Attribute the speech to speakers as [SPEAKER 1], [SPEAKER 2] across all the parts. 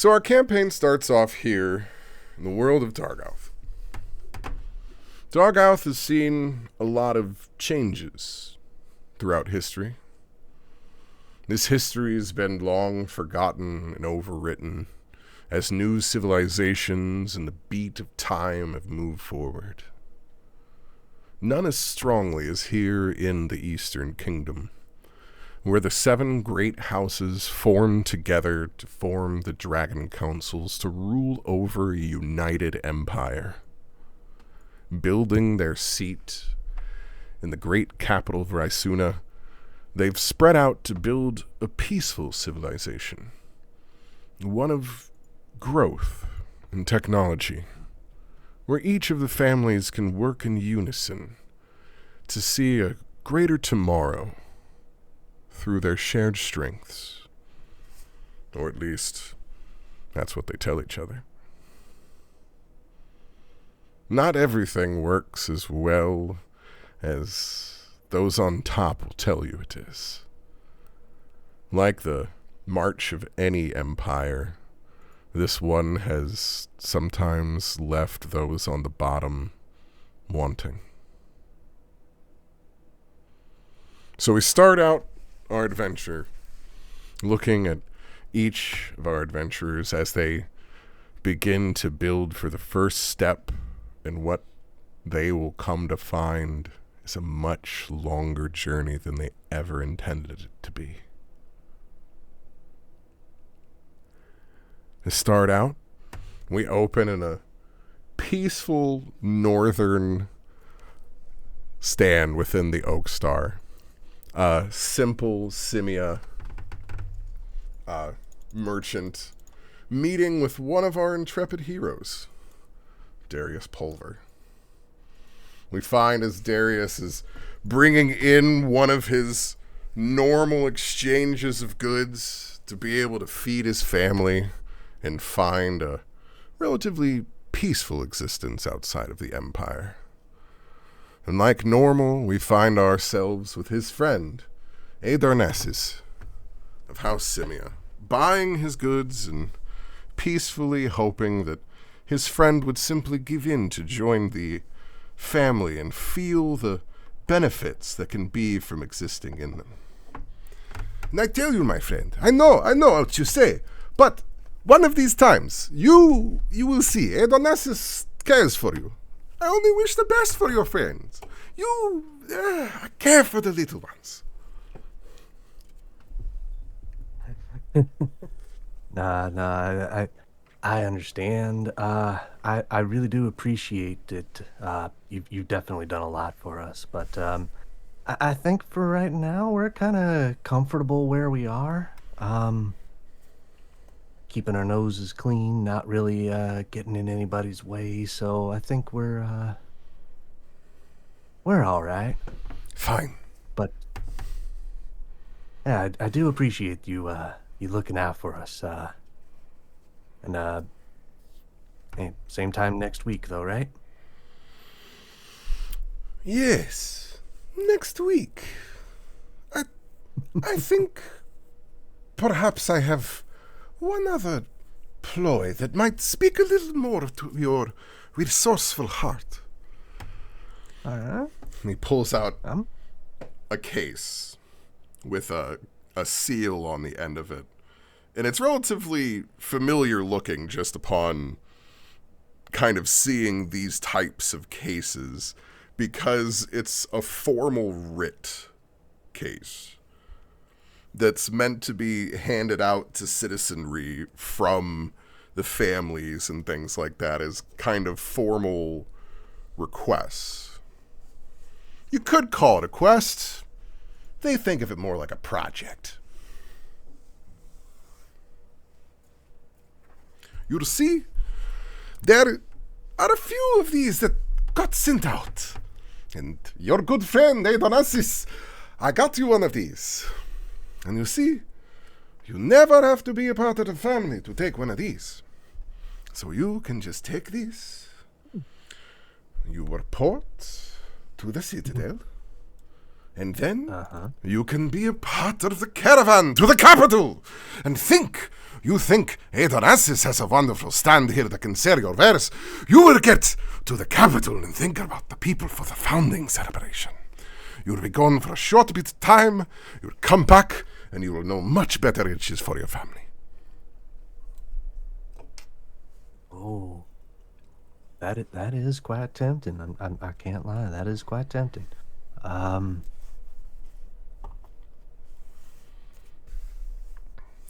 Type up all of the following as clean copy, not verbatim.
[SPEAKER 1] So our campaign starts off here in the world of Dargouth. Dargouth has seen a lot of changes throughout history. This history has been long forgotten and overwritten as new civilizations and the beat of time have moved forward. None as strongly as here in the Eastern Kingdom, where the 7 great houses formed together to form the Dragon Councils to rule over a united empire. Building their seat in the great capital of Rysuna, they've spread out to build a peaceful civilization, one of growth and technology, where each of the families can work in unison to see a greater tomorrow through their shared strengths. Or at least, that's what they tell each other. Not everything works as well as those on top will tell you it is. Like the march of any empire, this one has sometimes left those on the bottom wanting. So we start out our adventure looking at each of our adventurers as they begin to build for the first step in what they will come to find is a much longer journey than they ever intended it to be. To start out, we open in a peaceful northern stand within the Oak Star. A simple Simia merchant meeting with one of our intrepid heroes, Darius Pulver. We find as Darius is bringing in one of his normal exchanges of goods to be able to feed his family and find a relatively peaceful existence outside of the Empire. And like normal, we find ourselves with his friend, Adarnessis, of House Simia, buying his goods and peacefully hoping that his friend would simply give in to join the family and feel the benefits that can be from existing in them. And I tell you, my friend, I know what you say, but one of these times, you will see, Adarnessis cares for you. I only wish the best for your friends. You care for the little ones.
[SPEAKER 2] Nah, I understand. I really do appreciate it. You've definitely done a lot for us, but I think for right now we're kind of comfortable where we are. Keeping our noses clean, not really getting in anybody's way. So I think we're all right.
[SPEAKER 1] Fine.
[SPEAKER 2] But yeah, I do appreciate you looking out for us. And hey, same time next week, though, right?
[SPEAKER 1] Yes, next week. I think perhaps I have one other ploy that might speak a little more to your resourceful heart. And he pulls out a case with a seal on the end of it. And it's relatively familiar looking just upon kind of seeing these types of cases because it's a formal writ case that's meant to be handed out to citizenry from the families and things like that as kind of formal requests. You could call it a quest. They think of it more like a project. You'll see, there are a few of these that got sent out. And your good friend, Adarnessis, I got you one of these. And you see, you never have to be a part of the family to take one of these. So you can just take these. You report to the Citadel. And then you can be a part of the caravan to the capital. And think you think Adonassus has a wonderful stand here that can share your wares, you will get to the capital and think about the people for the founding celebration. You will be gone for a short bit of time, you will come back, and you will know much better riches for your family.
[SPEAKER 2] Oh, that is quite tempting. I can't lie. That is quite tempting.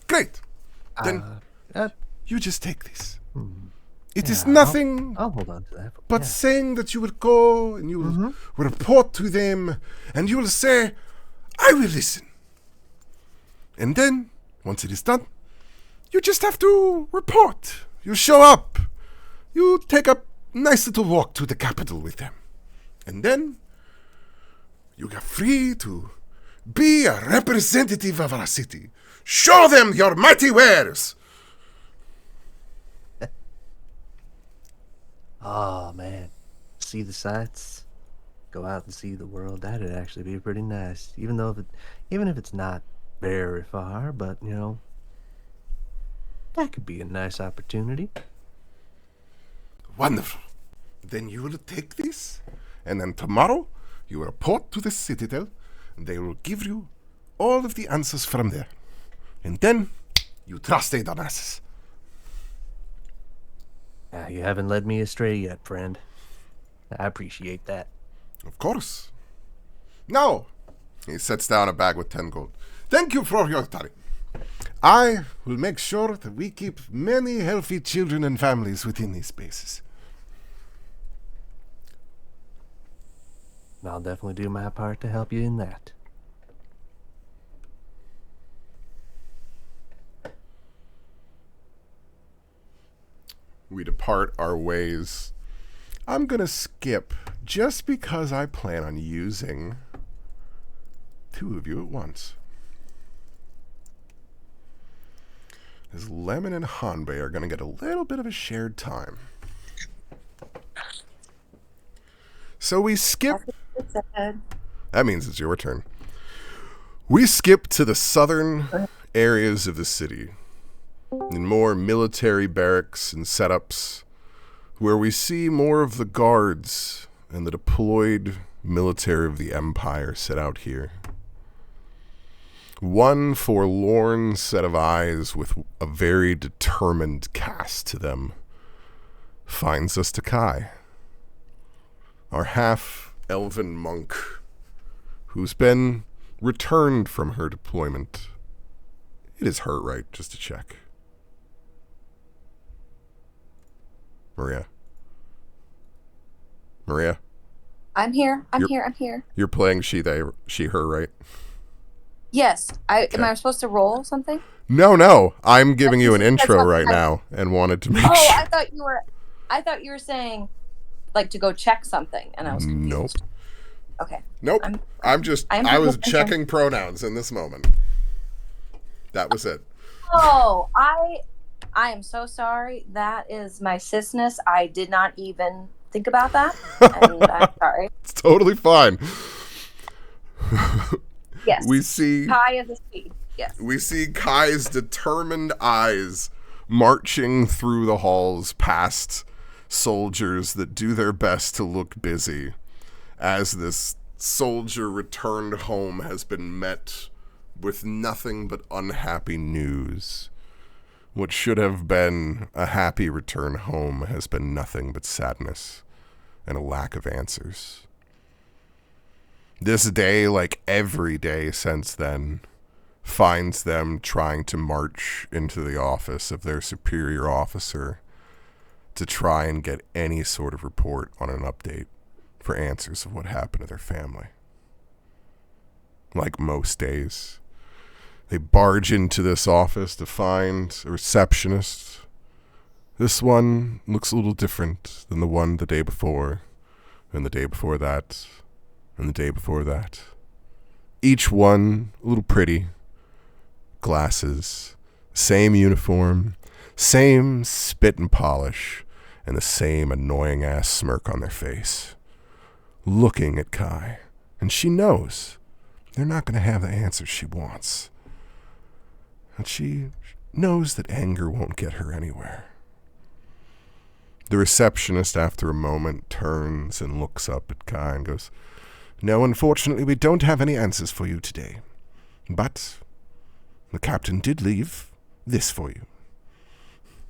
[SPEAKER 1] Great. Then
[SPEAKER 2] Uh,
[SPEAKER 1] you just take this. It is
[SPEAKER 2] yeah,
[SPEAKER 1] nothing
[SPEAKER 2] I'll hold on to that.
[SPEAKER 1] but
[SPEAKER 2] Yeah.
[SPEAKER 1] saying that you will go and you will report to them and you will say, I will listen. And then, once it is done, you just have to report. You show up. You take a nice little walk to the capital with them. And then, you are free to be a representative of our city. Show them your mighty wares.
[SPEAKER 2] Oh man, see the sights, go out and see the world. That'd actually be pretty nice. Even if it's not very far, but that could be a nice opportunity.
[SPEAKER 1] Wonderful. Then you will take this, and then tomorrow you will report to the citadel, and they will give you all of the answers from there. And then you trust Adonassus.
[SPEAKER 2] You haven't led me astray yet, friend. I appreciate that.
[SPEAKER 1] Of course. Now, he sets down a bag with 10 gold. Thank you for your time. I will make sure that we keep many healthy children and families within these spaces.
[SPEAKER 2] I'll definitely do my part to help you in that.
[SPEAKER 1] We depart our ways. I'm going to skip just because I plan on using 2 of you at once. As Lemon and Hanbei are going to get a little bit of a shared time. So we skip. That means it's your turn. We skip to the southern areas of the city, in more military barracks and setups, where we see more of the guards and the deployed military of the Empire set out here. One forlorn set of eyes with a very determined cast to them finds us to Kai, our half-elven monk, who's been returned from her deployment. It is her right, just to check. Maria?
[SPEAKER 3] I'm here. I'm here.
[SPEAKER 1] You're playing she, her, right?
[SPEAKER 3] Yes.
[SPEAKER 1] Okay.
[SPEAKER 3] Am I supposed to roll something?
[SPEAKER 1] No. I'm giving you an intro right now and wanted to make sure.
[SPEAKER 3] I thought you were saying like to go check something, and I was confused.
[SPEAKER 1] Nope.
[SPEAKER 3] Okay.
[SPEAKER 1] Nope. I was checking pronouns in this moment. That was it.
[SPEAKER 3] Oh, I am so sorry. That is my cisness. I did not even think about that, and I'm sorry.
[SPEAKER 1] It's totally fine.
[SPEAKER 3] Yes.
[SPEAKER 1] We see
[SPEAKER 3] Kai is a she. Yes.
[SPEAKER 1] We see Kai's determined eyes marching through the halls past soldiers that do their best to look busy, as this soldier returned home has been met with nothing but unhappy news. What should have been a happy return home has been nothing but sadness and a lack of answers. This day, like every day since then, finds them trying to march into the office of their superior officer to try and get any sort of report on an update for answers of what happened to their family. Like most days, they barge into this office to find a receptionist. This one looks a little different than the one the day before, and the day before that, and the day before that. Each one a little pretty. Glasses, same uniform, same spit and polish, and the same annoying ass smirk on their face. Looking at Kai, and she knows they're not going to have the answers she wants. And she knows that anger won't get her anywhere. The receptionist, after a moment, turns and looks up at Kai and goes, "No, unfortunately, we don't have any answers for you today. But the captain did leave this for you."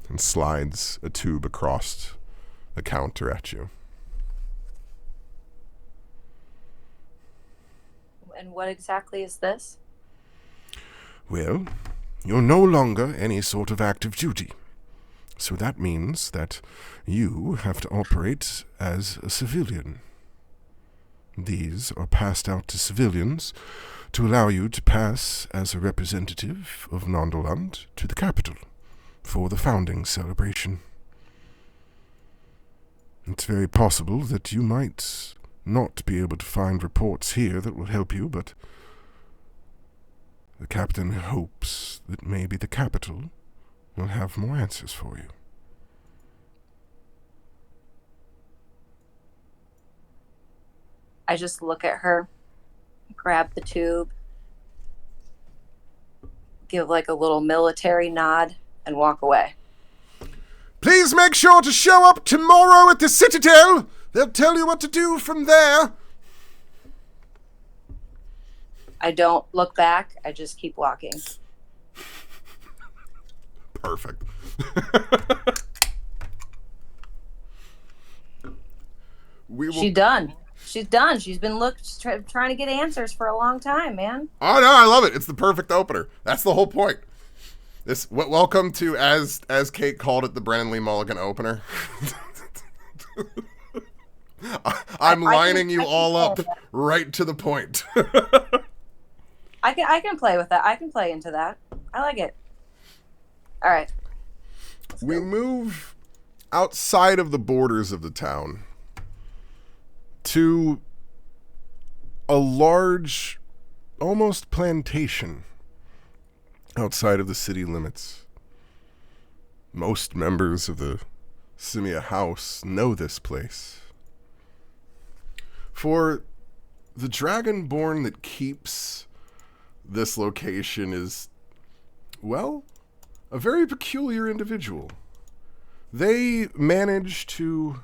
[SPEAKER 1] And slides a tube across the counter at you.
[SPEAKER 3] And what exactly is this?
[SPEAKER 1] Well, you're no longer any sort of active duty. So that means that you have to operate as a civilian. These are passed out to civilians to allow you to pass as a representative of Nonderland to the capital for the founding celebration. It's very possible that you might not be able to find reports here that will help you, but the captain hopes that maybe the capital will have more answers for you.
[SPEAKER 3] I just look at her, grab the tube, give like a little military nod, and walk away.
[SPEAKER 1] Please make sure to show up tomorrow at the Citadel. They'll tell you what to do from there.
[SPEAKER 3] I don't look back. I just keep walking.
[SPEAKER 1] Perfect.
[SPEAKER 3] She's done. She's done. She's been trying to get answers for a long time, man.
[SPEAKER 1] Oh no, I love it. It's the perfect opener. That's the whole point. Welcome to, as Kate called it, the Brennan Lee Mulligan opener. I'm lining you all up right to the point.
[SPEAKER 3] I can play with that. I can play into that. I like it. All right.
[SPEAKER 1] We move outside of the borders of the town to a large, almost plantation outside of the city limits. Most members of the Simia House know this place. For the dragonborn that keeps this location is, well, a very peculiar individual. They managed to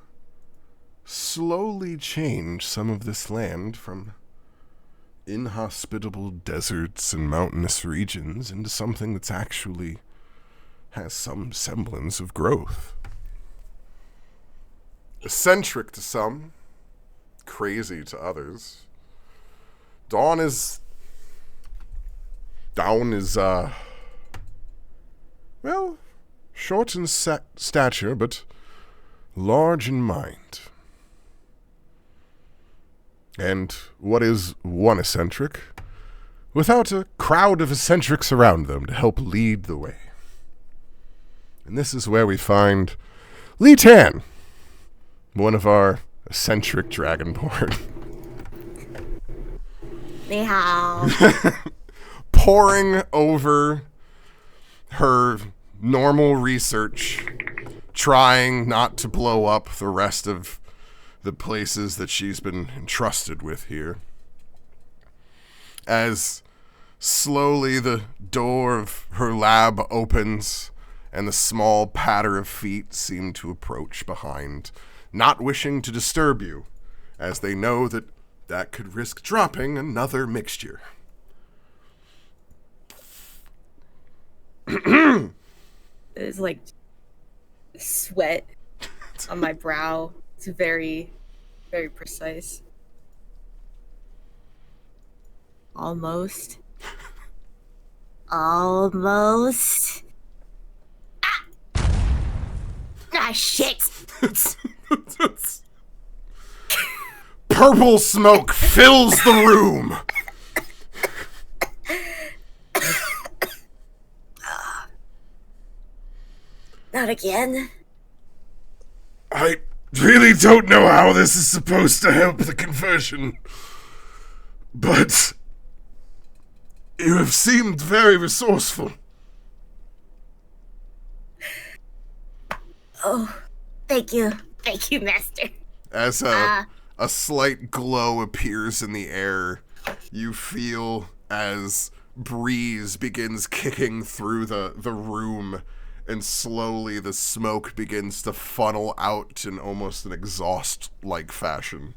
[SPEAKER 1] slowly change some of this land from inhospitable deserts and mountainous regions into something that's actually has some semblance of growth. Eccentric to some, crazy to others. Dawn is, well, short in stature, but large in mind. And what is one eccentric without a crowd of eccentrics around them to help lead the way? And this is where we find Lee Tan, one of our eccentric dragonborn.
[SPEAKER 4] Ni hao.
[SPEAKER 1] Poring over her normal research, trying not to blow up the rest of the places that she's been entrusted with here. As slowly the door of her lab opens and the small patter of feet seem to approach behind, not wishing to disturb you, as they know that that could risk dropping another mixture.
[SPEAKER 4] There's like sweat on my brow. It's very, very precise. Almost. Almost. Ah, shit!
[SPEAKER 1] Purple smoke fills the room.
[SPEAKER 4] Not again.
[SPEAKER 1] I really don't know how this is supposed to help the conversion, but you have seemed very resourceful.
[SPEAKER 4] Oh, thank you. Thank you, Master.
[SPEAKER 1] As a slight glow appears in the air, you feel as breeze begins kicking through the room, and slowly the smoke begins to funnel out in almost an exhaust-like fashion.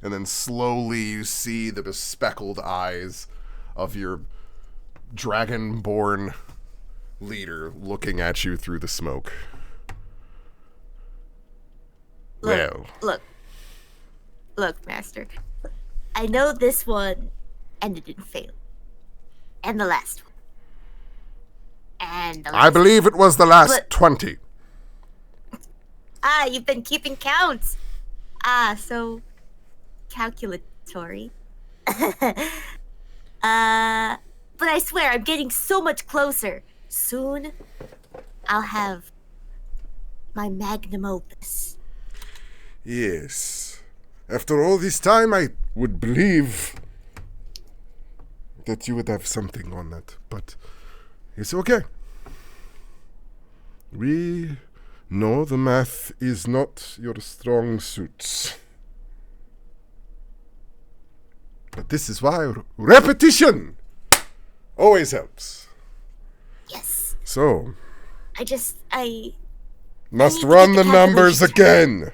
[SPEAKER 1] And then slowly you see the bespectacled eyes of your dragonborn leader looking at you through the smoke.
[SPEAKER 4] Look, Master. I know this one ended in fail. And the last one. And the last
[SPEAKER 1] I believe it was the last 20.
[SPEAKER 4] You've been keeping count. So calculatory. But I swear I'm getting so much closer. Soon, I'll have my magnum opus.
[SPEAKER 1] Yes. After all this time, I would believe that you would have something on that, but it's okay. We know the math is not your strong suits. But this is why repetition always helps.
[SPEAKER 4] Yes.
[SPEAKER 1] So,
[SPEAKER 4] I
[SPEAKER 1] must
[SPEAKER 4] need to
[SPEAKER 1] run
[SPEAKER 4] get
[SPEAKER 1] the
[SPEAKER 4] the
[SPEAKER 1] numbers
[SPEAKER 4] calculations.
[SPEAKER 1] again.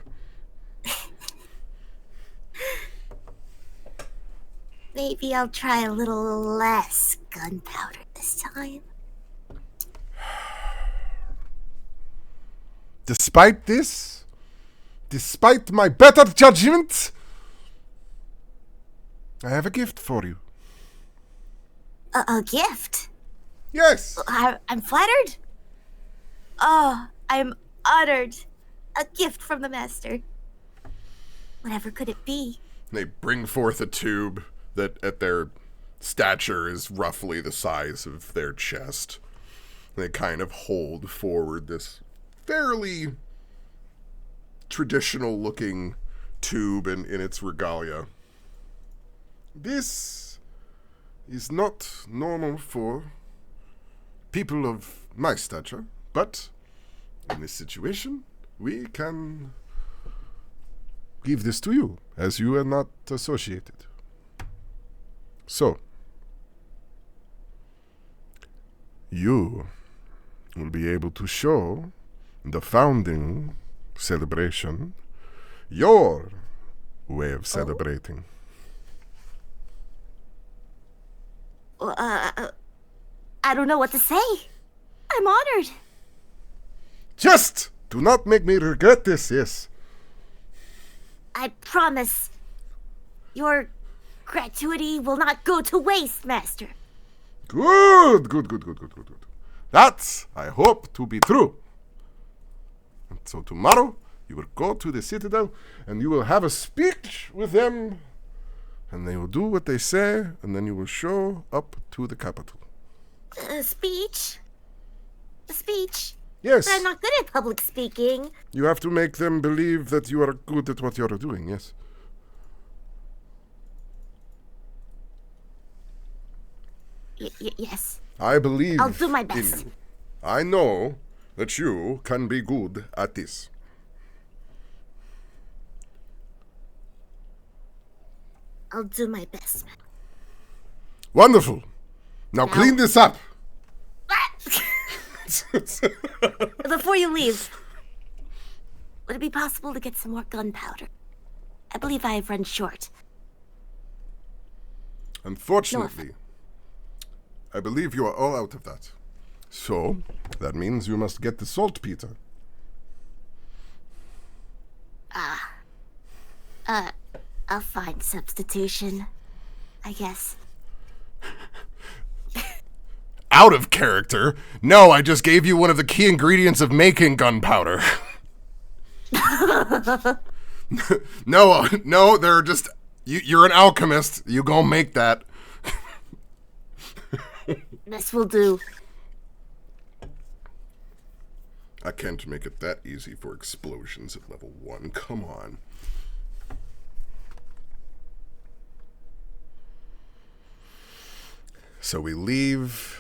[SPEAKER 4] Maybe I'll try a little less gunpowder this time.
[SPEAKER 1] Despite this, despite my better judgment, I have a gift for you.
[SPEAKER 4] A gift?
[SPEAKER 1] Yes.
[SPEAKER 4] I'm flattered. Oh, I'm honored. A gift from the master. Whatever could it be?
[SPEAKER 1] They bring forth a tube that at their stature is roughly the size of their chest. They kind of hold forward this fairly traditional looking tube in its regalia. This is not normal for people of my stature, but in this situation, we can give this to you, as you are not associated. So, you will be able to show the founding celebration your way of celebrating.
[SPEAKER 4] I don't know what to say. I'm honored.
[SPEAKER 1] Just do not make me regret this, yes.
[SPEAKER 4] I promise your gratuity will not go to waste, Master.
[SPEAKER 1] Good. That I hope to be true. And so tomorrow you will go to the citadel and you will have a speech with them, and they will do what they say, and then you will show up to the capital.
[SPEAKER 4] A speech? A speech?
[SPEAKER 1] Yes.
[SPEAKER 4] But I'm not good at public speaking.
[SPEAKER 1] You have to make them believe that you are good at what you are doing, yes.
[SPEAKER 4] Yes.
[SPEAKER 1] I believe
[SPEAKER 4] I'll do my
[SPEAKER 1] in
[SPEAKER 4] best.
[SPEAKER 1] you. I know that you can be good at this.
[SPEAKER 4] I'll do my best.
[SPEAKER 1] Wonderful. Now clean this up.
[SPEAKER 4] Before you leave, would it be possible to get some more gunpowder? I believe I have run short.
[SPEAKER 1] Unfortunately, I believe you are all out of that. So, that means you must get the saltpeter.
[SPEAKER 4] I'll find substitution, I guess.
[SPEAKER 1] Out of character? No, I just gave you one of the key ingredients of making gunpowder. No, they're just... You're an alchemist. You go make that.
[SPEAKER 4] This will do.
[SPEAKER 1] I can't make it that easy for explosions at level 1. Come on. So we leave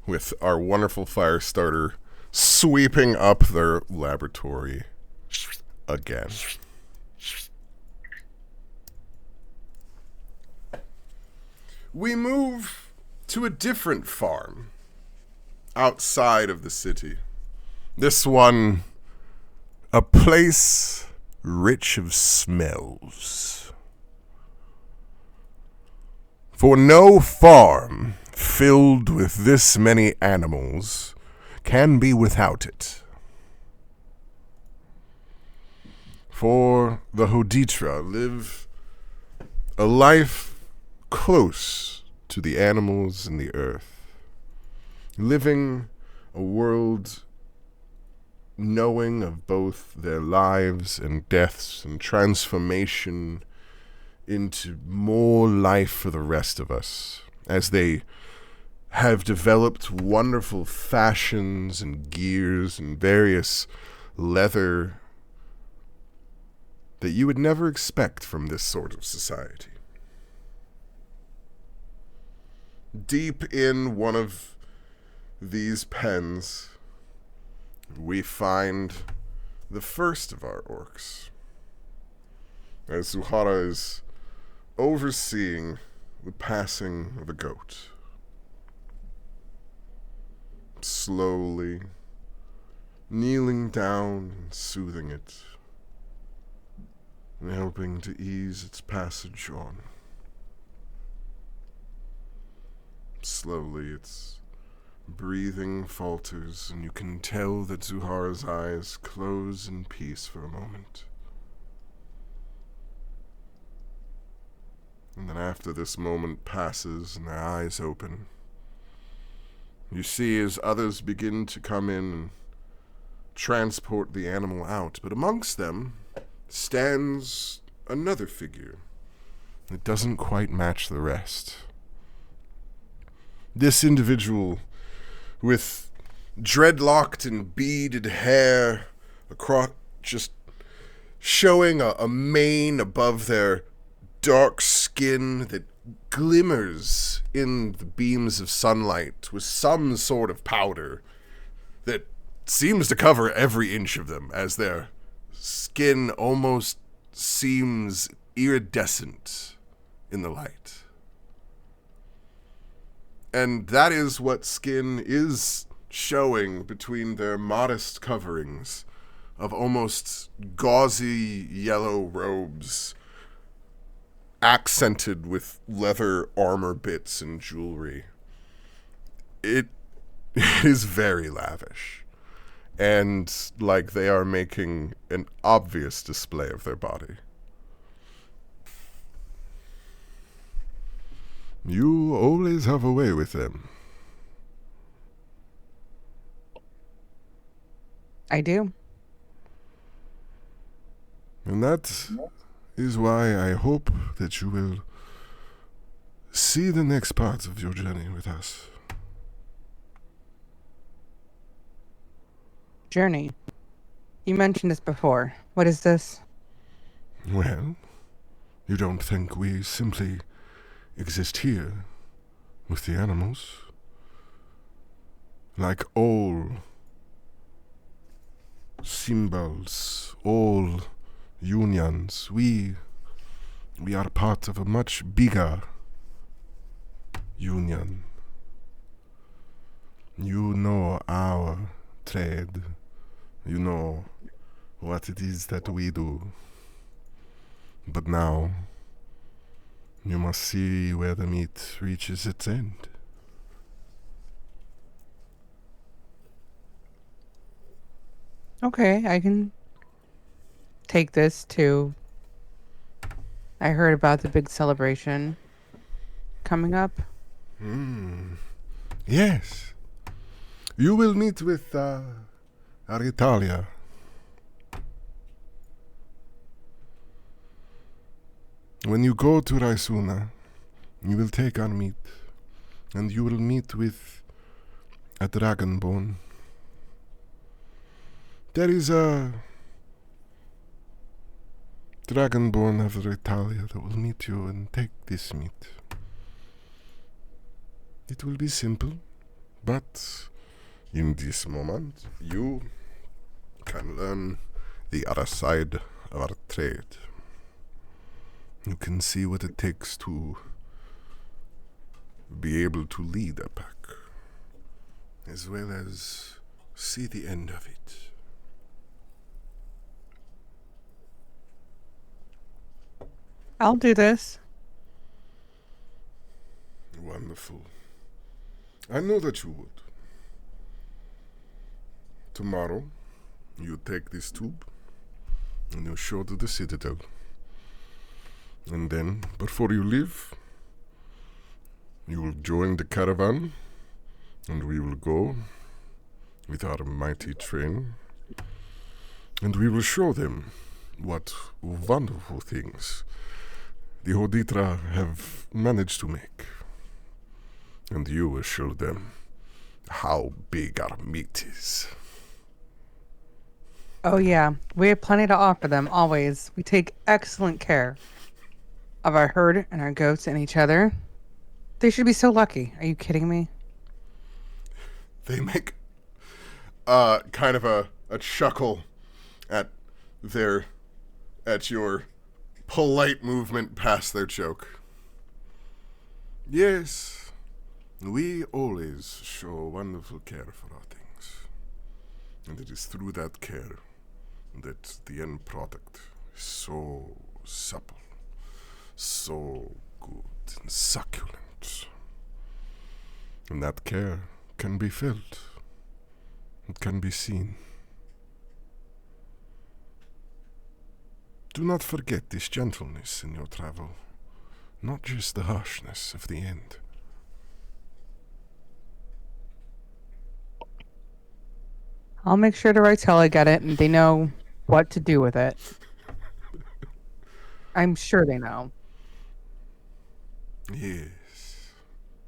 [SPEAKER 1] with our wonderful fire starter sweeping up their laboratory again. We move to a different farm outside of the city. This one, a place rich of smells. For no farm filled with this many animals can be without it. For the Hoditra live a life close to the animals and the earth, living a world knowing of both their lives and deaths and transformation into more life for the rest of us, as they have developed wonderful fashions and gears and various leather that you would never expect from this sort of society. Deep in one of these pens, we find the first of our orcs, as Zuhara is overseeing the passing of a goat. Slowly kneeling down and soothing it, and helping to ease its passage on. Slowly its breathing falters, and you can tell that Zuhara's eyes close in peace for a moment. And then after this moment passes and their eyes open, you see as others begin to come in and transport the animal out. But amongst them stands another figure that doesn't quite match the rest. This individual with dreadlocked and beaded hair across, just showing a mane above their dark skin that glimmers in the beams of sunlight with some sort of powder that seems to cover every inch of them, as their skin almost seems iridescent in the light. And that is what skin is showing between their modest coverings of almost gauzy yellow robes, accented with leather armor bits and jewelry. It is very lavish, and like they are making an obvious display of their body. You always have a way with them.
[SPEAKER 5] I do.
[SPEAKER 1] And that is why I hope that you will see the next part of your journey with us.
[SPEAKER 5] Journey. You mentioned this before. What is this?
[SPEAKER 1] Well, you don't think we simply exist here with the animals? Like all symbols, all unions, we are part of a much bigger union. You know our trade. You know what it is that we do. But now, you must see where the meat reaches its end.
[SPEAKER 5] Okay, I can take this to... I heard about the big celebration coming up.
[SPEAKER 1] Yes. You will meet with Aritalia. When you go to Raisuna, you will take our meat, and you will meet with a dragonborn. There is a dragonborn of Aritalia that will meet you and take this meat. It will be simple, but in this moment, you can learn the other side of our trade. You can see what it takes to be able to lead a pack, as well as see the end of it.
[SPEAKER 5] I'll do this.
[SPEAKER 1] Wonderful. I know that you would. Tomorrow, you take this tube, and you show to the Citadel. And then, before you leave, you will join the caravan, and we will go with our mighty train, and we will show them what wonderful things the Hoditra have managed to make. And you will show them how big our meat is.
[SPEAKER 5] Oh, yeah. We have plenty to offer them, always. We take excellent care of our herd and our goats and each other. They should be so lucky. Are you kidding me?
[SPEAKER 1] They make kind of a chuckle at your polite movement past their joke. Yes, we always show wonderful care for our things. And it is through that care that the end product is so supple, so good and succulent. And that care can be felt. It can be seen. Do not forget this gentleness in your travel, not just the harshness of the end.
[SPEAKER 5] I'll make sure to write till I get it and they know what to do with it. I'm sure they know.
[SPEAKER 1] Yes,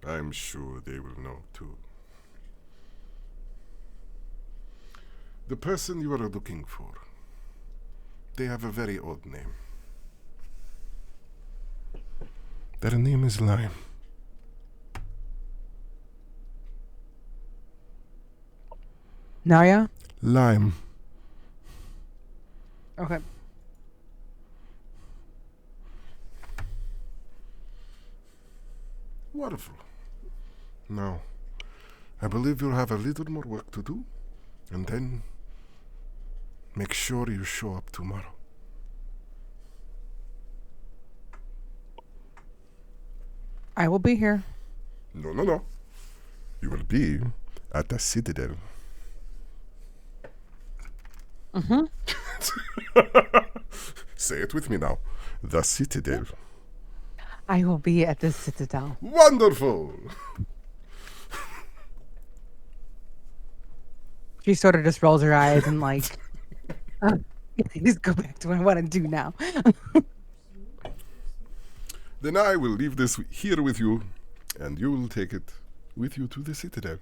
[SPEAKER 1] I'm sure they will know too. The person you are looking for, they have a very odd name. Their name is Lime.
[SPEAKER 5] Naya?
[SPEAKER 1] Lime.
[SPEAKER 5] Okay.
[SPEAKER 1] Wonderful. Now, I believe you'll have a little more work to do, and then make sure you show up tomorrow.
[SPEAKER 5] I will be here.
[SPEAKER 1] No. You will be at the Citadel.
[SPEAKER 5] Mm-hmm.
[SPEAKER 1] Say it with me now. The Citadel.
[SPEAKER 5] I will be at the Citadel.
[SPEAKER 1] Wonderful!
[SPEAKER 5] She sort of just rolls her eyes and like, just go back to what I want to do now.
[SPEAKER 1] Then I will leave this here with you, and you will take it with you to the Citadel.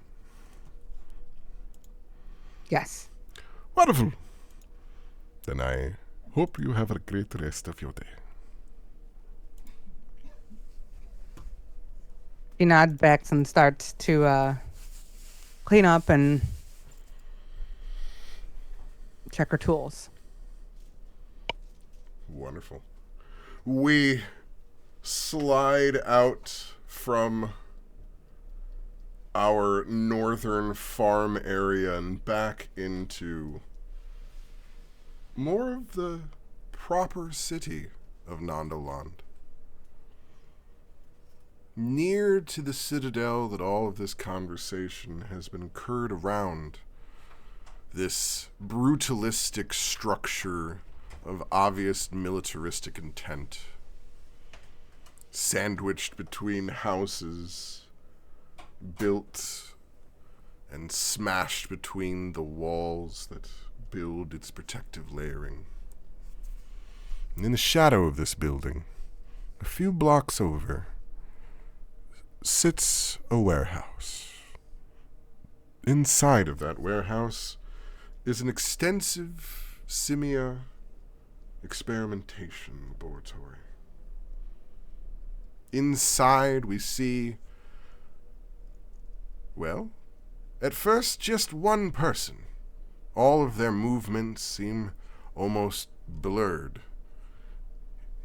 [SPEAKER 5] Yes.
[SPEAKER 1] Wonderful! Then I hope you have a great rest of your day.
[SPEAKER 5] She nods back and starts to clean up and check her tools.
[SPEAKER 1] Wonderful. We slide out from our northern farm area and back into more of the proper city of Nandoland. Near to the citadel that all of this conversation has been occurred around, this brutalistic structure of obvious militaristic intent, sandwiched between houses, built and smashed between the walls that build its protective layering. And in the shadow of this building, a few blocks over, sits a warehouse. Inside of that warehouse is an extensive simia experimentation laboratory. Inside we see, well, at first just one person. All of their movements seem almost blurred.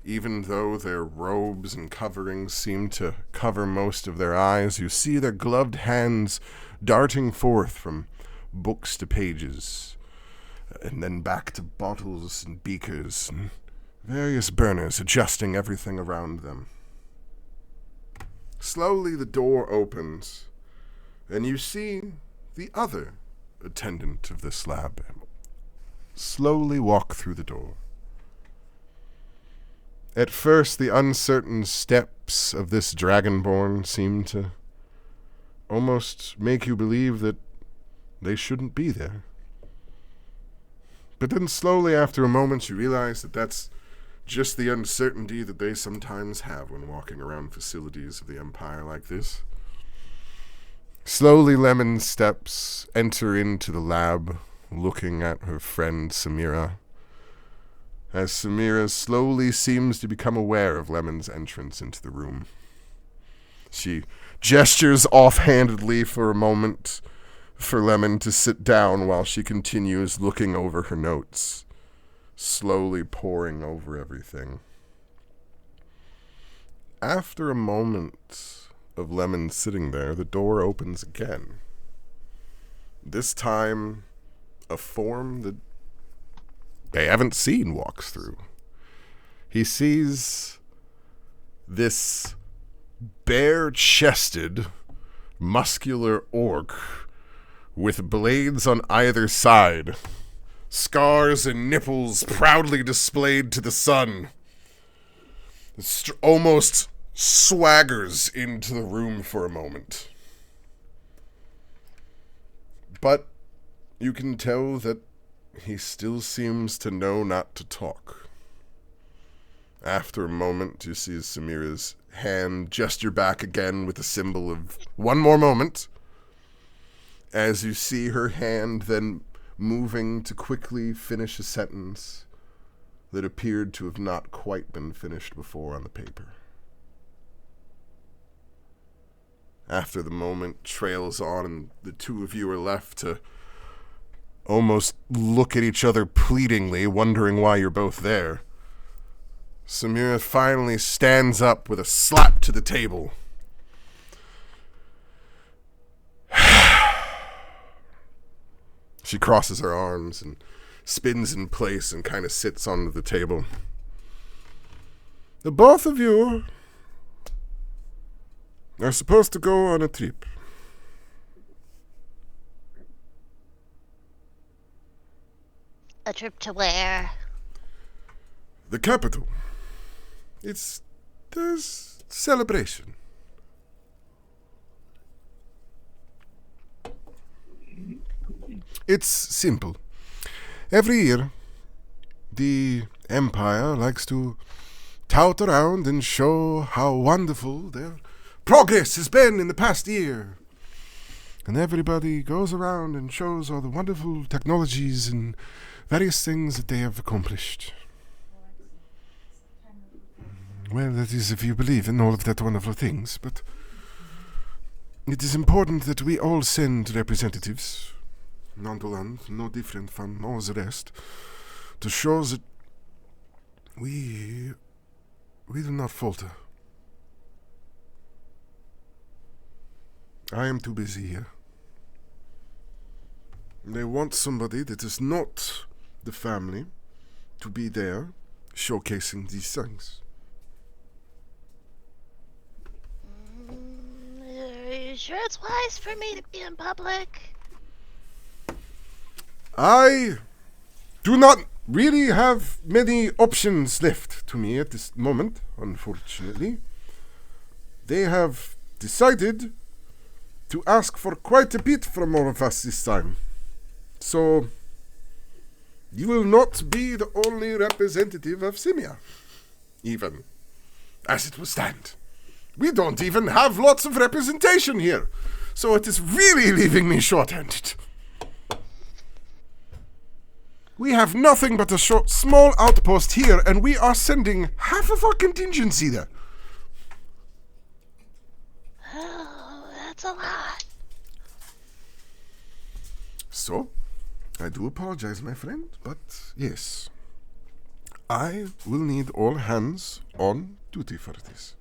[SPEAKER 1] Even though their robes and coverings seem to cover most of their eyes, you see their gloved hands darting forth from books to pages, and then back to bottles and beakers and various burners, adjusting everything around them. Slowly the door opens, and you see the other attendant of this lab slowly walk through the door. At first, the uncertain steps of this dragonborn seem to almost make you believe that they shouldn't be there. But then slowly, after a moment, you realize that that's just the uncertainty that they sometimes have when walking around facilities of the Empire like this. Slowly, Lemon's steps enter into the lab, looking at her friend Samira, as Samira slowly seems to become aware of Lemon's entrance into the room. She gestures offhandedly for a moment for Lemon to sit down while she continues looking over her notes, slowly poring over everything. After a moment of Lemon sitting there, the door opens again. This time, a form that they haven't seen walks through. He sees this bare-chested, muscular orc with blades on either side, scars and nipples proudly displayed to the sun. Almost swaggers into the room for a moment. But you can tell that he still seems to know not to talk. After a moment, you see Samira's hand gesture back again with the symbol of one more moment, as you see her hand then moving to quickly finish a sentence that appeared to have not quite been finished before on the paper. After the moment trails on and the two of you are left to almost look at each other pleadingly, wondering why you're both there, Samira finally stands up with a slap to the table. She crosses her arms and spins in place and kind of sits on the table. The both of you are supposed to go on a trip.
[SPEAKER 4] A trip to where?
[SPEAKER 1] The capital. There's celebration. It's simple. Every year, the Empire likes to tout around and show how wonderful their progress has been in the past year. And everybody goes around and shows all the wonderful technologies and various things that they have accomplished. Well, that is if you believe in all of that wonderful things, but it is important that we all send representatives, nonchalant, no different from all the rest, to show that we do not falter. I am too busy here. They want somebody that is not the family to be there showcasing these things.
[SPEAKER 4] Are you sure it's wise for me to be in public?
[SPEAKER 1] I do not really have many options left to me at this moment, unfortunately. They have decided to ask for quite a bit from all of us this time. So, you will not be the only representative of Simia, even, as it will stand. We don't even have lots of representation here, so it is really leaving me short-handed. We have nothing but a small outpost here, and we are sending half of our contingency there.
[SPEAKER 4] Oh, that's a lot.
[SPEAKER 1] So, I do apologize, my friend, but yes. I will need all hands on duty for this.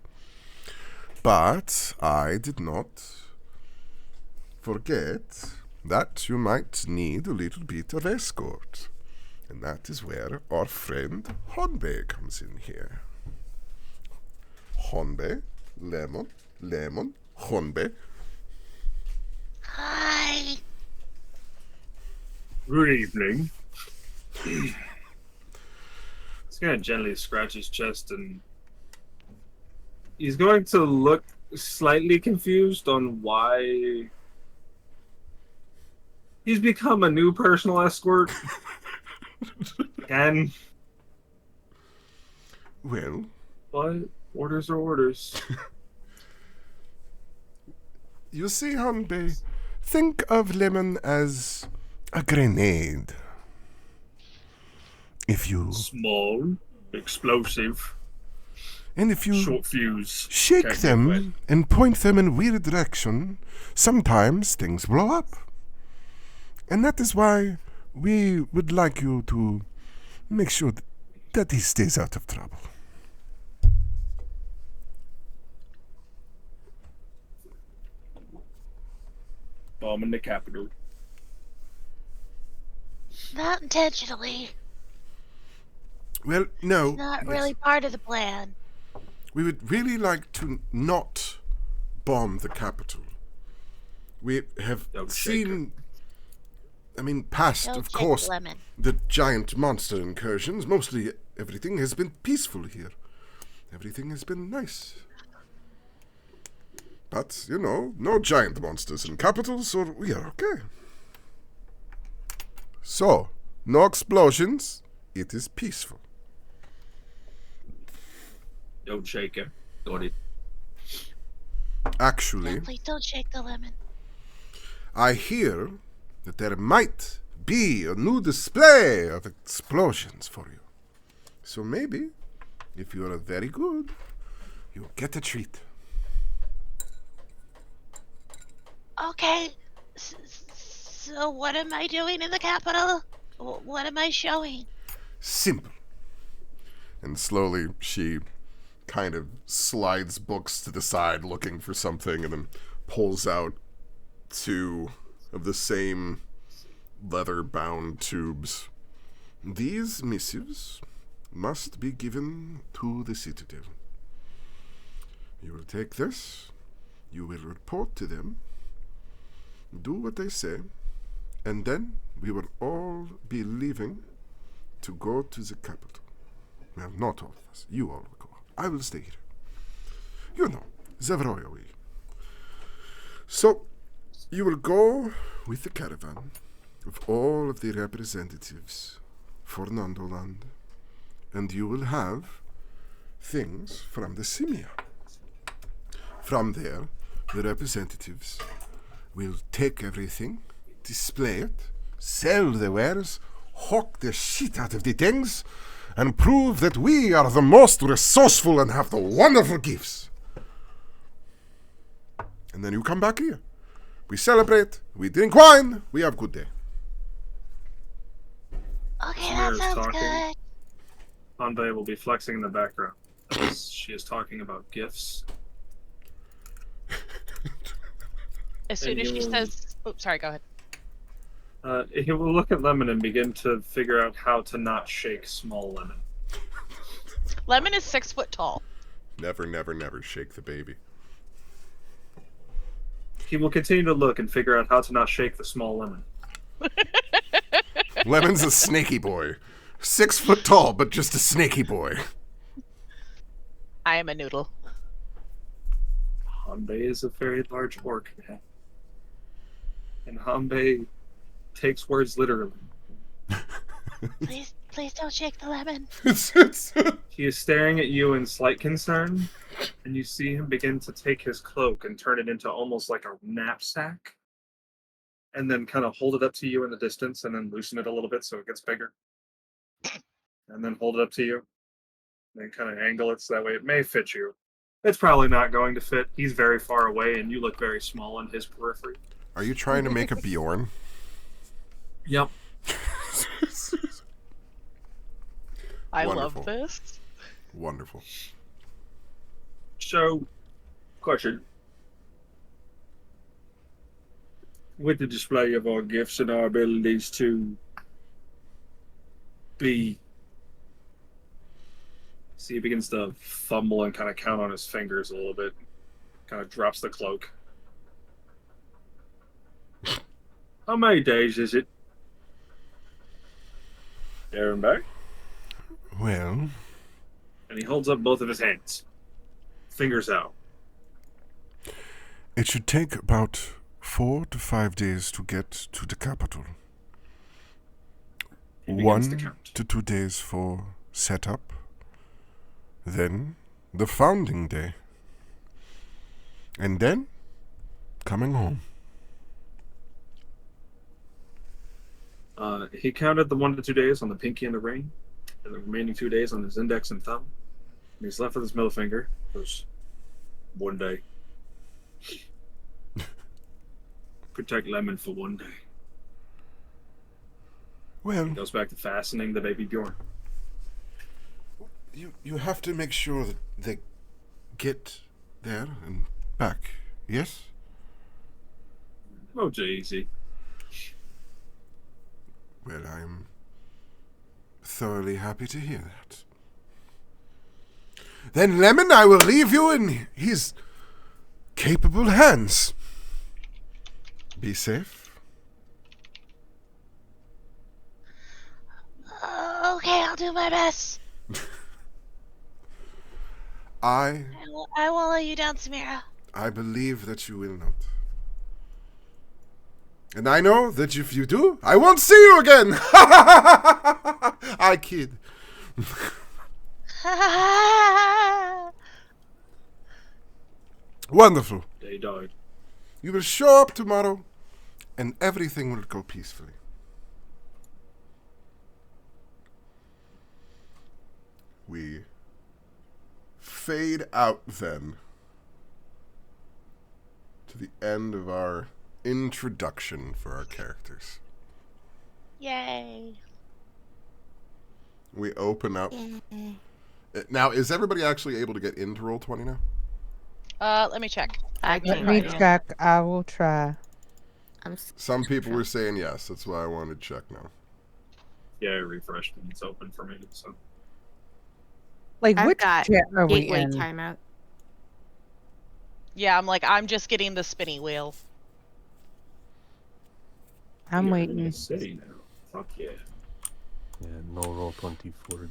[SPEAKER 1] But I did not forget that you might need a little bit of escort. And that is where our friend Honbei comes in here. Honbei, lemon, Honbei.
[SPEAKER 4] Hi.
[SPEAKER 6] Good evening. He's gonna gently scratch his chest and he's going to look slightly confused on why he's become a new personal escort. And
[SPEAKER 1] Well,
[SPEAKER 6] but orders are orders.
[SPEAKER 1] you see, Honbei, think of lemon as a grenade. If you
[SPEAKER 6] Small, explosive,
[SPEAKER 1] and if you
[SPEAKER 6] short fuse.
[SPEAKER 1] shake
[SPEAKER 6] Can't get wet.
[SPEAKER 1] them and point them in weird direction, sometimes things blow up. And that is why we would like you to make sure that he stays out of trouble.
[SPEAKER 6] Bomb in the capital.
[SPEAKER 4] Not intentionally.
[SPEAKER 1] Well, no.
[SPEAKER 4] Not
[SPEAKER 1] yes.
[SPEAKER 4] really part of the plan.
[SPEAKER 1] We would really like to not bomb the capital. We have
[SPEAKER 6] Don't shake
[SPEAKER 1] seen, past,
[SPEAKER 4] Don't
[SPEAKER 1] of
[SPEAKER 4] shake
[SPEAKER 1] course,
[SPEAKER 4] lemon.
[SPEAKER 1] the giant monster incursions. Mostly everything has been peaceful here. Everything has been nice. But, no giant monsters in capitals, so we are okay. So, no explosions. It is peaceful.
[SPEAKER 6] Don't shake him. Got it.
[SPEAKER 1] Actually,
[SPEAKER 4] No, please don't shake the lemon.
[SPEAKER 1] I hear that there might be a new display of explosions for you. So maybe, if you are very good, you'll get a treat.
[SPEAKER 4] Okay. So what am I doing in the capital? What am I showing?
[SPEAKER 1] Simple. And slowly she kind of slides books to the side looking for something and then pulls out 2 of the same leather-bound tubes. These missives must be given to the Citadel. You will take this, you will report to them, do what they say, and then we will all be leaving to go to the capital. Well, not all of us. You all will go. I will stay here. You know, the royal way. So, you will go with the caravan of all of the representatives for Nandoland, and you will have things from the Simia. From there, the representatives will take everything, display it, sell the wares, hawk the shit out of the things, and prove that we are the most resourceful and have the wonderful gifts. And then you come back here. We celebrate, we drink wine, we have a good day.
[SPEAKER 4] Okay, that
[SPEAKER 6] Samira's
[SPEAKER 4] sounds
[SPEAKER 6] talking.
[SPEAKER 4] good.
[SPEAKER 6] Hanbei will be flexing in the background as she is talking about gifts.
[SPEAKER 7] As soon as she says, "Oh, sorry, go ahead."
[SPEAKER 6] He will look at Lemon and begin to figure out how to not shake small Lemon.
[SPEAKER 7] Lemon is 6 foot tall.
[SPEAKER 1] Never, never, never shake the baby.
[SPEAKER 6] He will continue to look and figure out how to not shake the small Lemon.
[SPEAKER 1] Lemon's a snaky boy. 6 foot tall, but just a snaky boy.
[SPEAKER 7] I am a noodle.
[SPEAKER 6] Hanbei is a very large orc man. And Hanbei takes words literally.
[SPEAKER 4] Please don't shake the lemon.
[SPEAKER 6] He is staring at you in slight concern, and you see him begin to take his cloak and turn it into almost like a knapsack, and then kind of hold it up to you in the distance, and then loosen it a little bit so it gets bigger, and then hold it up to you, and then kind of angle it so that way it may fit you. It's probably not going to fit. He's very far away, and you look very small in his periphery.
[SPEAKER 1] Are you trying to make a Bjorn?
[SPEAKER 6] Yep.
[SPEAKER 7] I
[SPEAKER 1] Wonderful.
[SPEAKER 7] love this.
[SPEAKER 1] Wonderful.
[SPEAKER 6] So, question. With the display of our gifts and our abilities to be. See, he begins to fumble and kind of count on his fingers a little bit. Kind of drops the cloak. How many days is it? Aaron back?
[SPEAKER 1] Well,
[SPEAKER 6] And he holds up both of his hands. Fingers out.
[SPEAKER 1] it should take about 4 to 5 days to get to the capital.
[SPEAKER 6] He begins to
[SPEAKER 1] 1
[SPEAKER 6] count.
[SPEAKER 1] to 2 days for setup. Then the founding day. And then coming home.
[SPEAKER 6] He counted the 1 to 2 days on the pinky and the ring, and the remaining 2 days on his index and thumb. And he's left with his middle finger. Goes, 1 day. Protect Lemon for 1 day.
[SPEAKER 1] Well,
[SPEAKER 6] Goes back to fastening the baby Bjorn.
[SPEAKER 1] you have to make sure that they get there and back. Yes?
[SPEAKER 6] Oh, easy.
[SPEAKER 1] Well, I'm thoroughly happy to hear that. Then, Lemon, I will leave you in his capable hands. Be safe.
[SPEAKER 7] Okay, I'll do my best.
[SPEAKER 1] I
[SPEAKER 7] I won't let you down, Samira.
[SPEAKER 1] believe that you will not. And I know that if you do, I won't see you again. I kid. Wonderful.
[SPEAKER 6] They died.
[SPEAKER 1] You will show up tomorrow, and everything will go peacefully. We fade out then to the end of our introduction for our characters.
[SPEAKER 7] Yay.
[SPEAKER 1] We open up. Now, is everybody actually able to get into Roll20 now?
[SPEAKER 7] Let me check.
[SPEAKER 4] I
[SPEAKER 5] Let
[SPEAKER 4] can't
[SPEAKER 5] me
[SPEAKER 4] right now.
[SPEAKER 5] check. I will try.
[SPEAKER 1] Some people were saying yes. That's why I wanted to check now.
[SPEAKER 6] Yeah, I refreshed and it's open for me. So
[SPEAKER 5] Like,
[SPEAKER 4] I've
[SPEAKER 5] which
[SPEAKER 4] got
[SPEAKER 5] chat are we
[SPEAKER 4] Gateway
[SPEAKER 5] in?
[SPEAKER 4] timeout.
[SPEAKER 7] Yeah, I'm just getting the spinny wheel.
[SPEAKER 5] I'm
[SPEAKER 6] we are in
[SPEAKER 5] waiting.
[SPEAKER 6] the city now. Fuck yeah.
[SPEAKER 2] Yeah, no roll 24.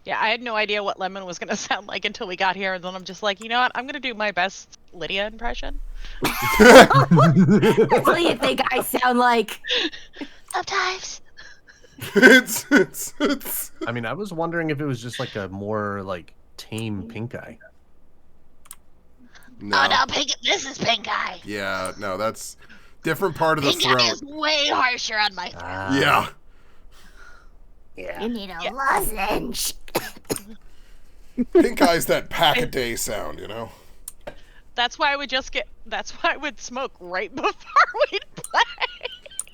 [SPEAKER 7] Yeah, I had no idea what Lemon was gonna sound like until we got here, and then I'm just like, you know what? I'm gonna do my best Lydia impression.
[SPEAKER 4] That's what you think I sound like.
[SPEAKER 7] Sometimes.
[SPEAKER 1] it's
[SPEAKER 2] I mean, I was wondering if it was just like a more like tame pink eye.
[SPEAKER 1] no.
[SPEAKER 7] Oh no, Pink! This is Pink Eye.
[SPEAKER 1] Yeah, no, that's different part of the
[SPEAKER 7] Pink Eye
[SPEAKER 1] throat.
[SPEAKER 7] is way harsher on my throat.
[SPEAKER 1] Yeah.
[SPEAKER 4] You need a lozenge.
[SPEAKER 1] Pink eye's that pack a day sound, you know?
[SPEAKER 7] That's why I would just get. That's why I would smoke right before we'd play.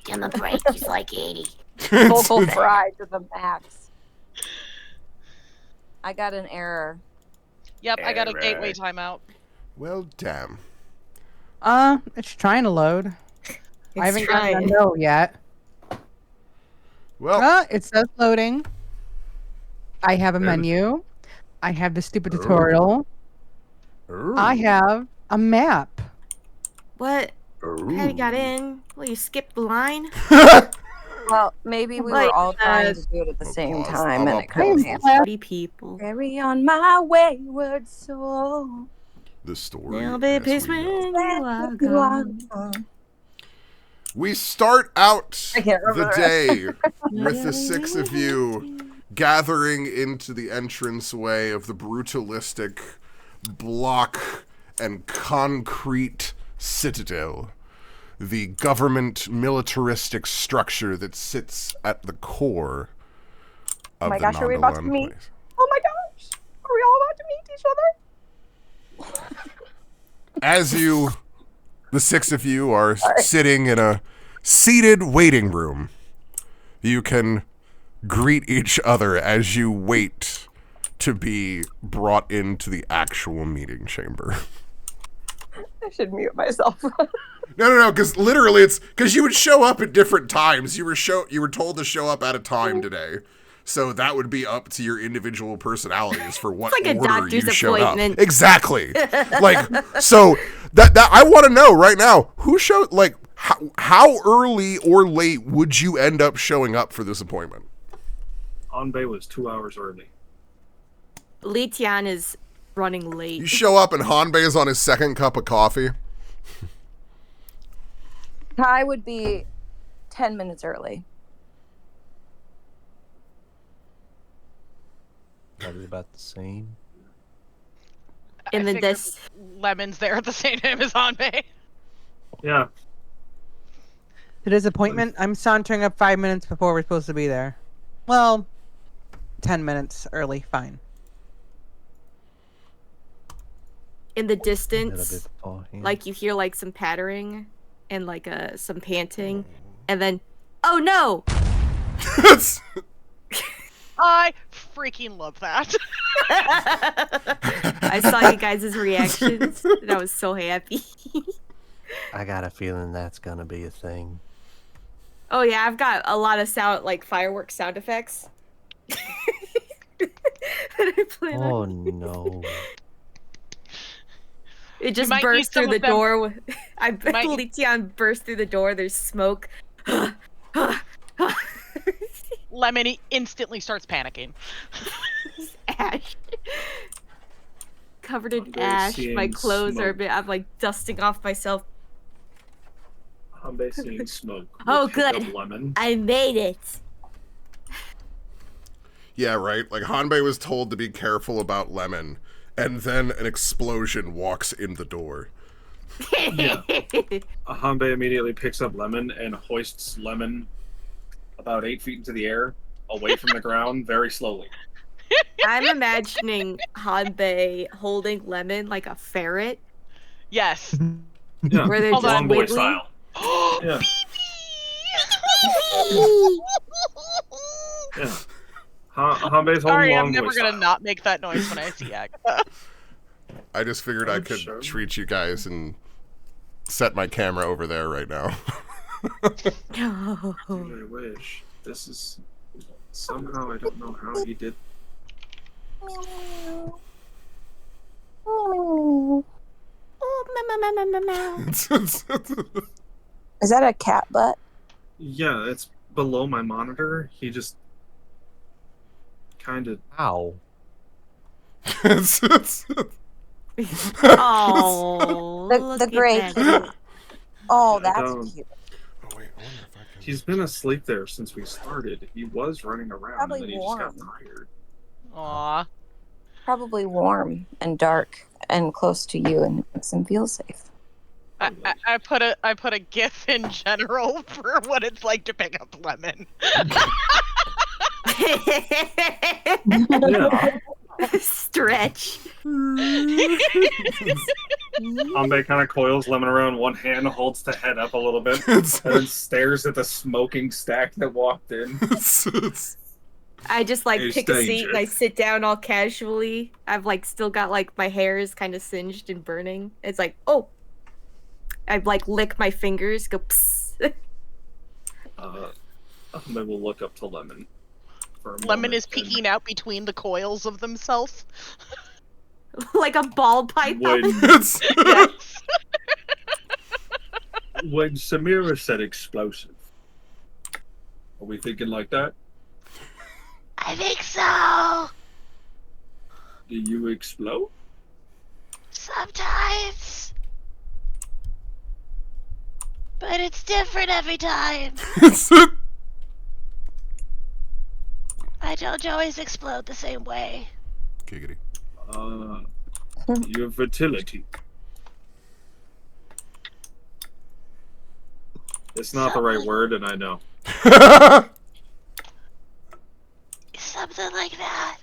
[SPEAKER 4] Give him a break. He's like 80.
[SPEAKER 3] Vocal fry to the max. I got an error.
[SPEAKER 7] Yep, I got a gateway timeout.
[SPEAKER 1] Well, damn.
[SPEAKER 5] It's trying to load. I haven't gotten a
[SPEAKER 4] trying.
[SPEAKER 5] no yet.
[SPEAKER 1] Well,
[SPEAKER 5] It says loading. I have a menu. I have the stupid tutorial. I have a map.
[SPEAKER 4] What? How you got in? Well, you skipped the line.
[SPEAKER 3] Well, maybe we
[SPEAKER 4] Like,
[SPEAKER 3] were all trying to do it at the
[SPEAKER 1] I'll
[SPEAKER 3] same
[SPEAKER 1] pause.
[SPEAKER 3] time,
[SPEAKER 1] I'll
[SPEAKER 3] and it couldn't
[SPEAKER 1] pause.
[SPEAKER 3] happen.
[SPEAKER 4] 40 people.
[SPEAKER 3] Carry on my wayward soul.
[SPEAKER 1] the story.
[SPEAKER 4] There'll be
[SPEAKER 1] as
[SPEAKER 4] peace
[SPEAKER 1] we
[SPEAKER 4] when
[SPEAKER 1] know.
[SPEAKER 4] you are gone.
[SPEAKER 1] We start out
[SPEAKER 3] I can't remember
[SPEAKER 1] the
[SPEAKER 3] the
[SPEAKER 1] day with the six of you gathering into the entranceway of the brutalistic block and concrete citadel, the government militaristic structure that sits at the core of
[SPEAKER 3] my
[SPEAKER 1] the
[SPEAKER 3] gosh, are we about to
[SPEAKER 1] Nondaland
[SPEAKER 3] meet?
[SPEAKER 1] place.
[SPEAKER 3] Oh my gosh! Are we all about to meet each other?
[SPEAKER 1] As you, the six of you, are sitting in a seated waiting room, you can greet each other as you wait to be brought into the actual meeting chamber.
[SPEAKER 3] I should mute myself.
[SPEAKER 1] No, because literally it's because you would show up at different times. You were told to show up at a time today. So that would be up to your individual personalities for what
[SPEAKER 4] It's like a
[SPEAKER 1] order
[SPEAKER 4] doctor's
[SPEAKER 1] you showed up.
[SPEAKER 4] appointment.
[SPEAKER 1] Exactly. Like, so that I want to know right now, who showed, like, how early or late would you end up showing up for this appointment?
[SPEAKER 6] Anbei was 2 hours early.
[SPEAKER 4] Li Tian is running late.
[SPEAKER 1] You show up and Hanbei is on his second cup of coffee.
[SPEAKER 3] I would be 10 minutes early.
[SPEAKER 2] Probably about the same.
[SPEAKER 4] And
[SPEAKER 7] I
[SPEAKER 4] then
[SPEAKER 7] figured
[SPEAKER 4] this-
[SPEAKER 7] Lemon's there at the same time as Anbei.
[SPEAKER 6] Yeah.
[SPEAKER 5] Today's appointment, I'm sauntering up 5 minutes before we're supposed to be there. Well, 10 minutes early, fine.
[SPEAKER 4] In the
[SPEAKER 2] A little
[SPEAKER 4] distance,
[SPEAKER 2] bit beforehand.
[SPEAKER 4] like you hear like some pattering and like some panting, and then, oh no!
[SPEAKER 7] I freaking love that.
[SPEAKER 4] I saw you guys' reactions, and I was so happy.
[SPEAKER 2] I got a feeling that's gonna be a thing.
[SPEAKER 4] Oh yeah, I've got a lot of sound, like fireworks sound effects. that I plan
[SPEAKER 2] Oh
[SPEAKER 4] on.
[SPEAKER 2] no.
[SPEAKER 4] It just
[SPEAKER 7] might
[SPEAKER 4] burst
[SPEAKER 7] need some
[SPEAKER 4] through the
[SPEAKER 7] of them.
[SPEAKER 4] door. I bet
[SPEAKER 7] might-
[SPEAKER 4] Li Tian burst through the door. There's smoke.
[SPEAKER 7] Lemon instantly starts panicking.
[SPEAKER 4] Ash. Covered in
[SPEAKER 6] Anbei
[SPEAKER 4] ash. My
[SPEAKER 6] seeing
[SPEAKER 4] clothes are a
[SPEAKER 6] smoke.
[SPEAKER 4] bit. I'm like dusting off myself.
[SPEAKER 6] Anbei seeing smoke.
[SPEAKER 4] Oh,
[SPEAKER 6] will pick up
[SPEAKER 4] good.
[SPEAKER 6] Lemon.
[SPEAKER 4] I made it.
[SPEAKER 1] Yeah, right. Like Hanbei was told to be careful about Lemon, and then an explosion walks in the door.
[SPEAKER 6] Yeah. Hanbei immediately picks up Lemon and hoists Lemon about 8 feet into the air, away from the ground, very slowly.
[SPEAKER 4] I'm imagining Hanbei holding Lemon like a ferret,
[SPEAKER 7] Yes.
[SPEAKER 6] Yeah.
[SPEAKER 4] where they're
[SPEAKER 7] Hold
[SPEAKER 4] just
[SPEAKER 7] on.
[SPEAKER 6] Long boy
[SPEAKER 4] wiggling.
[SPEAKER 6] style. Yeah. Yeah. Hanbei's holding
[SPEAKER 7] Sorry,
[SPEAKER 6] long
[SPEAKER 7] I'm never
[SPEAKER 6] boy
[SPEAKER 7] gonna
[SPEAKER 6] style.
[SPEAKER 7] not make that noise when I see Agatha.
[SPEAKER 1] I just figured I
[SPEAKER 6] Oh,
[SPEAKER 1] could
[SPEAKER 6] sure.
[SPEAKER 1] treat you guys and set my camera over there right now.
[SPEAKER 4] Oh.
[SPEAKER 6] I wish. This is somehow I don't know how he did.
[SPEAKER 4] Oh, meow, meow, meow, meow, meow.
[SPEAKER 3] Is that a cat butt?
[SPEAKER 6] Yeah, it's below my monitor. He just kind of.
[SPEAKER 2] Ow.
[SPEAKER 4] Oh,
[SPEAKER 3] The
[SPEAKER 4] look
[SPEAKER 3] gray
[SPEAKER 4] at that.
[SPEAKER 3] kitty. Oh,
[SPEAKER 6] Yeah,
[SPEAKER 3] that's
[SPEAKER 6] don't.
[SPEAKER 3] cute.
[SPEAKER 1] Oh, wait, I wonder if I can...
[SPEAKER 6] He's been asleep there since we started. He was running around,
[SPEAKER 3] Probably
[SPEAKER 6] and then he just got
[SPEAKER 3] warm.
[SPEAKER 6] tired.
[SPEAKER 7] Aw.
[SPEAKER 3] Probably warm and dark and close to you and makes him feel safe.
[SPEAKER 7] I put a GIF in general for what it's like to pick up Lemon.
[SPEAKER 6] Yeah.
[SPEAKER 4] Stretch.
[SPEAKER 6] Hanbei kind of coils Lemon around one hand, holds the head up a little bit, and then stares at the smoking stack that walked in.
[SPEAKER 4] I just like
[SPEAKER 6] There's
[SPEAKER 4] pick a seat
[SPEAKER 6] danger.
[SPEAKER 4] and I sit down all casually. I've like still got like my hair is kind of singed and burning. It's like, oh, I like lick my fingers, go psst.
[SPEAKER 6] Hanbei will look up to Lemon. For a
[SPEAKER 7] Lemon
[SPEAKER 6] moment
[SPEAKER 7] is
[SPEAKER 6] and
[SPEAKER 7] peeking out between the coils of themselves.
[SPEAKER 4] like a ball python.
[SPEAKER 6] When, when Samira said explosive, are we thinking like that?
[SPEAKER 7] I think so.
[SPEAKER 6] Do you explode?
[SPEAKER 7] Sometimes. But it's different every time. I don't always explode the same way.
[SPEAKER 1] Giggity.
[SPEAKER 6] Your fertility. It's not the right word, and I know.
[SPEAKER 7] Something like that.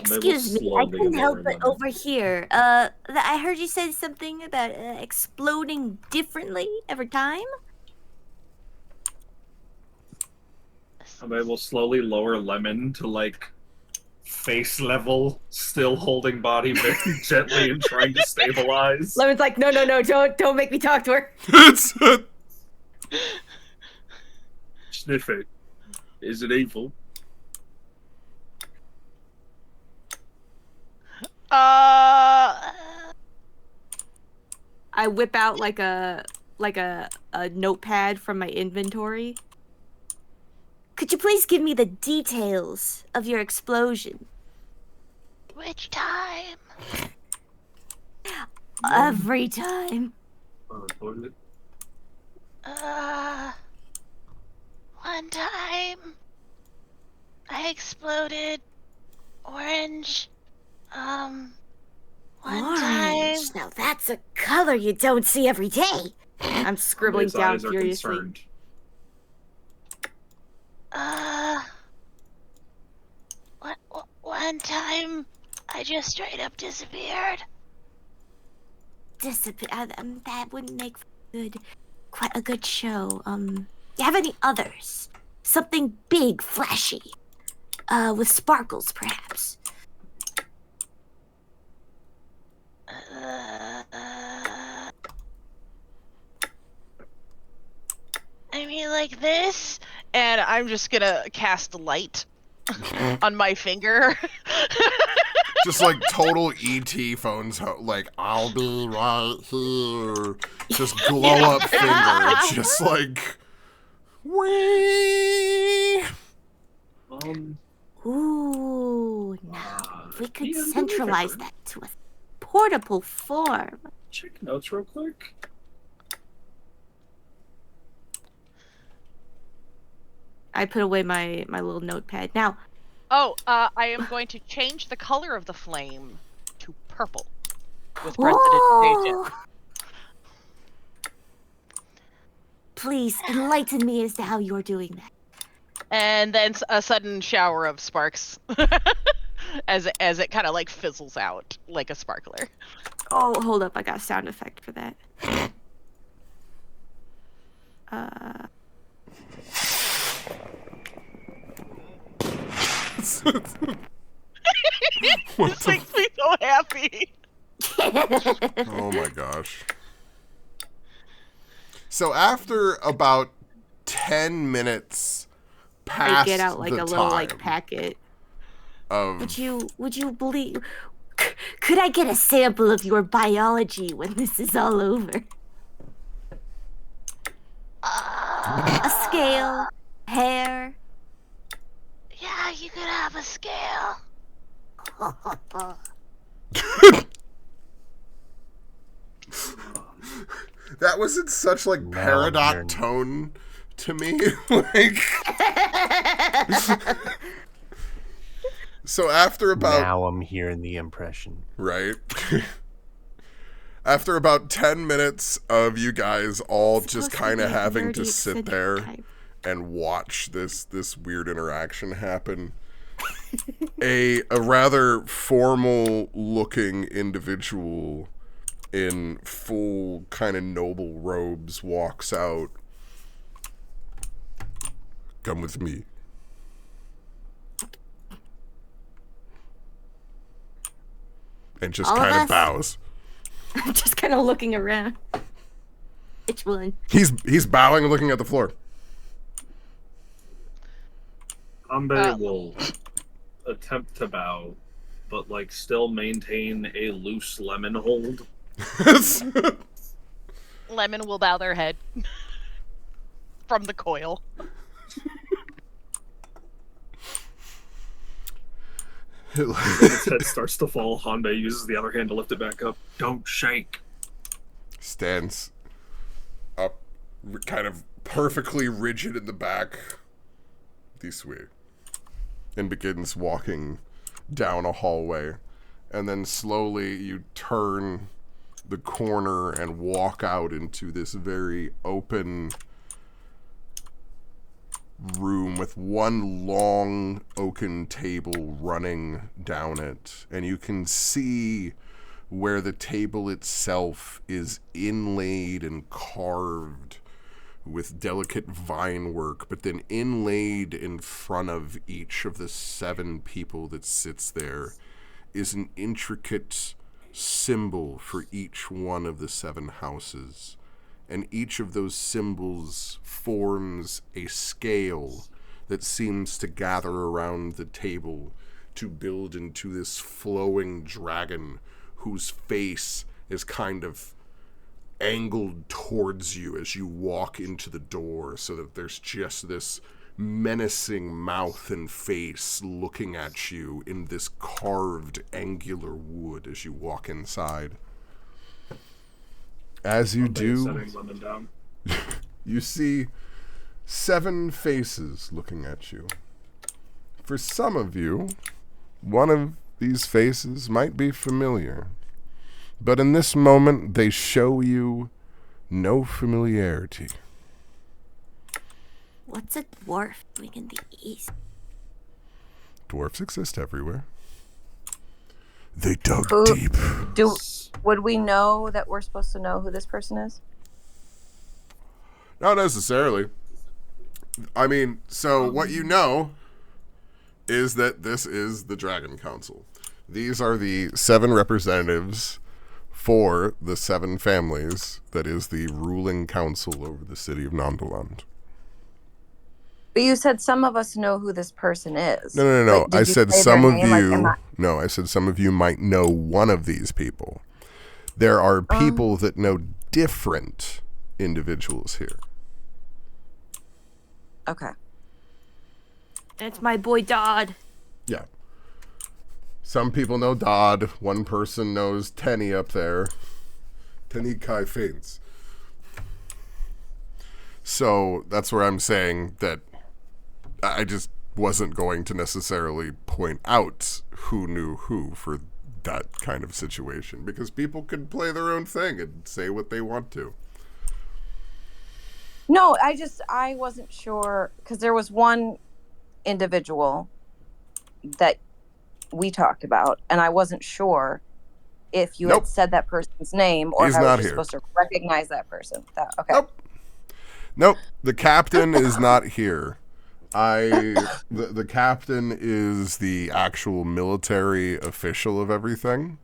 [SPEAKER 6] They
[SPEAKER 4] Excuse me, I
[SPEAKER 6] slowly
[SPEAKER 4] couldn't help
[SPEAKER 6] lower
[SPEAKER 4] but
[SPEAKER 6] lemon.
[SPEAKER 4] overhear. I heard you say something about exploding differently every time.
[SPEAKER 6] I will slowly lower lemon to like face level, still holding body very gently and trying to stabilize.
[SPEAKER 8] Lemon's like, no, don't make me talk to her.
[SPEAKER 6] Sniff it. Is it evil?
[SPEAKER 8] I whip out like a notepad from my inventory.
[SPEAKER 4] Could you please give me the details of your explosion?
[SPEAKER 7] Which time?
[SPEAKER 4] Every time.
[SPEAKER 6] Toilet.
[SPEAKER 7] One time I exploded orange. One time.
[SPEAKER 4] Orange. Now that's a color you don't see every day.
[SPEAKER 8] I'm scribbling
[SPEAKER 6] His
[SPEAKER 8] down
[SPEAKER 6] eyes are
[SPEAKER 8] furiously.
[SPEAKER 6] concerned.
[SPEAKER 7] One time I just straight up disappeared.
[SPEAKER 4] That wouldn't make quite a good show. Do you have any others? Something big, flashy, with sparkles, perhaps.
[SPEAKER 7] I mean, like this, and I'm just gonna cast light on my finger.
[SPEAKER 1] Just like total ET phones, like, I'll be right here. Just glow up finger. Just like, wee.
[SPEAKER 4] Ooh, now if we could
[SPEAKER 6] yeah,
[SPEAKER 4] centralize that to a portable form.
[SPEAKER 6] Check notes real quick.
[SPEAKER 8] I put away my little notepad. Now,
[SPEAKER 7] I am going to change the color of the flame to purple with
[SPEAKER 4] Whoa!
[SPEAKER 7] prestidigitation.
[SPEAKER 4] Please enlighten me as to how you're doing that.
[SPEAKER 7] And then a sudden shower of sparks as it kind of like fizzles out like a sparkler.
[SPEAKER 8] oh, hold up, I got a sound effect for that.
[SPEAKER 7] This makes me so happy.
[SPEAKER 1] Oh my gosh. So after about 10 minutes past
[SPEAKER 8] I get out like
[SPEAKER 1] the
[SPEAKER 8] a little like
[SPEAKER 1] time
[SPEAKER 8] packet.
[SPEAKER 1] of
[SPEAKER 4] Would you believe? Could I get a sample of your biology when this is all over? A scale, hair.
[SPEAKER 7] Yeah, you could have a scale.
[SPEAKER 1] that was in such like
[SPEAKER 2] Now I'm
[SPEAKER 1] peridot
[SPEAKER 2] hearing-
[SPEAKER 1] tone to me. Like, so after about
[SPEAKER 2] Now I'm hearing the impression.
[SPEAKER 1] right? After about 10 minutes of you guys all just
[SPEAKER 4] Supposed to
[SPEAKER 1] kind
[SPEAKER 4] be
[SPEAKER 1] of
[SPEAKER 4] a
[SPEAKER 1] having
[SPEAKER 4] nerdy,
[SPEAKER 1] to sit
[SPEAKER 4] eccentric
[SPEAKER 1] there
[SPEAKER 4] type.
[SPEAKER 1] and watch this weird interaction happen, a rather formal looking individual in full kind of noble robes walks out. Come with me. And just
[SPEAKER 4] All of
[SPEAKER 1] kind of
[SPEAKER 4] us?
[SPEAKER 1] bows.
[SPEAKER 8] I'm just kind of looking around.
[SPEAKER 4] Which one?
[SPEAKER 1] He's bowing and looking at the floor.
[SPEAKER 6] Ambe will attempt to bow, but like still maintain a loose lemon hold.
[SPEAKER 7] Lemon will bow their head from the coil.
[SPEAKER 6] Its head starts to fall. Hanbei uses the other hand to lift it back up. Don't shake.
[SPEAKER 1] Stands up, kind of perfectly rigid in the back, this way, and begins walking down a hallway. And then slowly you turn the corner and walk out into this very open room with one long oaken table running down it, and you can see where the table itself is inlaid and carved with delicate vine work, but then inlaid in front of each of the 7 people that sits there is an intricate symbol for each one of the 7 houses. And each of those symbols forms a scale that seems to gather around the table to build into this flowing dragon whose face is kind of angled towards you as you walk into the door, so that there's just this menacing mouth and face looking at you in this carved angular wood as you walk inside. As you do, you see 7 faces looking at you. For some of you, one of these faces might be familiar, but in this moment they show you no familiarity.
[SPEAKER 4] What's a dwarf doing in the east?
[SPEAKER 1] Dwarfs exist everywhere. They dug
[SPEAKER 3] Who-
[SPEAKER 1] deep.
[SPEAKER 3] Would we know that we're supposed to know who this person is?
[SPEAKER 1] Not necessarily. I mean, so what you know is that this is the Dragon Council. These are the 7 representatives for the 7 families that is the ruling council over the city of Nondoland.
[SPEAKER 3] But you said some of us know who this person is.
[SPEAKER 1] No.
[SPEAKER 3] Like, did
[SPEAKER 1] I
[SPEAKER 3] you
[SPEAKER 1] said
[SPEAKER 3] say
[SPEAKER 1] some
[SPEAKER 3] their
[SPEAKER 1] of
[SPEAKER 3] name? Like,
[SPEAKER 1] you.
[SPEAKER 3] am I-
[SPEAKER 1] No, I said some of you might know one of these people. There are people that know different individuals here.
[SPEAKER 3] Okay.
[SPEAKER 8] It's my boy Dodd.
[SPEAKER 1] Yeah. Some people know Dodd. One person knows Tenny up there. Tenny Kai Faints. So that's where I'm saying that I just wasn't going to necessarily point out who knew who for that kind of situation, because people can play their own thing and say what they want to.
[SPEAKER 3] No, I wasn't sure because there was one individual that we talked about, and I wasn't sure if you
[SPEAKER 1] Nope.
[SPEAKER 3] had said that person's name or
[SPEAKER 1] He's
[SPEAKER 3] how I
[SPEAKER 1] not
[SPEAKER 3] was
[SPEAKER 1] here.
[SPEAKER 3] supposed to recognize that person. Okay.
[SPEAKER 1] Nope. The captain is not here. The captain is the actual military official of everything.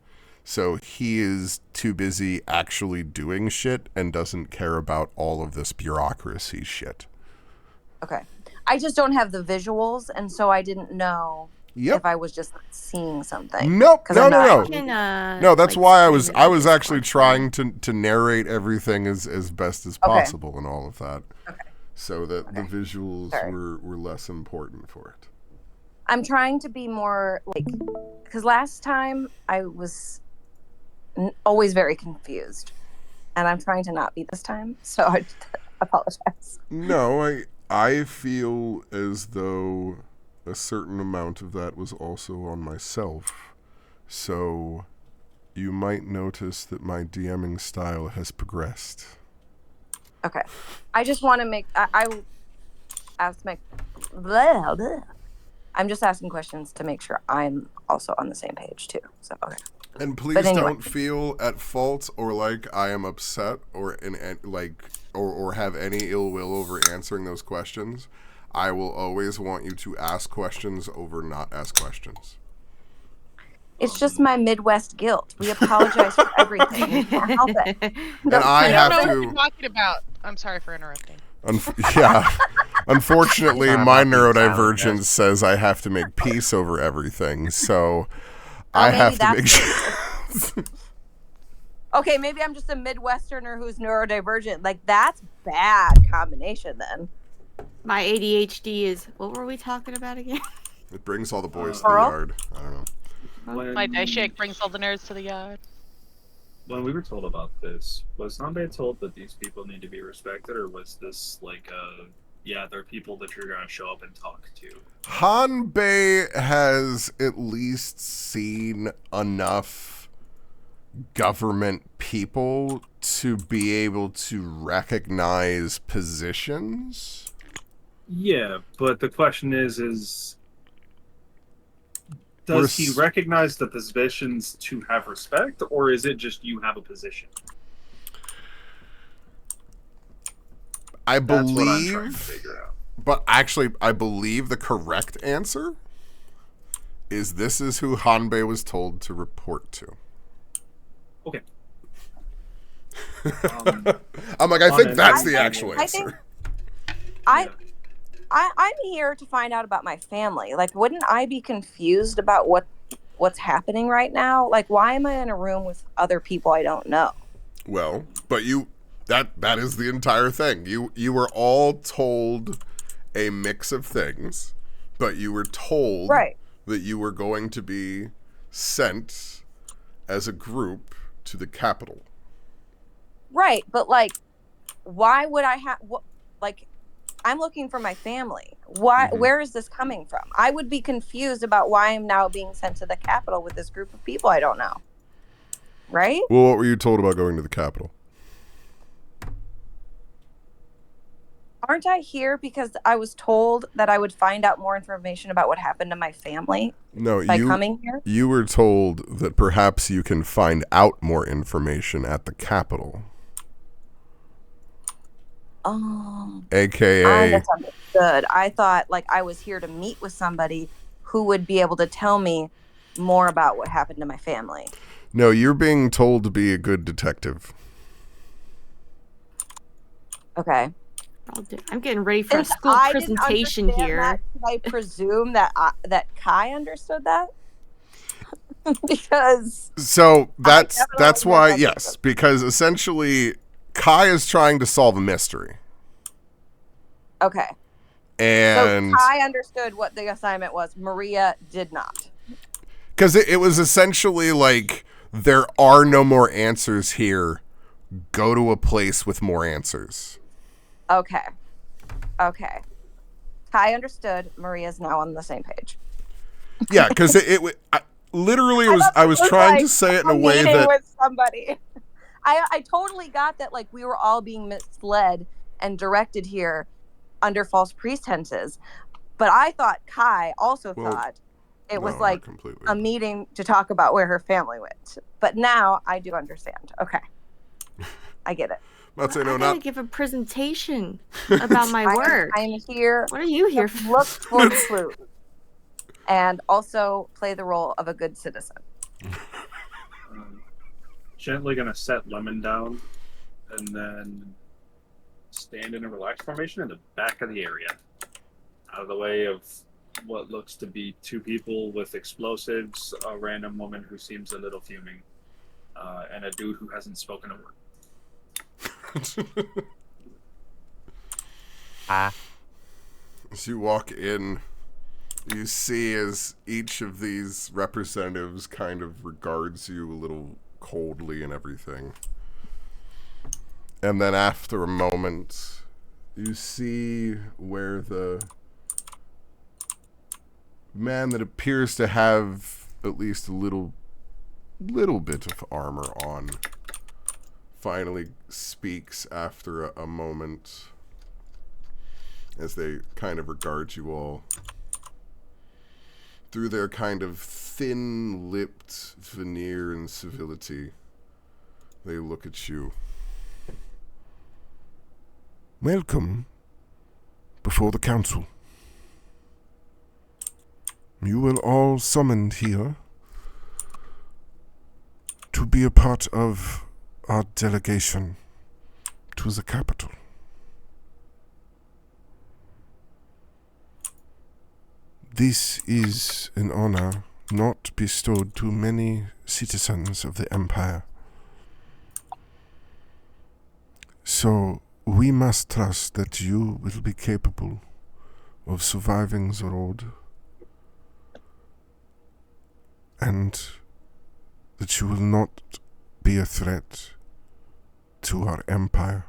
[SPEAKER 1] So he is too busy actually doing shit and doesn't care about all of this bureaucracy shit.
[SPEAKER 3] Okay. I just don't have the visuals, and so I didn't know
[SPEAKER 1] Yep.
[SPEAKER 3] if I was just seeing something.
[SPEAKER 1] Nope.
[SPEAKER 3] 'Cause
[SPEAKER 1] No,
[SPEAKER 3] I'm
[SPEAKER 1] no,
[SPEAKER 3] not-
[SPEAKER 1] no. No, that's
[SPEAKER 8] like,
[SPEAKER 1] why I
[SPEAKER 8] screen
[SPEAKER 1] was
[SPEAKER 8] it
[SPEAKER 1] actually
[SPEAKER 8] just
[SPEAKER 1] trying to narrate everything as best as possible and all of that.
[SPEAKER 3] Okay.
[SPEAKER 1] So that the visuals
[SPEAKER 3] Sorry.
[SPEAKER 1] were less important for it.
[SPEAKER 3] I'm trying to be more like, because last time I was always very confused, and I'm trying to not be this time. So I apologize.
[SPEAKER 1] No, I feel as though a certain amount of that was also on myself. So you might notice that my DMing style has progressed.
[SPEAKER 3] Okay. I just want to make. I ask my. Blah, blah. I'm just asking questions to make sure I'm also on the same page too. So okay.
[SPEAKER 1] And please
[SPEAKER 3] But anyway.
[SPEAKER 1] don't feel at fault or like I am upset or or have any ill will over answering those questions. I will always want you to ask questions over not ask questions.
[SPEAKER 3] It's just my Midwest guilt. We apologize for everything. We can't help it.
[SPEAKER 1] And I
[SPEAKER 7] I
[SPEAKER 1] have
[SPEAKER 7] don't know what
[SPEAKER 1] to.
[SPEAKER 7] you're talking about. I'm sorry for interrupting.
[SPEAKER 1] Yeah. Unfortunately,
[SPEAKER 2] Sorry
[SPEAKER 1] my
[SPEAKER 2] about being silent,
[SPEAKER 1] neurodivergence
[SPEAKER 2] guys.
[SPEAKER 1] says I have to make peace over everything. So
[SPEAKER 3] Oh,
[SPEAKER 1] I
[SPEAKER 3] maybe
[SPEAKER 1] have to
[SPEAKER 3] that's
[SPEAKER 1] make
[SPEAKER 3] what
[SPEAKER 1] sure.
[SPEAKER 3] Okay, maybe I'm just a Midwesterner who's neurodivergent. Like that's bad combination then.
[SPEAKER 8] My ADHD is. What were we talking about again?
[SPEAKER 1] It brings all the boys to the
[SPEAKER 3] Pearl?
[SPEAKER 1] yard. I don't know.
[SPEAKER 7] My dice shake brings all the nerds to the yard.
[SPEAKER 6] When we were told about this, was Sanbei told that these people need to be respected, or was this like yeah, they're people that you're gonna show up and talk to?
[SPEAKER 1] Hanbei has at least seen enough government people to be able to recognize positions.
[SPEAKER 6] Yeah, but the question is
[SPEAKER 1] We're
[SPEAKER 6] does he
[SPEAKER 1] s-
[SPEAKER 6] recognize the positions to have respect, or is it just you have a position?
[SPEAKER 1] I
[SPEAKER 6] That's what I'm trying to
[SPEAKER 1] believe,
[SPEAKER 6] figure out.
[SPEAKER 1] but actually, I believe the correct answer is this is who Hanbei was told to report to.
[SPEAKER 6] Okay.
[SPEAKER 1] I'm like, I
[SPEAKER 6] on
[SPEAKER 1] think
[SPEAKER 6] an
[SPEAKER 1] that's the
[SPEAKER 6] informal-
[SPEAKER 1] actual
[SPEAKER 3] I think
[SPEAKER 1] answer.
[SPEAKER 3] I,
[SPEAKER 6] Yeah.
[SPEAKER 3] I'm here to find out about my family. Like, wouldn't I be confused about what's happening right now? Like, why am I in a room with other people I don't know?
[SPEAKER 1] Well, but that is the entire thing. You were all told a mix of things, but you were told
[SPEAKER 3] Right.
[SPEAKER 1] that you were going to be sent as a group to the capital.
[SPEAKER 3] Right, but like, why would I have like? I'm looking for my family. Why?
[SPEAKER 1] Mhm.
[SPEAKER 3] Where is this coming from? I would be confused about why I'm now being sent to the capital with this group of people I don't know. Right?
[SPEAKER 1] Well, what were you told about going to the capital?
[SPEAKER 3] Aren't I here because I was told that I would find out more information about what happened to my family
[SPEAKER 1] No,
[SPEAKER 3] by coming here?
[SPEAKER 1] you were told that perhaps you can find out more information at the capital,
[SPEAKER 3] Oh, I
[SPEAKER 1] aka
[SPEAKER 3] misunderstood. I thought like I was here to meet with somebody who would be able to tell me more about what happened to my family.
[SPEAKER 1] no, you're being told to be a good detective.
[SPEAKER 3] Okay.
[SPEAKER 8] I'm getting ready for a
[SPEAKER 3] Since
[SPEAKER 8] school
[SPEAKER 3] I didn't
[SPEAKER 8] presentation
[SPEAKER 3] understand
[SPEAKER 8] here.
[SPEAKER 3] that, should I presume that that Kai understood that? Because
[SPEAKER 1] So that's
[SPEAKER 3] definitely
[SPEAKER 1] why,
[SPEAKER 3] misunderstood.
[SPEAKER 1] yes, because essentially Kai is trying to solve a mystery.
[SPEAKER 3] Okay.
[SPEAKER 1] And
[SPEAKER 3] So Kai understood what the assignment was. Maria did not.
[SPEAKER 1] because it was essentially like, there are no more answers here. Go to a place with more answers.
[SPEAKER 3] Okay. Okay. Kai understood. Maria's now on the same page.
[SPEAKER 1] Yeah, because literally I was
[SPEAKER 3] thought
[SPEAKER 1] trying
[SPEAKER 3] like
[SPEAKER 1] to say it in a way
[SPEAKER 3] meeting
[SPEAKER 1] that
[SPEAKER 3] with somebody. I totally got that like we were all being misled and directed here under false pretenses. But I thought Kai also
[SPEAKER 1] Well,
[SPEAKER 3] thought it was
[SPEAKER 1] no,
[SPEAKER 3] like
[SPEAKER 1] not completely.
[SPEAKER 3] a meeting to talk about where her family went. But now I do understand. Okay. I get it.
[SPEAKER 1] Not saying
[SPEAKER 8] I
[SPEAKER 1] no,
[SPEAKER 8] gotta
[SPEAKER 1] not
[SPEAKER 8] give a presentation about my work.
[SPEAKER 3] I'm here
[SPEAKER 8] What are you here
[SPEAKER 3] to
[SPEAKER 8] for?
[SPEAKER 3] look for clues and also play the role of a good citizen.
[SPEAKER 6] Gently gonna set Lemon down, and then stand in a relaxed formation in the back of the area, out of the way of what looks to be two people with explosives, a random woman who seems a little fuming, and a dude who hasn't spoken a word.
[SPEAKER 1] As you walk in, you see as each of these representatives kind of regards you a little coldly and everything. And then after a moment, you see where the man that appears to have at least a little bit of armor on finally speaks after a moment as they kind of regard you all. Through their kind of thin-lipped veneer and civility, they look at you. Welcome before the council. You were all summoned here to be a part of our delegation to the capital. This is an honor not bestowed to many citizens of the Empire. So we must trust that you will be capable of surviving the road, and that you will not be a threat to our empire.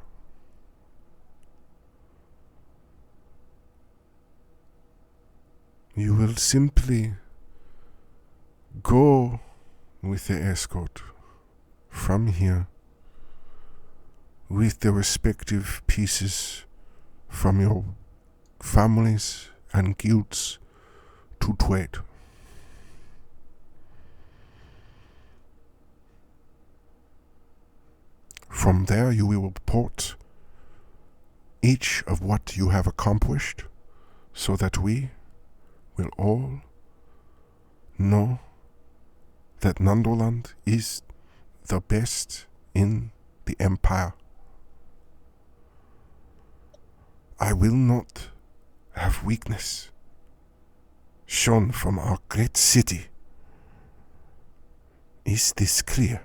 [SPEAKER 1] You will simply go with the escort from here with the respective pieces from your families and guilds to trade. From there you will report each of what you have accomplished so that we will all know that Nandoland is the best in the Empire. I will not have weakness shown from our great city. Is this clear?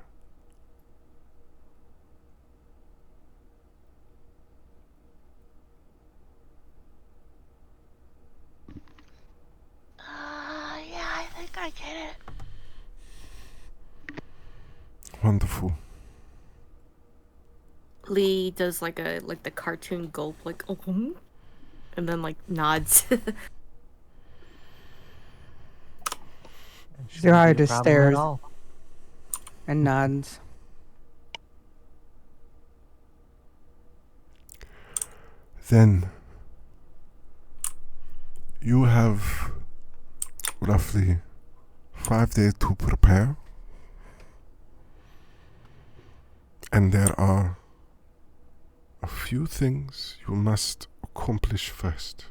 [SPEAKER 7] Yeah, I think I get it.
[SPEAKER 1] Wonderful.
[SPEAKER 8] Lee does like the cartoon gulp, like and then like nods.
[SPEAKER 5] Zahara just
[SPEAKER 2] Problem at
[SPEAKER 5] stares
[SPEAKER 2] all.
[SPEAKER 5] and nods.
[SPEAKER 1] Then you have roughly 5 days to prepare. And there are a few things you must accomplish first.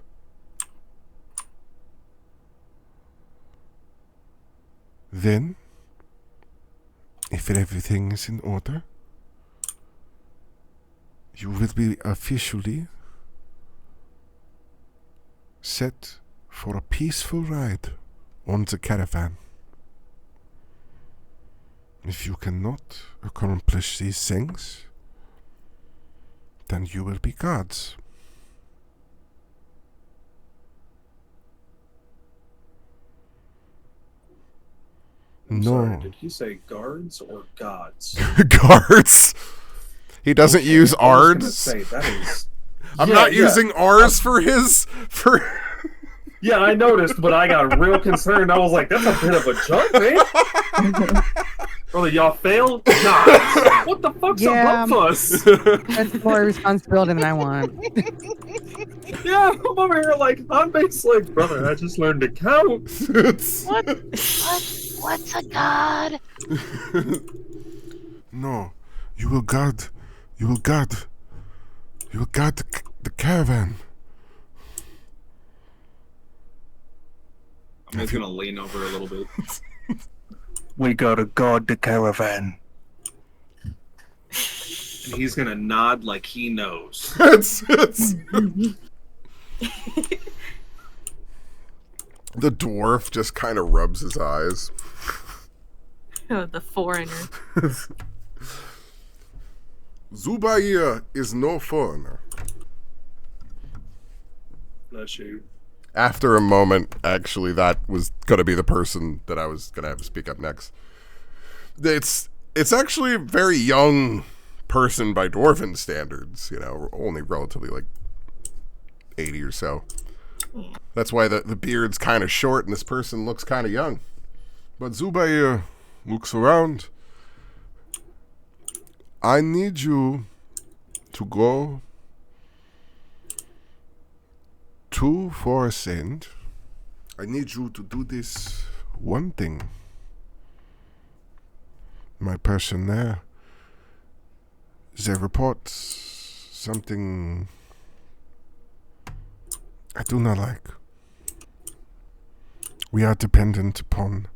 [SPEAKER 1] Then, if everything is in order, you will be officially set for a peaceful ride on the caravan. If you cannot accomplish these things, then you will be gods.
[SPEAKER 6] I'm
[SPEAKER 1] No.
[SPEAKER 6] sorry, did he say guards or gods?
[SPEAKER 1] Guards. He doesn't use
[SPEAKER 6] I was gonna
[SPEAKER 1] ards.
[SPEAKER 6] say, that is...
[SPEAKER 1] I'm
[SPEAKER 6] Yeah,
[SPEAKER 1] not
[SPEAKER 6] yeah.
[SPEAKER 1] using R's for his for.
[SPEAKER 6] Yeah, I noticed, but I got real concerned. I was like, that's a bit of a jump, man. Brother, y'all failed? Nah. What the fuck's
[SPEAKER 5] Yeah.
[SPEAKER 6] up with us?
[SPEAKER 5] That's more responsibility than I want.
[SPEAKER 6] Yeah, I'm over here like, I'm basically like, brother, I just learned to count.
[SPEAKER 7] What's a god?
[SPEAKER 1] No, you will guard the caravan.
[SPEAKER 6] I'm just gonna lean over a little bit.
[SPEAKER 9] We gotta guard the caravan.
[SPEAKER 6] And he's gonna nod like he knows.
[SPEAKER 1] The dwarf just kind of rubs his eyes.
[SPEAKER 8] Oh, the foreigner.
[SPEAKER 1] Zubair is no foreigner.
[SPEAKER 6] Bless you.
[SPEAKER 1] After a moment, actually, that was going to be the person that I was going to have to speak up next. It's actually a very young person by dwarven standards, you know, only relatively like 80 or so. That's why the beard's kind of short and this person looks kind of young. But Zubair looks around. I need you to go to Forest End. I need you to do this one thing. My person there, they report something I do not like. We are dependent upon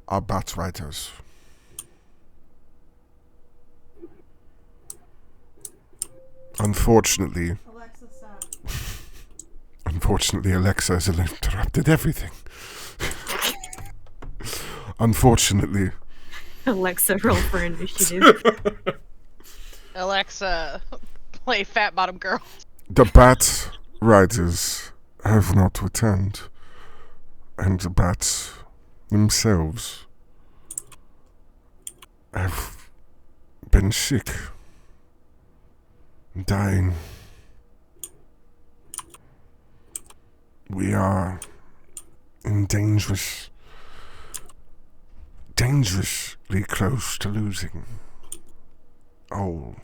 [SPEAKER 1] our bat writers. Unfortunately, Alexa has interrupted everything. Unfortunately.
[SPEAKER 8] Alexa, roll for initiative.
[SPEAKER 7] Alexa, play Fat Bottom Girl.
[SPEAKER 1] The bat riders have not returned, and the bats themselves have been sick, dying. We are in dangerously close to losing all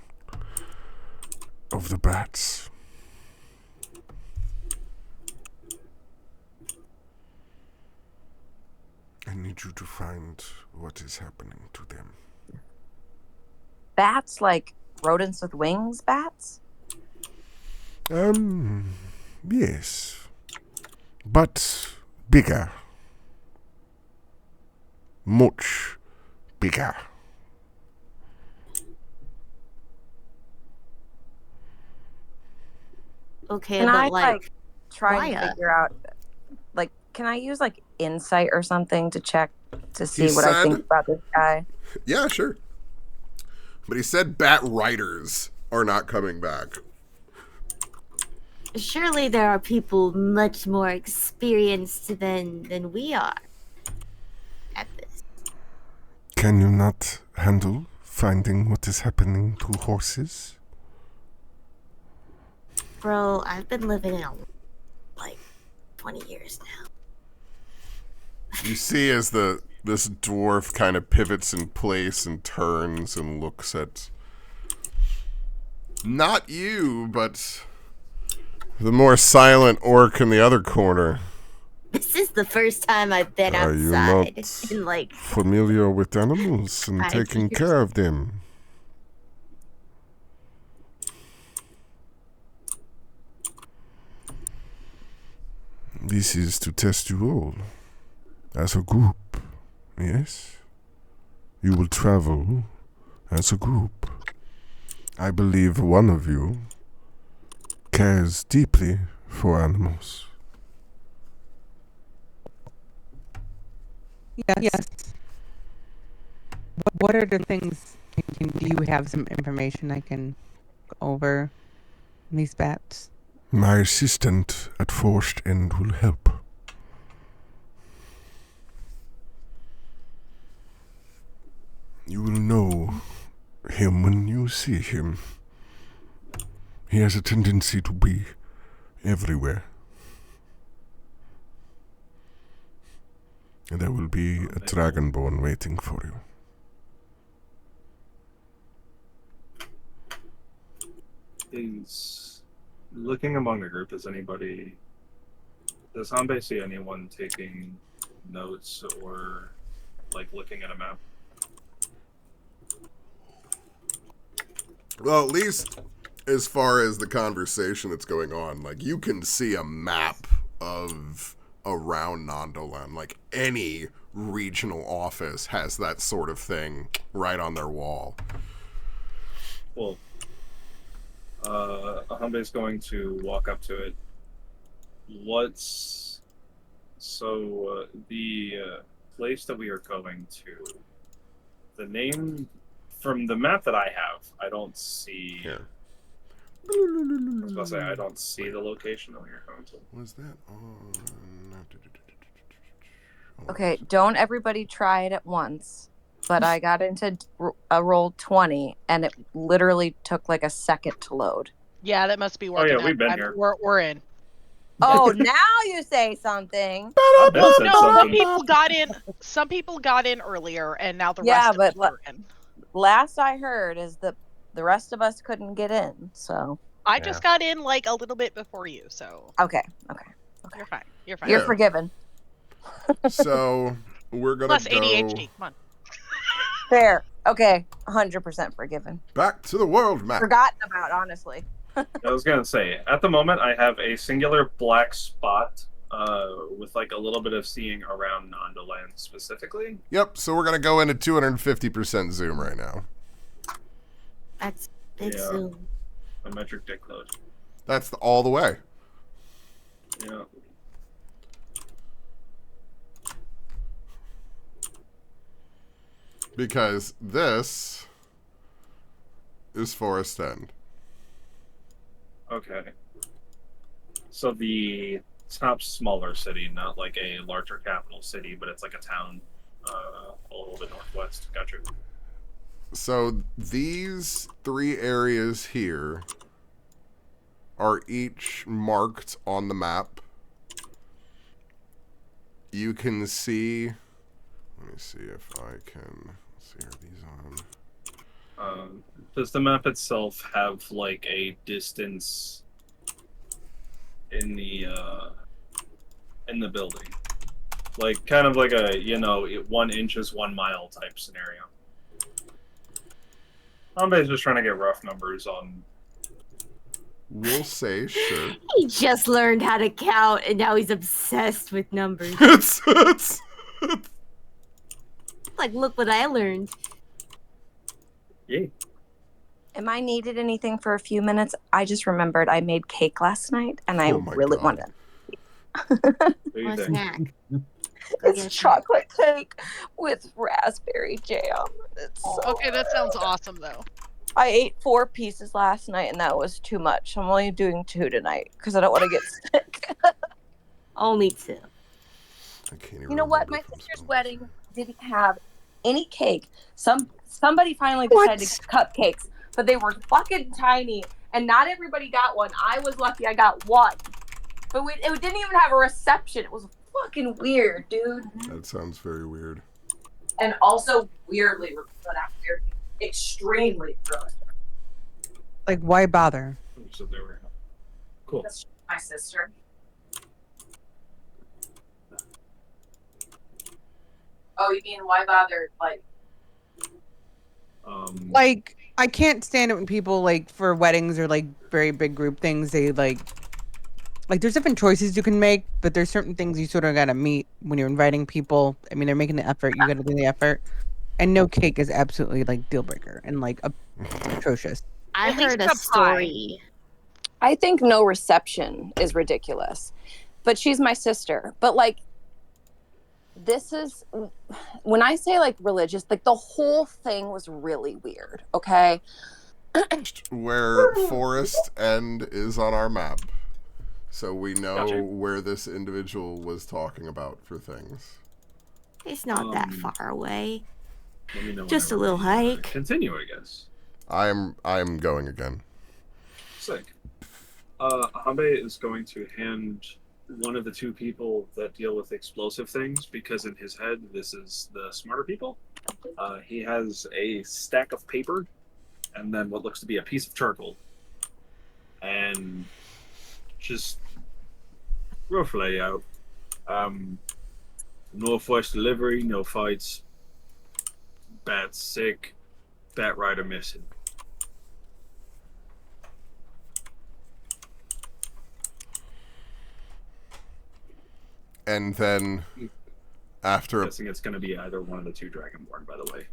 [SPEAKER 1] of the bats. I need you to find what is happening to them.
[SPEAKER 3] Bats, like rodents with wings, bats?
[SPEAKER 1] Yes. But bigger. Much bigger.
[SPEAKER 4] Okay,
[SPEAKER 3] Can
[SPEAKER 4] but
[SPEAKER 3] I
[SPEAKER 4] like,
[SPEAKER 3] try
[SPEAKER 4] why
[SPEAKER 3] and
[SPEAKER 4] us?
[SPEAKER 3] figure out can I use like insight or something to check to see
[SPEAKER 1] He
[SPEAKER 3] what I think
[SPEAKER 1] said-
[SPEAKER 3] about this guy?
[SPEAKER 1] Yeah, sure. But he said bat riders are not coming back.
[SPEAKER 4] Surely there are people much more experienced than we are at this.
[SPEAKER 1] Can you not handle finding what is happening to horses?
[SPEAKER 4] Bro, I've been living in like 20 years now.
[SPEAKER 1] You see as this dwarf kind of pivots in place and turns and looks at not you, but the more silent orc in the other corner.
[SPEAKER 4] This is the first time I've been
[SPEAKER 1] Are you
[SPEAKER 4] outside
[SPEAKER 1] not
[SPEAKER 4] in like
[SPEAKER 1] familiar with animals and
[SPEAKER 4] 5
[SPEAKER 1] taking
[SPEAKER 4] years.
[SPEAKER 1] care of them? This is to test you all as a group. Yes? You will travel as a group. I believe one of you cares deeply for animals.
[SPEAKER 5] Yes. What are the things? Do you have some information I can go over these bats?
[SPEAKER 1] My assistant at Forced End will help. You will know him when you see him. He has a tendency to be everywhere. And there will be a dragonborn waiting for you.
[SPEAKER 6] Is looking among the group, does Hanbei see anyone taking notes or like looking at a map?
[SPEAKER 1] Well, at least as far as the conversation that's going on, like you can see a map of around Nondolan. Like any regional office has that sort of thing right on their wall.
[SPEAKER 6] Well, Hanbei's going to walk up to it. The place that we are going to, the name from the map that I have, I don't see.
[SPEAKER 1] Here.
[SPEAKER 6] I was about to say, I don't see the location that we are going to.
[SPEAKER 1] Was that on?
[SPEAKER 3] Okay, don't everybody try it at once. But I got into a roll 20, and it literally took like a second to load.
[SPEAKER 7] Yeah, that must be working.
[SPEAKER 6] we've been here.
[SPEAKER 7] We're in.
[SPEAKER 3] Oh, now you say something.
[SPEAKER 7] Well,
[SPEAKER 6] said
[SPEAKER 7] no, some
[SPEAKER 6] something.
[SPEAKER 7] people got in. Some people got in earlier, and now the
[SPEAKER 3] Yeah,
[SPEAKER 7] rest
[SPEAKER 3] but
[SPEAKER 7] of us are in.
[SPEAKER 3] Last I heard is that the rest of us couldn't get in. So
[SPEAKER 7] I just got in like a little bit before you, so
[SPEAKER 3] okay.
[SPEAKER 7] you're fine. You're fine.
[SPEAKER 3] You're
[SPEAKER 1] Yeah.
[SPEAKER 3] forgiven.
[SPEAKER 1] So we're gonna
[SPEAKER 7] Plus
[SPEAKER 1] go
[SPEAKER 7] ADHD. Come on.
[SPEAKER 3] Fair. Okay, 100% forgiven.
[SPEAKER 1] back to the world map.
[SPEAKER 3] Forgotten about, honestly.
[SPEAKER 6] I was gonna say, at the moment, I have a singular black spot with like a little bit of seeing around Nondoland specifically.
[SPEAKER 1] Yep. So we're gonna go into 250% zoom right now.
[SPEAKER 4] That's big
[SPEAKER 6] Yeah.
[SPEAKER 4] zoom.
[SPEAKER 6] A metric dick load.
[SPEAKER 1] That's all the way.
[SPEAKER 6] Yeah.
[SPEAKER 1] Because this is Forest End.
[SPEAKER 6] Okay. So the top smaller city, not like a larger capital city, but it's like a town a little bit northwest. Gotcha.
[SPEAKER 1] So these three areas here are each marked on the map. You can see. Let me see if I can. Let's see, are these on?
[SPEAKER 6] Does the map itself have like a distance in the building? Like, kind of like a, 1 inch is 1 mile type scenario. Hambe's just trying to get rough numbers on.
[SPEAKER 1] We'll say sure.
[SPEAKER 8] He just learned how to count, and now he's obsessed with numbers.
[SPEAKER 1] it's
[SPEAKER 8] Like, look what I learned.
[SPEAKER 6] Yay.
[SPEAKER 3] Am I needed anything for a few minutes? I just remembered I made cake last night, and I
[SPEAKER 1] Oh my
[SPEAKER 3] really
[SPEAKER 1] God.
[SPEAKER 3] wanted.
[SPEAKER 6] What do you
[SPEAKER 8] Or a
[SPEAKER 6] think?
[SPEAKER 8] snack.
[SPEAKER 3] It's chocolate cake with raspberry jam. It's so
[SPEAKER 7] Okay, that sounds awesome though.
[SPEAKER 3] I ate 4 pieces last night, and that was too much. I'm only doing 2 tonight because I don't want to get sick.
[SPEAKER 8] Only 2.
[SPEAKER 1] I can't even
[SPEAKER 3] You know what?
[SPEAKER 1] remember
[SPEAKER 3] My
[SPEAKER 1] if I'm
[SPEAKER 3] sister's
[SPEAKER 1] supposed-
[SPEAKER 3] wedding didn't have any cake. Somebody finally decided to get cupcakes, but they were fucking tiny, and not everybody got one. I was lucky I got one. But it didn't even have a reception. It was fucking weird, dude.
[SPEAKER 1] That sounds very weird.
[SPEAKER 3] And also weirdly, extremely gross.
[SPEAKER 5] Like, why bother?
[SPEAKER 6] So they were cool.
[SPEAKER 3] That's my sister. Oh, you mean why bother?
[SPEAKER 5] Like, I can't stand it when people, like, for weddings or, like, very big group things, they, like, there's different choices you can make, but there's certain things you sort of gotta meet when you're inviting people. I mean, they're making the effort, you gotta do the effort. And no cake is absolutely, like, deal breaker and, like, atrocious.
[SPEAKER 8] I
[SPEAKER 7] At least
[SPEAKER 8] heard a
[SPEAKER 7] a pie.
[SPEAKER 8] story.
[SPEAKER 3] I think no reception is ridiculous, but she's my sister. But like, this is when I say like religious, like the whole thing was really weird. Okay.
[SPEAKER 1] Where Forest End is on our map. So we know
[SPEAKER 6] Gotcha.
[SPEAKER 1] where this individual was talking about for things.
[SPEAKER 8] It's not that far away.
[SPEAKER 6] Let me know
[SPEAKER 8] Just a
[SPEAKER 6] whenever
[SPEAKER 8] little
[SPEAKER 6] we,
[SPEAKER 8] hike.
[SPEAKER 6] Continue, I guess.
[SPEAKER 1] I am going again.
[SPEAKER 6] Sick. Hambe is going to hand one of the 2 people that deal with explosive things, because in his head, this is the smarter people. He has a stack of paper and then what looks to be a piece of charcoal. And just rough layout. Northwest delivery, no fights. Bat sick. Bat rider missing.
[SPEAKER 1] And then after
[SPEAKER 6] I'm guessing it's going to be either one of the 2 Dragonborn, by the way.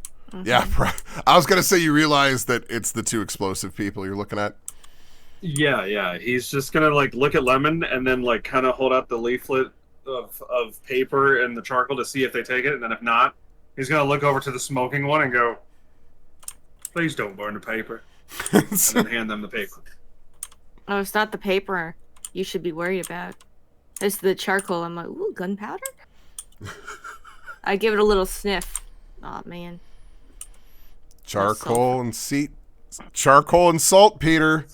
[SPEAKER 1] yeah, I was gonna say you realize that it's the 2 explosive people you're looking at.
[SPEAKER 6] Yeah. He's just gonna like look at Lemon and then like kind of hold out the leaflet of paper and the charcoal to see if they take it, and then if not, he's gonna look over to the smoking one and go, "Please don't burn the paper," and then hand them the paper.
[SPEAKER 8] Oh, it's not the paper you should be worried about. It's the charcoal. I'm like, ooh, gunpowder? I give it a little sniff. Oh, man.
[SPEAKER 1] Charcoal and salt, Peter.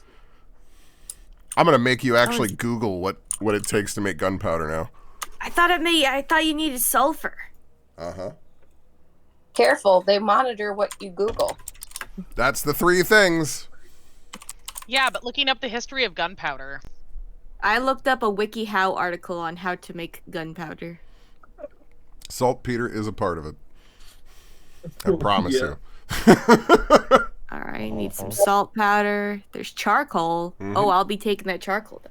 [SPEAKER 1] I'm gonna make you actually Google what it takes to make gunpowder now.
[SPEAKER 8] I thought you needed sulfur.
[SPEAKER 1] Uh-huh.
[SPEAKER 3] Careful, they monitor what you Google.
[SPEAKER 1] That's the 3 things.
[SPEAKER 7] Yeah, but looking up the history of gunpowder.
[SPEAKER 8] I looked up a WikiHow article on how to make gunpowder.
[SPEAKER 1] Saltpeter is a part of it. I promise you.
[SPEAKER 8] All right, need some salt powder. There's charcoal. Oh, I'll be taking that charcoal.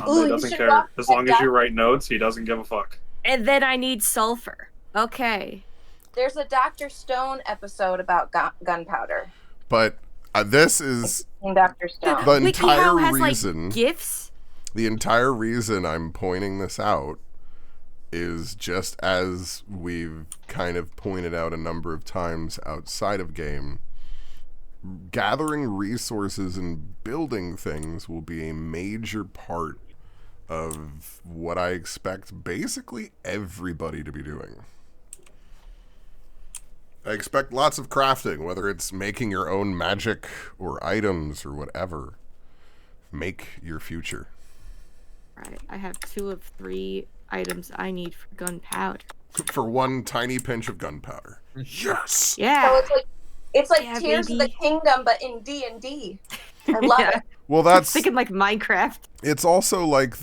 [SPEAKER 3] Ooh,
[SPEAKER 6] He
[SPEAKER 3] you
[SPEAKER 6] doesn't
[SPEAKER 3] should
[SPEAKER 6] care.
[SPEAKER 3] rock
[SPEAKER 6] As
[SPEAKER 3] that
[SPEAKER 6] long as you
[SPEAKER 3] doc-
[SPEAKER 6] write notes, he doesn't give a fuck.
[SPEAKER 8] And then I need sulfur. Okay.
[SPEAKER 3] There's a Dr. Stone episode about gunpowder.
[SPEAKER 1] But this is
[SPEAKER 3] Dr. Stone.
[SPEAKER 1] the entire
[SPEAKER 8] WikiHow has
[SPEAKER 1] reason.
[SPEAKER 8] like gifs.
[SPEAKER 1] The entire reason I'm pointing this out is just as we've kind of pointed out a number of times outside of game, gathering resources and building things will be a major part of what I expect basically everybody to be doing. I expect lots of crafting, whether it's making your own magic or items or whatever. Make your future.
[SPEAKER 8] Right. I have 2 of 3 items I need for gunpowder.
[SPEAKER 1] For 1 tiny pinch of gunpowder. Yes!
[SPEAKER 8] Yeah.
[SPEAKER 3] So it's like
[SPEAKER 8] Yeah,
[SPEAKER 3] Tears of
[SPEAKER 8] baby.
[SPEAKER 3] the Kingdom, but in D&D. I love
[SPEAKER 8] Yeah.
[SPEAKER 3] it.
[SPEAKER 1] Well, that's
[SPEAKER 8] Thinking like Minecraft.
[SPEAKER 1] it's also like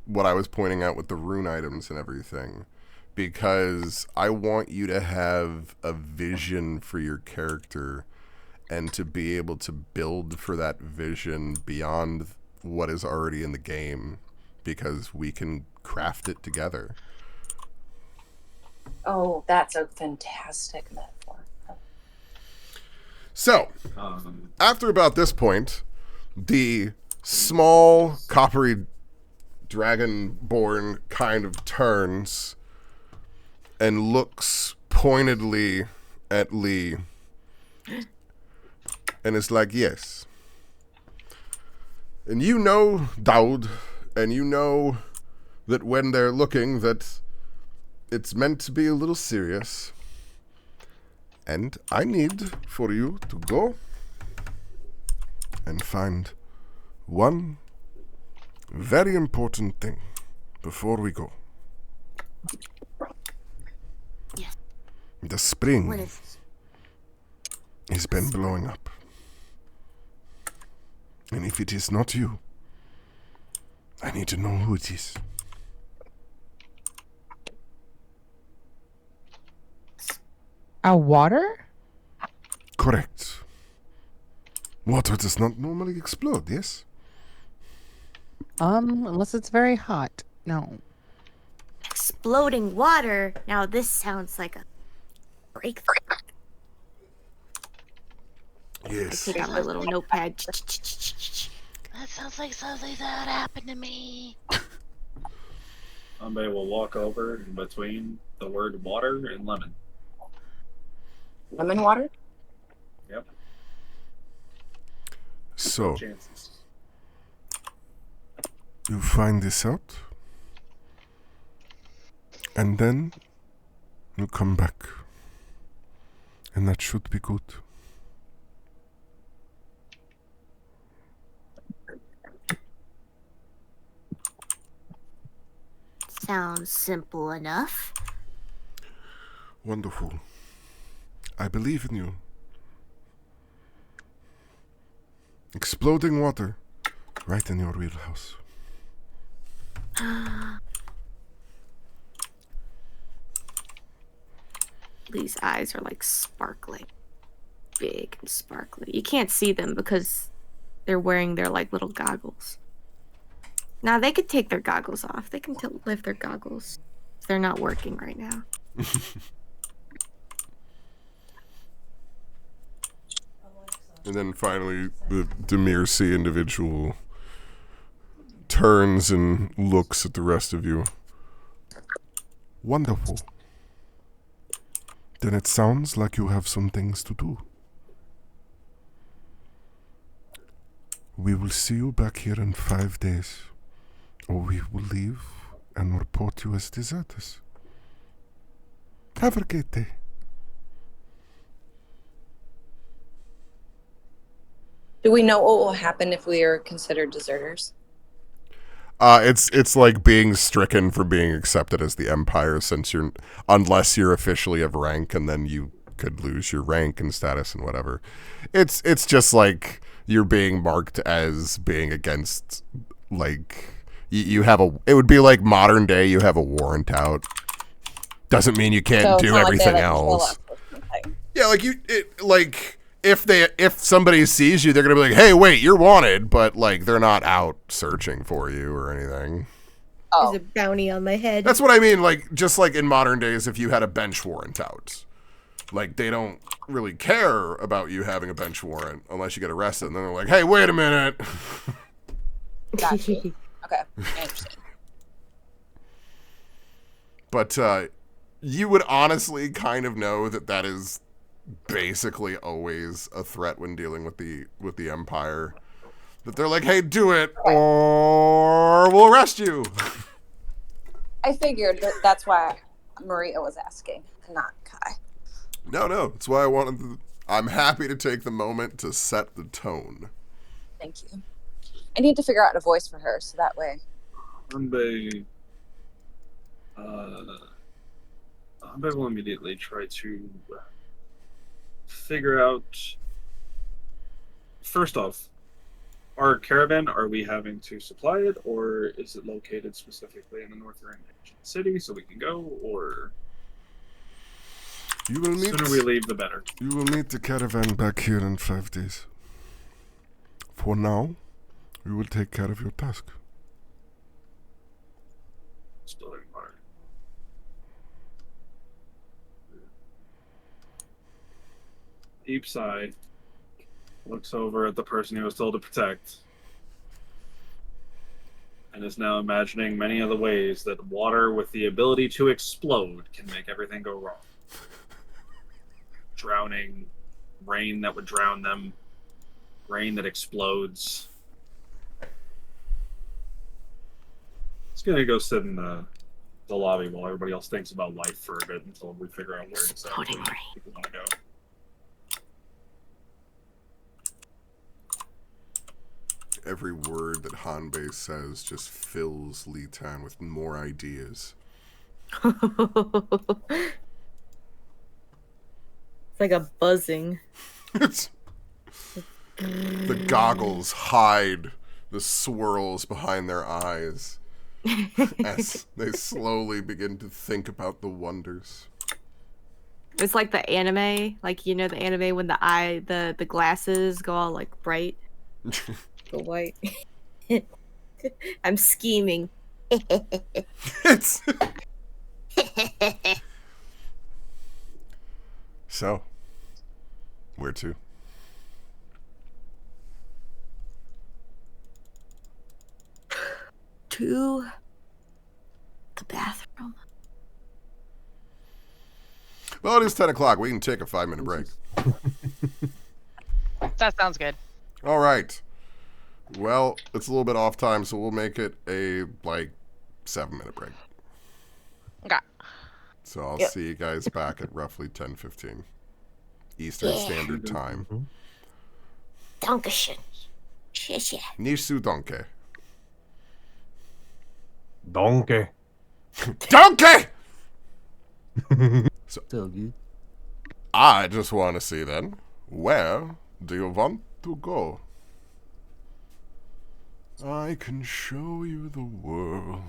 [SPEAKER 1] what I was pointing out with the rune items and everything, because I want you to have a vision for your character and to be able to build for that vision beyond what is already in the game, because we can craft it together.
[SPEAKER 3] Oh, that's a fantastic metaphor.
[SPEAKER 1] So, after about this point, the small, coppery dragonborn kind of turns and looks pointedly at Lee and is like, yes. And you know Daud, and you know that when they're looking that it's meant to be a little serious. And I need for you to go and find one very important thing before we go.
[SPEAKER 4] Yes.
[SPEAKER 1] The spring
[SPEAKER 4] What is
[SPEAKER 1] has been blowing up. And if it is not you, I need to know who it is.
[SPEAKER 5] A water?
[SPEAKER 1] Correct. Water does not normally explode, yes?
[SPEAKER 5] Unless it's very hot. No.
[SPEAKER 4] exploding water? Now this sounds like a breakthrough.
[SPEAKER 1] Yes.
[SPEAKER 8] I take out my little notepad.
[SPEAKER 7] That sounds like something that would happen to me.
[SPEAKER 6] Somebody will walk over in between the word water and lemon.
[SPEAKER 3] Lemon water?
[SPEAKER 6] Yep.
[SPEAKER 1] So,
[SPEAKER 6] Chances.
[SPEAKER 1] you find this out, and then you come back, and that should be good.
[SPEAKER 4] Sounds simple enough.
[SPEAKER 1] Wonderful. I believe in you. Exploding water, right in your wheelhouse.
[SPEAKER 8] These eyes are like sparkling. Big and sparkly. You can't see them because they're wearing their like little goggles. Now they could take their goggles off. They can lift their goggles. They're not working right now.
[SPEAKER 1] And then finally, the Demirci individual turns and looks at the rest of you. Wonderful. Then it sounds like you have some things to do. We will see you back here in 5 days, or we will leave and report you as deserters. Have a great day.
[SPEAKER 3] Do we know what will happen if we are considered deserters?
[SPEAKER 1] It's like being stricken for being accepted as the Empire, unless you're officially of rank, and then you could lose your rank and status and whatever. It's just like you're being marked as being against, like, you have it would be like modern day, you have a warrant out. Doesn't mean you can't do everything else. Yeah, like if somebody sees you, they're gonna be like, "Hey, wait, you're wanted," but like they're not out searching for you or anything.
[SPEAKER 3] Oh,
[SPEAKER 4] There's a bounty on my head.
[SPEAKER 1] That's what I mean. Like, just like in modern days, if you had a bench warrant out, like they don't really care about you having a bench warrant unless you get arrested, and then they're like, "Hey, wait a minute."
[SPEAKER 3] got you. Okay, I understand.
[SPEAKER 1] But you would honestly kind of know that is basically always a threat when dealing with the Empire. That they're like, "Hey, do it, or we'll arrest you."
[SPEAKER 3] I figured that's why Maria was asking, not Kai.
[SPEAKER 1] No, that's why I'm happy to take the moment to set the tone.
[SPEAKER 3] Thank you. I need to figure out a voice for her, so that way.
[SPEAKER 6] Hanbei will immediately try to figure out. First off, our caravan, are we having to supply it, or is it located specifically in the northern ancient city so we can go, or
[SPEAKER 1] You will
[SPEAKER 6] the
[SPEAKER 1] meet.
[SPEAKER 6] sooner we leave, the better?
[SPEAKER 1] You will meet the caravan back here in 5 days. For now, we will take care of your task.
[SPEAKER 6] Spilling water. Deep sigh. Looks over at the person he was told to protect. And is now imagining many of the ways that water with the ability to explode can make everything go wrong. Drowning, rain that would drown them, rain that explodes. It's gonna go sit in the lobby while everybody else thinks about life for a bit until we figure out where exactly people want to go.
[SPEAKER 1] Every word that Hanbei says just fills Li Tan with more ideas.
[SPEAKER 8] It's like a buzzing.
[SPEAKER 1] The goggles hide the swirls behind their eyes as they slowly begin to think about the wonders.
[SPEAKER 8] It's like the anime, like the anime when the glasses go all like bright, go white. I'm scheming.
[SPEAKER 1] It's so, where to?
[SPEAKER 8] To the bathroom.
[SPEAKER 1] Well, it is 10 o'clock. We can take a 5-minute break.
[SPEAKER 7] That sounds good.
[SPEAKER 1] All right. Well, it's a little bit off time, so we'll make it a, 7-minute break.
[SPEAKER 7] Okay.
[SPEAKER 1] So I'll see you guys back at roughly 10:15 Eastern Standard Time.
[SPEAKER 4] Dankeschön. Tschüss.
[SPEAKER 1] Nishu Donke.
[SPEAKER 2] Donkey.
[SPEAKER 1] Donkey!
[SPEAKER 2] So good.
[SPEAKER 1] I just want to see then, where do you want to go? I can show you the world.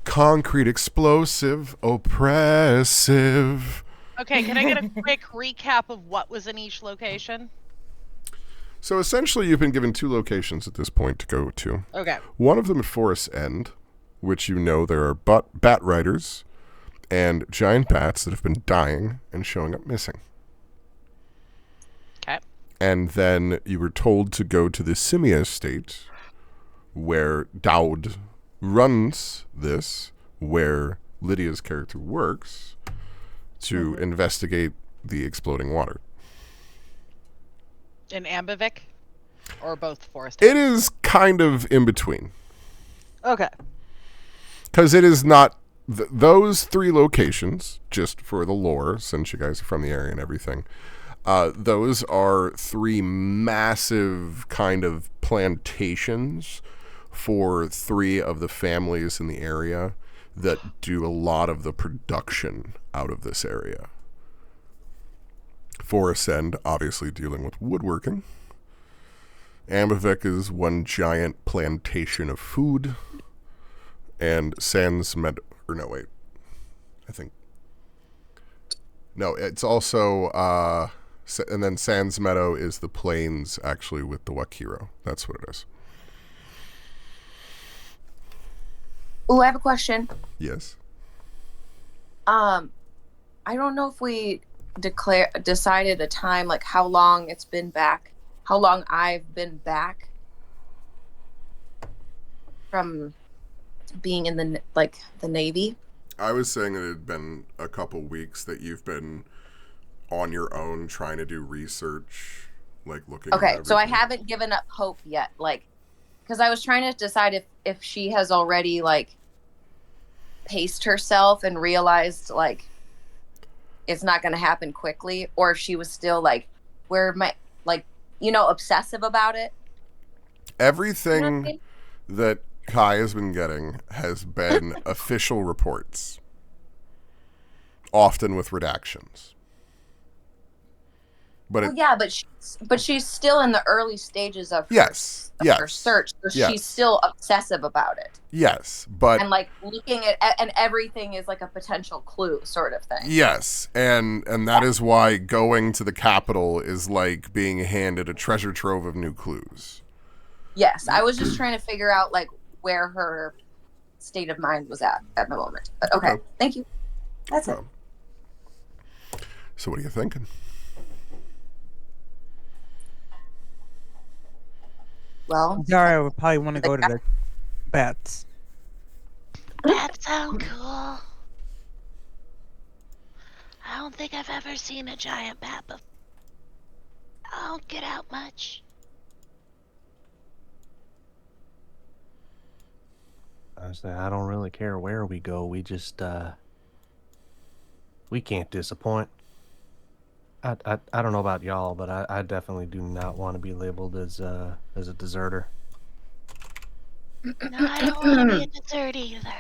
[SPEAKER 1] Concrete, explosive, oppressive.
[SPEAKER 7] Okay, can I get a quick recap of what was in each location?
[SPEAKER 1] So essentially, you've been given 2 locations at this point to go to.
[SPEAKER 7] Okay.
[SPEAKER 1] One of them at Forest End, which there are bat riders and giant bats that have been dying and showing up missing.
[SPEAKER 7] Okay.
[SPEAKER 1] And then you were told to go to the Simia estate, where Dowd runs this, where Lydia's character works, to investigate the exploding water.
[SPEAKER 7] In Ambivik? Or both Forest?
[SPEAKER 1] It is kind of in between.
[SPEAKER 7] Okay.
[SPEAKER 1] Because it is not... those 3 locations, just for the lore, since you guys are from the area and everything, those are 3 massive kind of plantations for 3 of the families in the area that do a lot of the production out of this area. Forest End, obviously dealing with woodworking. Ambivik is one giant plantation of food. And Sans Meadow... Or no, wait. I think... No, it's also... and then Sans Meadow is the plains, actually, with the Wakiro. That's what it is.
[SPEAKER 3] Ooh, I have a question.
[SPEAKER 1] Yes.
[SPEAKER 3] I don't know if we decided a time, like how long it's been back, how long I've been back from being in the Navy.
[SPEAKER 1] I was saying it had been a couple weeks that you've been on your own trying to do research, looking at
[SPEAKER 3] Okay, so I
[SPEAKER 1] everything.
[SPEAKER 3] haven't given up hope yet, because I was trying to decide if she has already paced herself and realized it's not going to happen quickly, or if she was still obsessive about it.
[SPEAKER 1] Everything
[SPEAKER 3] You know what I mean?
[SPEAKER 1] that Kai has been getting has been official reports, often with redactions. But
[SPEAKER 3] Well, yeah, but she's still in the early stages of
[SPEAKER 1] yes,
[SPEAKER 3] her search, so
[SPEAKER 1] yes,
[SPEAKER 3] she's still obsessive about it.
[SPEAKER 1] yes, but
[SPEAKER 3] And like looking at and everything is like a potential clue sort of thing.
[SPEAKER 1] yes, and that is why going to the capital is like being handed a treasure trove of new clues.
[SPEAKER 3] Yes, I was just trying to figure out like where her state of mind was at the moment. But okay. Thank you. That's it.
[SPEAKER 1] So what are you thinking?
[SPEAKER 3] Well,
[SPEAKER 5] Zara would probably want to go to the bats.
[SPEAKER 7] That sounds cool. I don't think I've ever seen a giant bat before. I don't get out much.
[SPEAKER 2] Honestly, I don't really care where we go. We just, we can't disappoint. I don't know about y'all, but I definitely do not want to be labeled as a deserter.
[SPEAKER 7] No, I don't want to be a dessert either.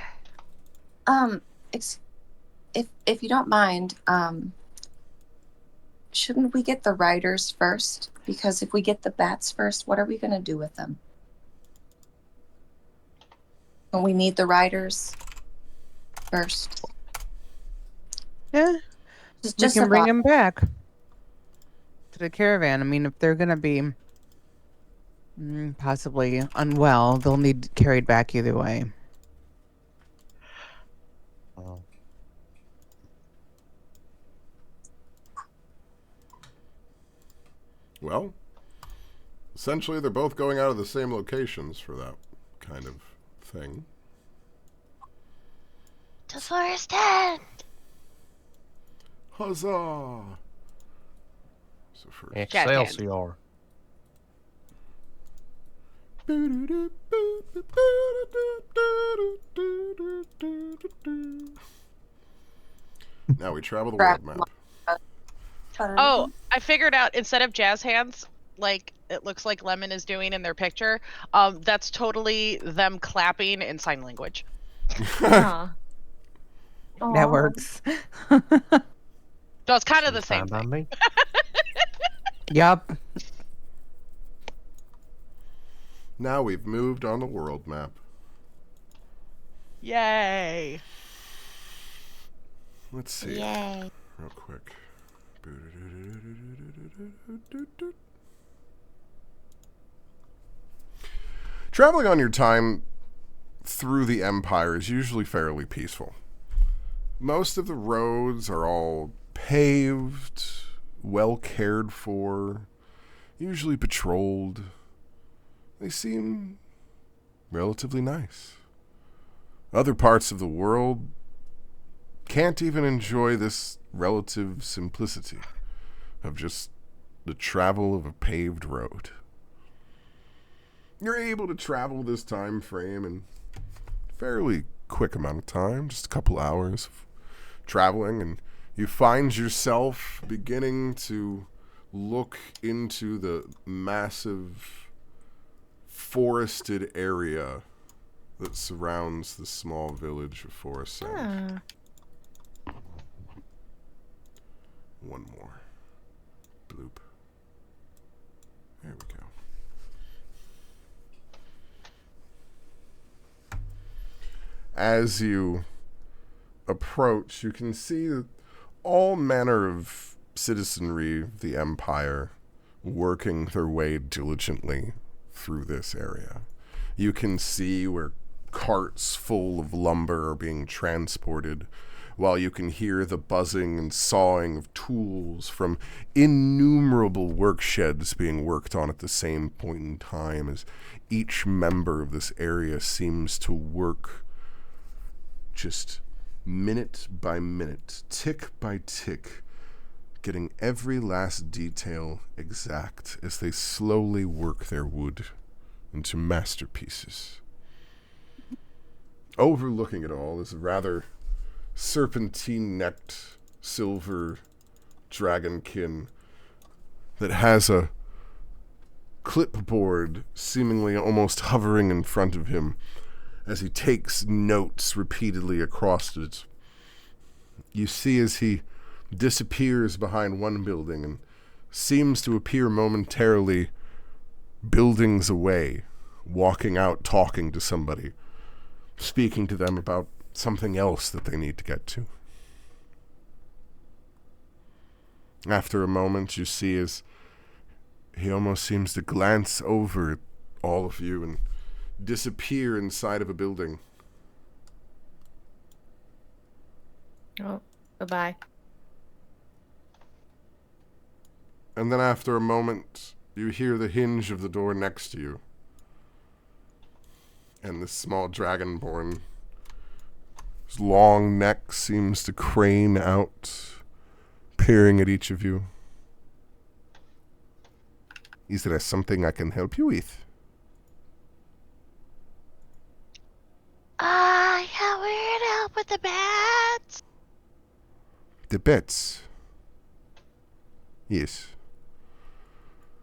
[SPEAKER 3] If you don't mind, shouldn't we get the riders first? Because if we get the bats first, what are we going to do with them? Don't we need the riders first?
[SPEAKER 5] Yeah,
[SPEAKER 3] Just
[SPEAKER 5] we can bring
[SPEAKER 3] a thought.
[SPEAKER 5] them back to the caravan. I mean, if they're gonna be possibly unwell, they'll need carried back either way.
[SPEAKER 2] Oh.
[SPEAKER 1] Well, essentially they're both going out of the same locations for that kind of thing.
[SPEAKER 7] To Forest End!
[SPEAKER 1] Huzzah! So first.
[SPEAKER 2] Excelsior.
[SPEAKER 1] Now we travel the world map.
[SPEAKER 7] Oh, I figured out instead of jazz hands, like it looks like Lemon is doing in their picture, that's totally them clapping in sign language.
[SPEAKER 8] Aw.
[SPEAKER 5] That works.
[SPEAKER 7] So it's kind of the same
[SPEAKER 2] Fine by
[SPEAKER 7] thing.
[SPEAKER 2] me.
[SPEAKER 5] Yup.
[SPEAKER 1] Now we've moved on the world map.
[SPEAKER 7] Yay!
[SPEAKER 1] Let's see.
[SPEAKER 7] Yay.
[SPEAKER 1] Real quick. Traveling on your time through the Empire is usually fairly peaceful. Most of the roads are all paved, well cared for, usually patrolled. They seem relatively nice. Other parts of the world can't even enjoy this relative simplicity of just the travel of a paved road. You're able to travel this time frame in a fairly quick amount of time, just a couple hours of traveling, and you find yourself beginning to look into the massive forested area that surrounds the small village of Forest End. One more. Bloop. There we go. As you approach, you can see all manner of citizenry of the Empire working their way diligently through this area. You can see where carts full of lumber are being transported, while you can hear the buzzing and sawing of tools from innumerable work sheds being worked on at the same point in time, as each member of this area seems to work just minute by minute, tick by tick, getting every last detail exact as they slowly work their wood into masterpieces. Overlooking it all is a rather serpentine-necked silver dragonkin that has a clipboard seemingly almost hovering in front of him as he takes notes repeatedly across it. You see as he disappears behind one building and seems to appear momentarily buildings away, walking out, talking to somebody, speaking to them about something else that they need to get to. After a moment, you see as he almost seems to glance over all of you and disappear inside of a building.
[SPEAKER 8] Oh, bye-bye.
[SPEAKER 1] And then after a moment, you hear the hinge of the door next to you. And this small dragonborn, his long neck seems to crane out, peering at each of you. Is there something I can help you with?
[SPEAKER 7] Yeah, we're here to help with the bats.
[SPEAKER 1] The bats? Yes.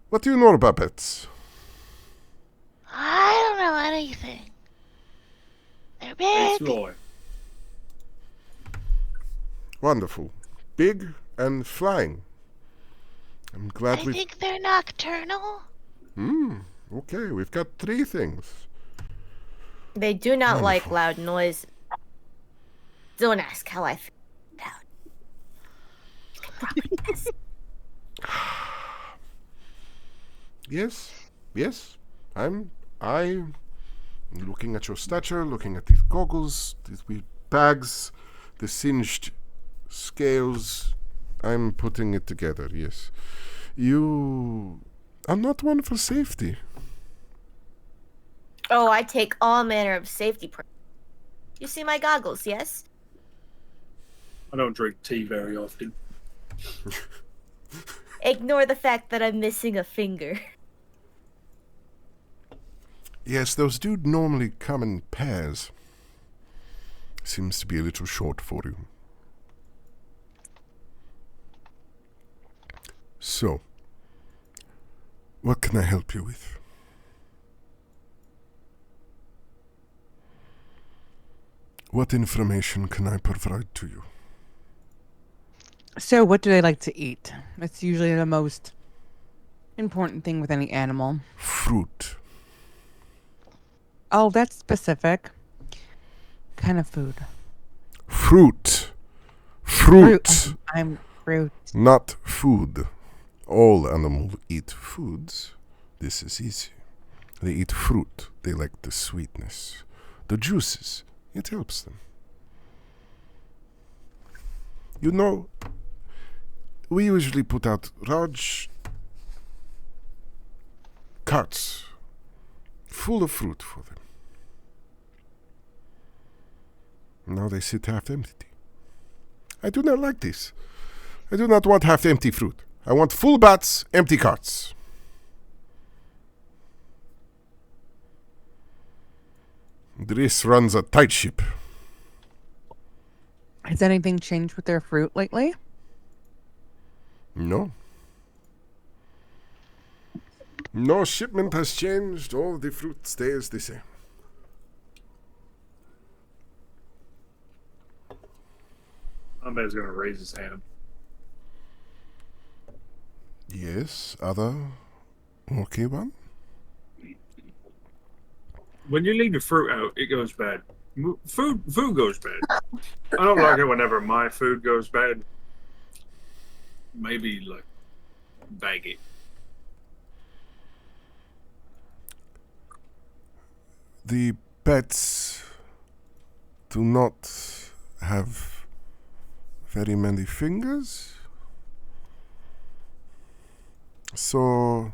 [SPEAKER 1] What do you know about bats?
[SPEAKER 7] I don't know anything. They're big.
[SPEAKER 6] Roy.
[SPEAKER 1] Wonderful. Big and flying. I'm glad
[SPEAKER 7] I
[SPEAKER 1] we...
[SPEAKER 7] think they're nocturnal.
[SPEAKER 1] Okay, we've got 3 things.
[SPEAKER 8] They do not like
[SPEAKER 1] Wonderful.
[SPEAKER 8] loud noise. Don't ask how I feel loud. You can probably guess.
[SPEAKER 1] Yes. I'm looking at your stature, looking at these goggles, these wee bags, the singed scales. I'm putting it together, yes. You are not one for safety.
[SPEAKER 8] Oh, I take all manner of safety precautions. You see my goggles, yes?
[SPEAKER 6] I don't drink tea very often.
[SPEAKER 8] Ignore the fact that I'm missing a finger.
[SPEAKER 1] Yes, those do normally come in pairs. Seems to be a little short for you. So, what can I help you with? What information can I provide to you?
[SPEAKER 5] So, what do they like to eat? That's usually the most important thing with any animal.
[SPEAKER 1] Fruit.
[SPEAKER 5] Oh, that's specific. Kind of food.
[SPEAKER 1] Fruit. Fruit.
[SPEAKER 5] I'm fruit.
[SPEAKER 1] Not food. All animals eat foods. This is easy. They eat fruit. They like the sweetness. The juices. It helps them. You know, we usually put out large carts full of fruit for them. Now they sit half empty. I do not like this. I do not want half empty fruit. I want full bats, empty carts. Driss runs a tight ship.
[SPEAKER 5] Has anything changed with their fruit lately?
[SPEAKER 1] No. No shipment has changed. All the fruit stays the same.
[SPEAKER 6] Somebody's gonna raise his hand.
[SPEAKER 1] Yes, other okay one?
[SPEAKER 6] When you leave the fruit out, it goes bad. Food goes bad. I don't like it whenever my food goes bad. Maybe like bag it.
[SPEAKER 1] The pets do not have very many fingers. So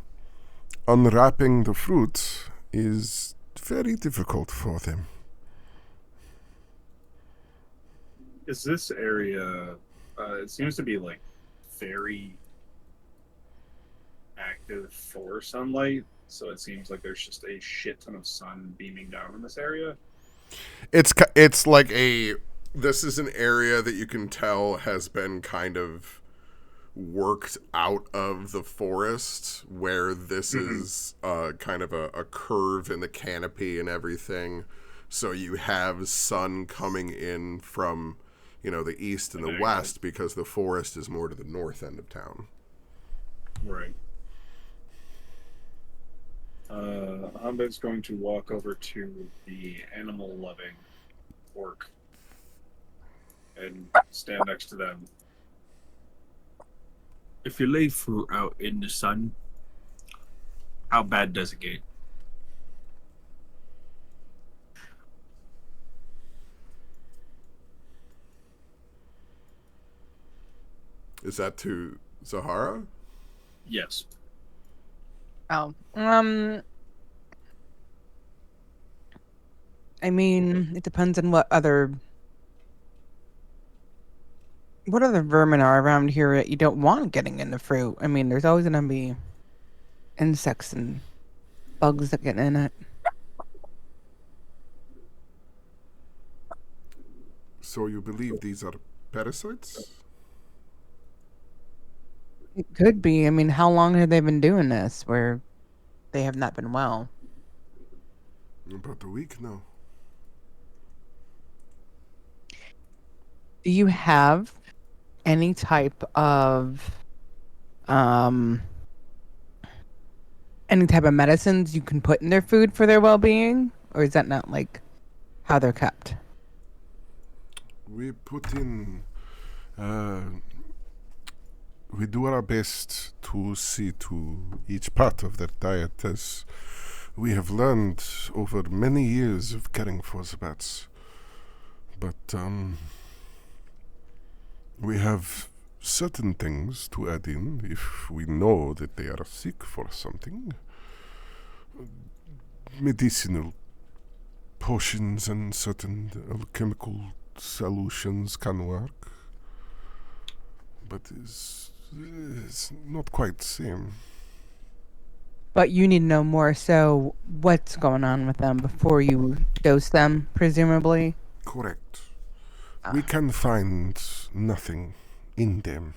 [SPEAKER 1] unwrapping the fruit is very difficult for them.
[SPEAKER 6] Is this area? It seems to be like very active for sunlight, so it seems like there's just a shit ton of sun beaming down in this area.
[SPEAKER 1] It's like a. This is an area that you can tell has been kind of worked out of the forest, where this is kind of a curve in the canopy and everything. So you have sun coming in from, the east and the west, because the forest is more to the north end of town.
[SPEAKER 6] Right. Ahmed's going to walk over to the animal-loving orc and stand next to them.
[SPEAKER 9] If you lay fruit out in the sun, how bad does it get?
[SPEAKER 1] Is that to Zahara?
[SPEAKER 6] Yes.
[SPEAKER 5] Oh. I mean, it depends on what other vermin are around here that you don't want getting in the fruit. I mean, there's always gonna be insects and bugs that get in it.
[SPEAKER 1] So you believe these are parasites?
[SPEAKER 5] It could be. I mean, how long have they been doing this where they have not been well?
[SPEAKER 1] About a week now.
[SPEAKER 5] Do you have any type of medicines you can put in their food for their well-being, or is that not like how they're kept?
[SPEAKER 1] We put in. We do our best to see to each part of their diet, as we have learned over many years of caring for the bats. But we have certain things to add in if we know that they are sick for something. Medicinal potions and certain alchemical solutions can work. But it's not quite the same.
[SPEAKER 5] But you need to know more. So, what's going on with them before you dose them, presumably?
[SPEAKER 1] Correct. We can find nothing in them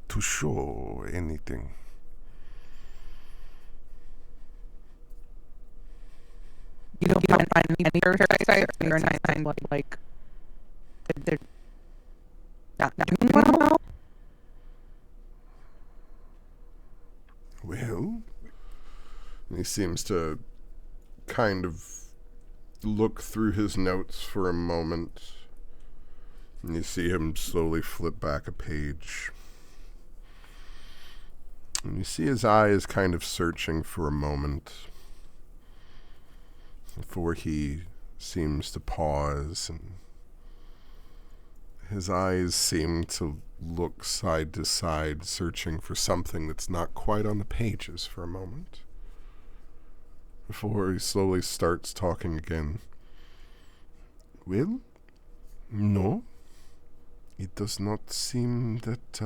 [SPEAKER 1] to show anything.
[SPEAKER 5] You don't find any parasites, or not find like they're not doing well.
[SPEAKER 1] Well, he seems to kind of look through his notes for a moment. And you see him slowly flip back a page. And you see his eyes kind of searching for a moment before he seems to pause, and his eyes seem to look side to side, searching for something that's not quite on the pages for a moment, before he slowly starts talking again. Well, no. It does not seem that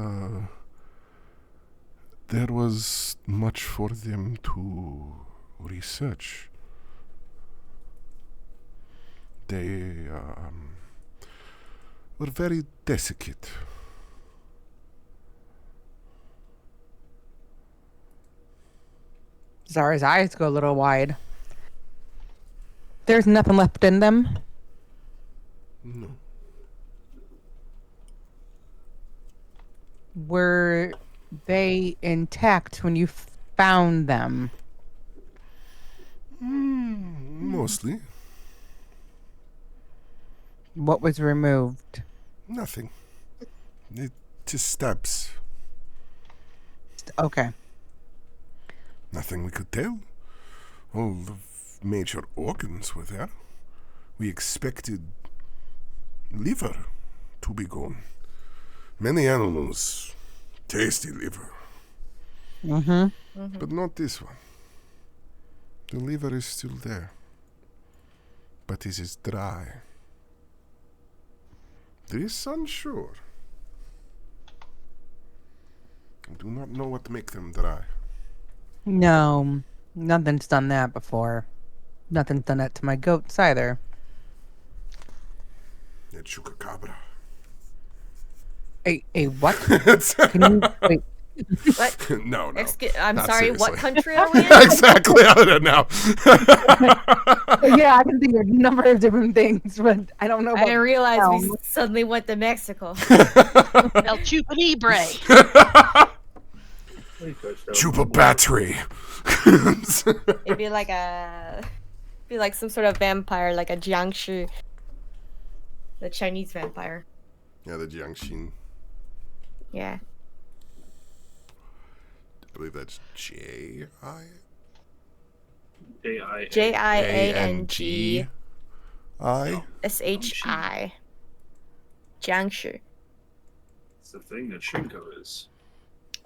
[SPEAKER 1] there was much for them to research. They were very desiccate.
[SPEAKER 5] Zara's eyes go a little wide. There's nothing left in them.
[SPEAKER 1] No.
[SPEAKER 5] Were they intact when you found them?
[SPEAKER 1] Mostly.
[SPEAKER 5] What was removed?
[SPEAKER 1] Nothing. It just stabs.
[SPEAKER 5] Okay.
[SPEAKER 1] Nothing we could tell. All the major organs were there. We expected liver to be gone. Many animals, tasty liver. But not this one. The liver is still there. But it is dry. This unsure. I do not know what make them dry.
[SPEAKER 5] No, nothing's done that before. Nothing's done that to my goats either.
[SPEAKER 1] That chupacabra.
[SPEAKER 5] A what?
[SPEAKER 1] Can
[SPEAKER 5] you wait?
[SPEAKER 8] What?
[SPEAKER 1] No.
[SPEAKER 8] I'm
[SPEAKER 1] not
[SPEAKER 8] sorry,
[SPEAKER 1] seriously.
[SPEAKER 8] what country are we in?
[SPEAKER 1] Exactly. I don't know.
[SPEAKER 5] Yeah, I can think of a number of different things, but I don't know.
[SPEAKER 8] I didn't realize we
[SPEAKER 5] no.
[SPEAKER 8] suddenly went to Mexico.
[SPEAKER 7] El Chupa Libre.
[SPEAKER 1] Chupa battery.
[SPEAKER 8] It'd be like some sort of vampire, like a Jiangshi, the Chinese vampire.
[SPEAKER 1] Yeah, the Jiangxin.
[SPEAKER 8] Yeah.
[SPEAKER 1] I believe that's J-I?
[SPEAKER 8] Jiang
[SPEAKER 1] I?
[SPEAKER 8] Shi. Jiangshi.
[SPEAKER 6] It's the thing that Shinko is.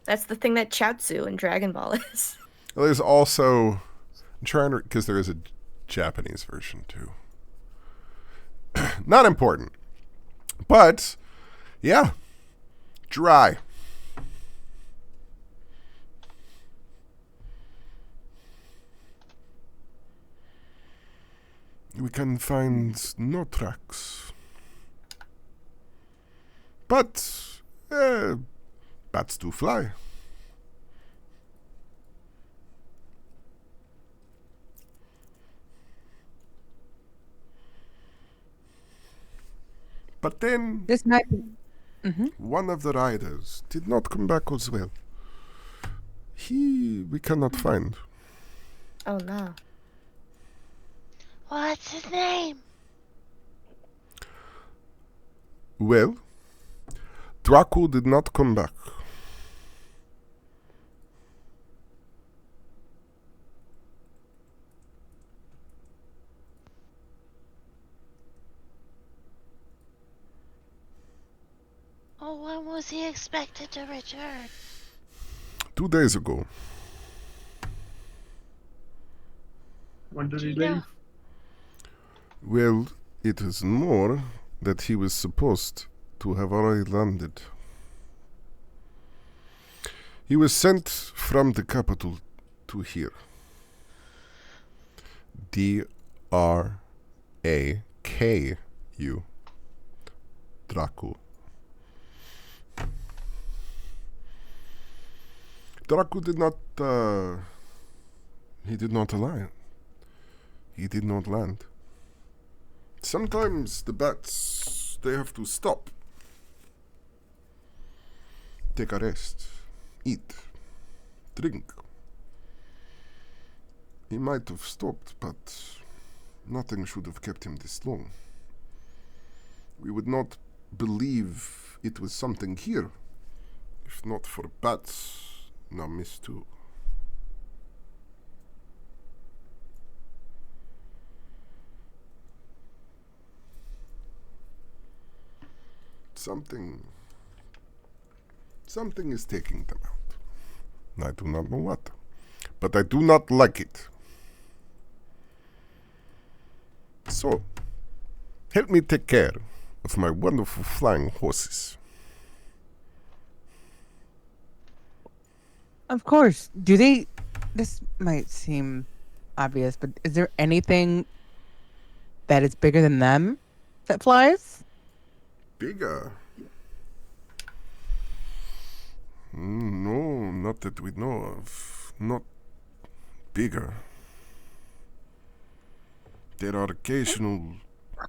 [SPEAKER 8] That's the thing that Chaozu in Dragon Ball is.
[SPEAKER 1] Well, there's also... I'm trying to... Because there is a Japanese version, too. Not important. But, yeah. Dry. We can find no tracks. But, bats do fly. But then,
[SPEAKER 5] This might be. Mm-hmm.
[SPEAKER 1] one of the riders did not come back as well. We cannot find.
[SPEAKER 8] Oh no.
[SPEAKER 7] What's his name?
[SPEAKER 1] Well, Draco did not come back.
[SPEAKER 7] Oh, when was he expected to return?
[SPEAKER 1] 2 days ago.
[SPEAKER 6] When did he
[SPEAKER 7] You know.
[SPEAKER 6] leave?
[SPEAKER 1] Well, it is more that he was supposed to have already landed. He was sent from the capital to here. D-R-A-K-U. Draco. Draco did not, he did not land. He did not land. Sometimes the bats, they have to stop. Take a rest. Eat. Drink. He might have stopped, but nothing should have kept him this long. We would not believe it was something here, if not for bats. Now miss too. Something is taking them out. I do not know what, but I do not like it. So, help me take care of my wonderful flying horses.
[SPEAKER 5] Of course. Do they? This might seem obvious, but is there anything that is bigger than them that flies?
[SPEAKER 1] Bigger? No, not that we know of. Not bigger. There are occasional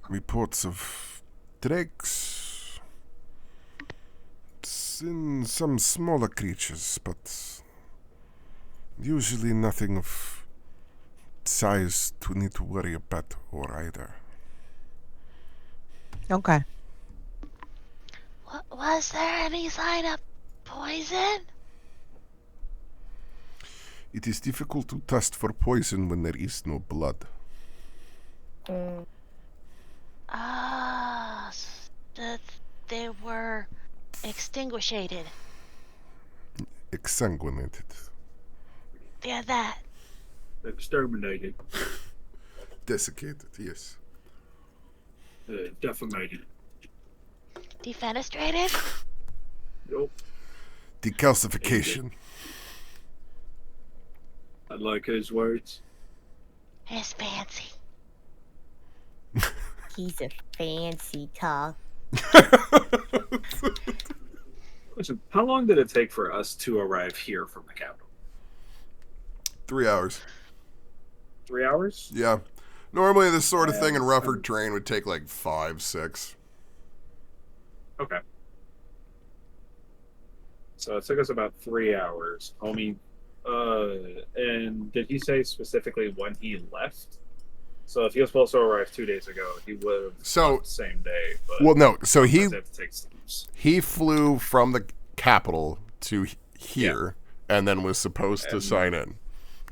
[SPEAKER 1] reports of drakes and some smaller creatures, but usually nothing of size to need to worry about or either.
[SPEAKER 5] Okay.
[SPEAKER 7] Was there any sign of poison?
[SPEAKER 1] It is difficult to test for poison when there is no blood.
[SPEAKER 7] Ah, they were extinguished.
[SPEAKER 1] Exsanguinated.
[SPEAKER 7] Yeah, that.
[SPEAKER 6] Exterminated.
[SPEAKER 1] Desiccated, yes.
[SPEAKER 6] Defamated.
[SPEAKER 7] Defenestrated?
[SPEAKER 6] Nope.
[SPEAKER 1] Decalcification.
[SPEAKER 6] I like his words.
[SPEAKER 7] It's fancy.
[SPEAKER 8] He's a fancy talk.
[SPEAKER 6] Listen, how long did it take for us to arrive here from the capital?
[SPEAKER 1] 3 hours.
[SPEAKER 6] 3 hours?
[SPEAKER 1] Yeah. Normally this sort of thing in rougher terrain would take like 5, 6.
[SPEAKER 6] Okay. So it took us about 3 hours. Homie, and did he say specifically when he left? So if he was supposed to arrive 2 days ago, he would have left the same day. But
[SPEAKER 1] well, no. So he
[SPEAKER 6] have to take steps.
[SPEAKER 1] he flew from the capital to here, and then was supposed to sign in.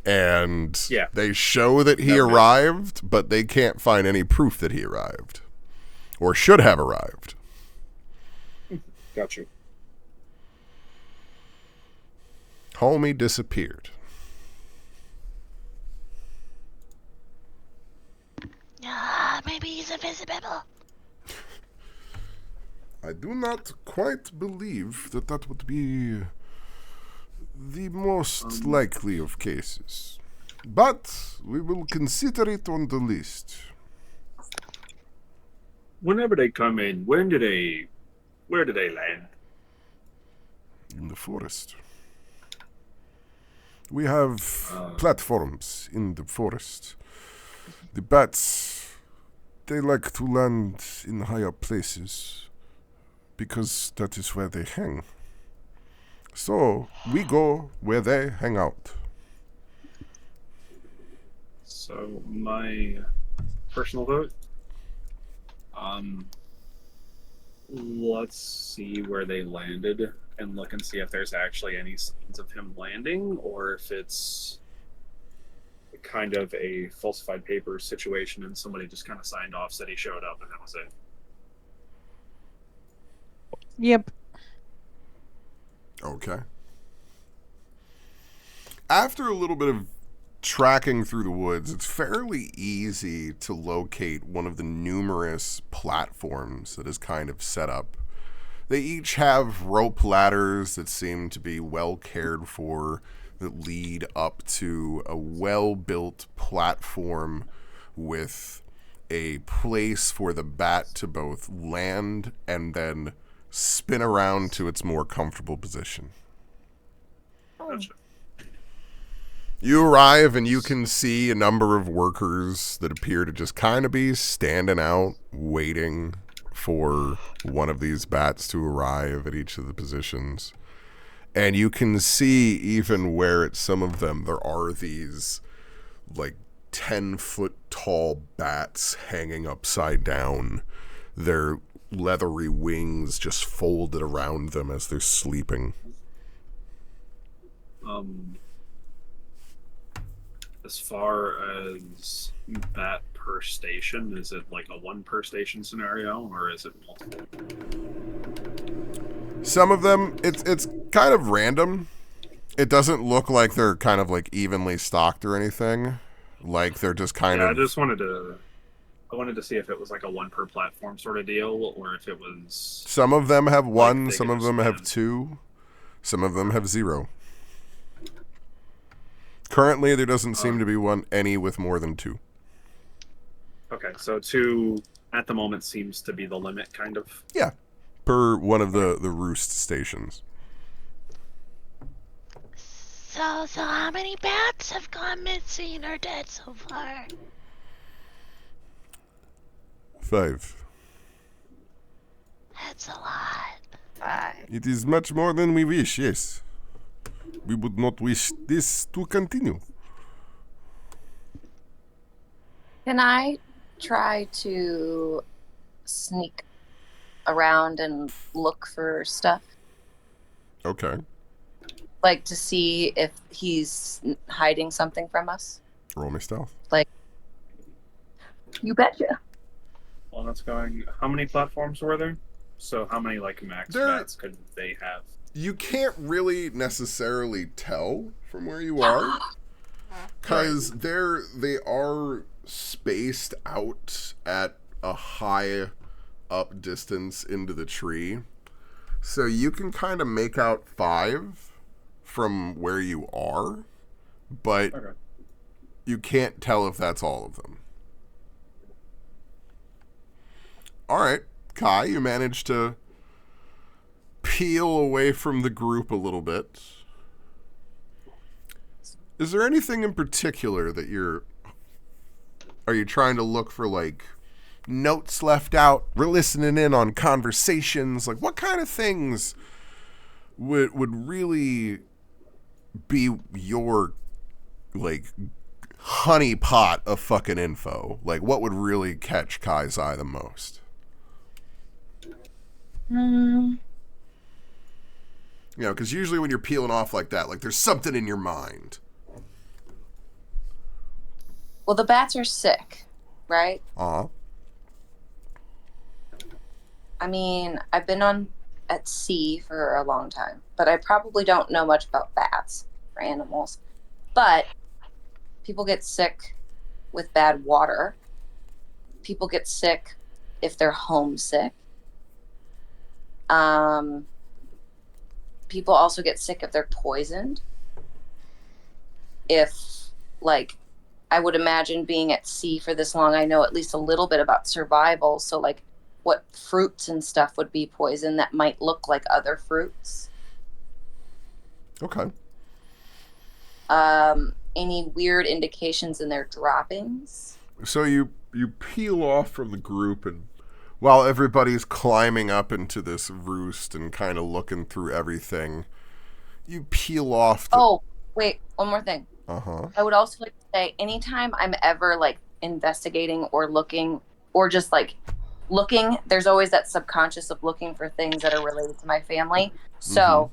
[SPEAKER 1] And they show that he arrived, but they can't find any proof that he arrived, or should have arrived.
[SPEAKER 6] Got you.
[SPEAKER 1] Homie disappeared.
[SPEAKER 7] Maybe he's invisible.
[SPEAKER 1] I do not quite believe that would be the most likely of cases. But we will consider it on the list.
[SPEAKER 9] Whenever they come in, where do they land?
[SPEAKER 1] In the forest. We have platforms in the forest. The bats, they like to land in higher places because that is where they hang. So we go where they hang out.
[SPEAKER 6] So my personal vote. Let's see where they landed and look and see if there's actually any signs of him landing, or if it's kind of a falsified paper situation and somebody just kind of signed off, said he showed up, and that was it.
[SPEAKER 5] Yep.
[SPEAKER 1] Okay. After a little bit of tracking through the woods, it's fairly easy to locate one of the numerous platforms that is kind of set up. They each have rope ladders that seem to be well cared for, that lead up to a well-built platform with a place for the bat to both land and then spin around to its more comfortable position.
[SPEAKER 6] Gotcha.
[SPEAKER 1] You arrive and you can see a number of workers that appear to just kind of be standing out, waiting for one of these bats to arrive at each of the positions. And you can see even where at some of them there are these like 10-foot tall bats hanging upside down. Their leathery wings just folded around them as they're sleeping.
[SPEAKER 6] As far as bat per station, is it like a one per station scenario, or is it multiple?
[SPEAKER 1] Some of them, it's kind of random. It doesn't look like they're kind of like evenly stocked or anything. Like they're just kind of.
[SPEAKER 6] I wanted to see if it was like a one per platform sort of deal, or if it was.
[SPEAKER 1] Some of them have one,
[SPEAKER 6] like
[SPEAKER 1] some of them have two, some of them have zero. Currently, there doesn't seem to be any with more than two.
[SPEAKER 6] Okay, so 2 at the moment seems to be the limit, kind of.
[SPEAKER 1] Yeah, per one of the roost stations.
[SPEAKER 7] So how many bats have gone missing or dead so far?
[SPEAKER 1] 5.
[SPEAKER 7] That's a lot. 5.
[SPEAKER 1] It is much more than we wish, yes. We would not wish this to continue.
[SPEAKER 3] Can I try to sneak around and look for stuff?
[SPEAKER 1] Okay.
[SPEAKER 3] Like to see if he's hiding something from us?
[SPEAKER 1] Roll me stealth.
[SPEAKER 3] Like, you betcha.
[SPEAKER 6] Well, that's going. How many platforms were there? So how many like max bats could they have?
[SPEAKER 1] You can't really necessarily tell from where you are, because they are spaced out at a high up distance into the tree, so you can kind of make out 5 from where you are, but you can't tell if that's all of them. All right, Kai, you managed to peel away from the group a little bit. Is there anything in particular that are you trying to look for, like notes left out? We're listening in on conversations. Like, what kind of things would really be your like honey pot of fucking info? Like, what would really catch Kai's eye the most? You know, because usually when you're peeling off like that, like there's something in your mind.
[SPEAKER 3] Well, the bats are sick, right? I mean, I've been at sea for a long time, but I probably don't know much about bats or animals. But people get sick with bad water. People get sick if they're homesick. People also get sick if they're poisoned. If, like, I would imagine being at sea for this long, I know at least a little bit about survival. So, like, what fruits and stuff would be poison that might look like other fruits.
[SPEAKER 1] Okay.
[SPEAKER 3] Any weird indications in their droppings?
[SPEAKER 1] So you peel off from the group, and while everybody's climbing up into this roost and kind of looking through everything, you peel off.
[SPEAKER 3] Oh, wait, one more thing.
[SPEAKER 1] Uh-huh.
[SPEAKER 3] I would also like to say, anytime I'm ever like investigating or looking or just like looking, there's always that subconscious of looking for things that are related to my family. So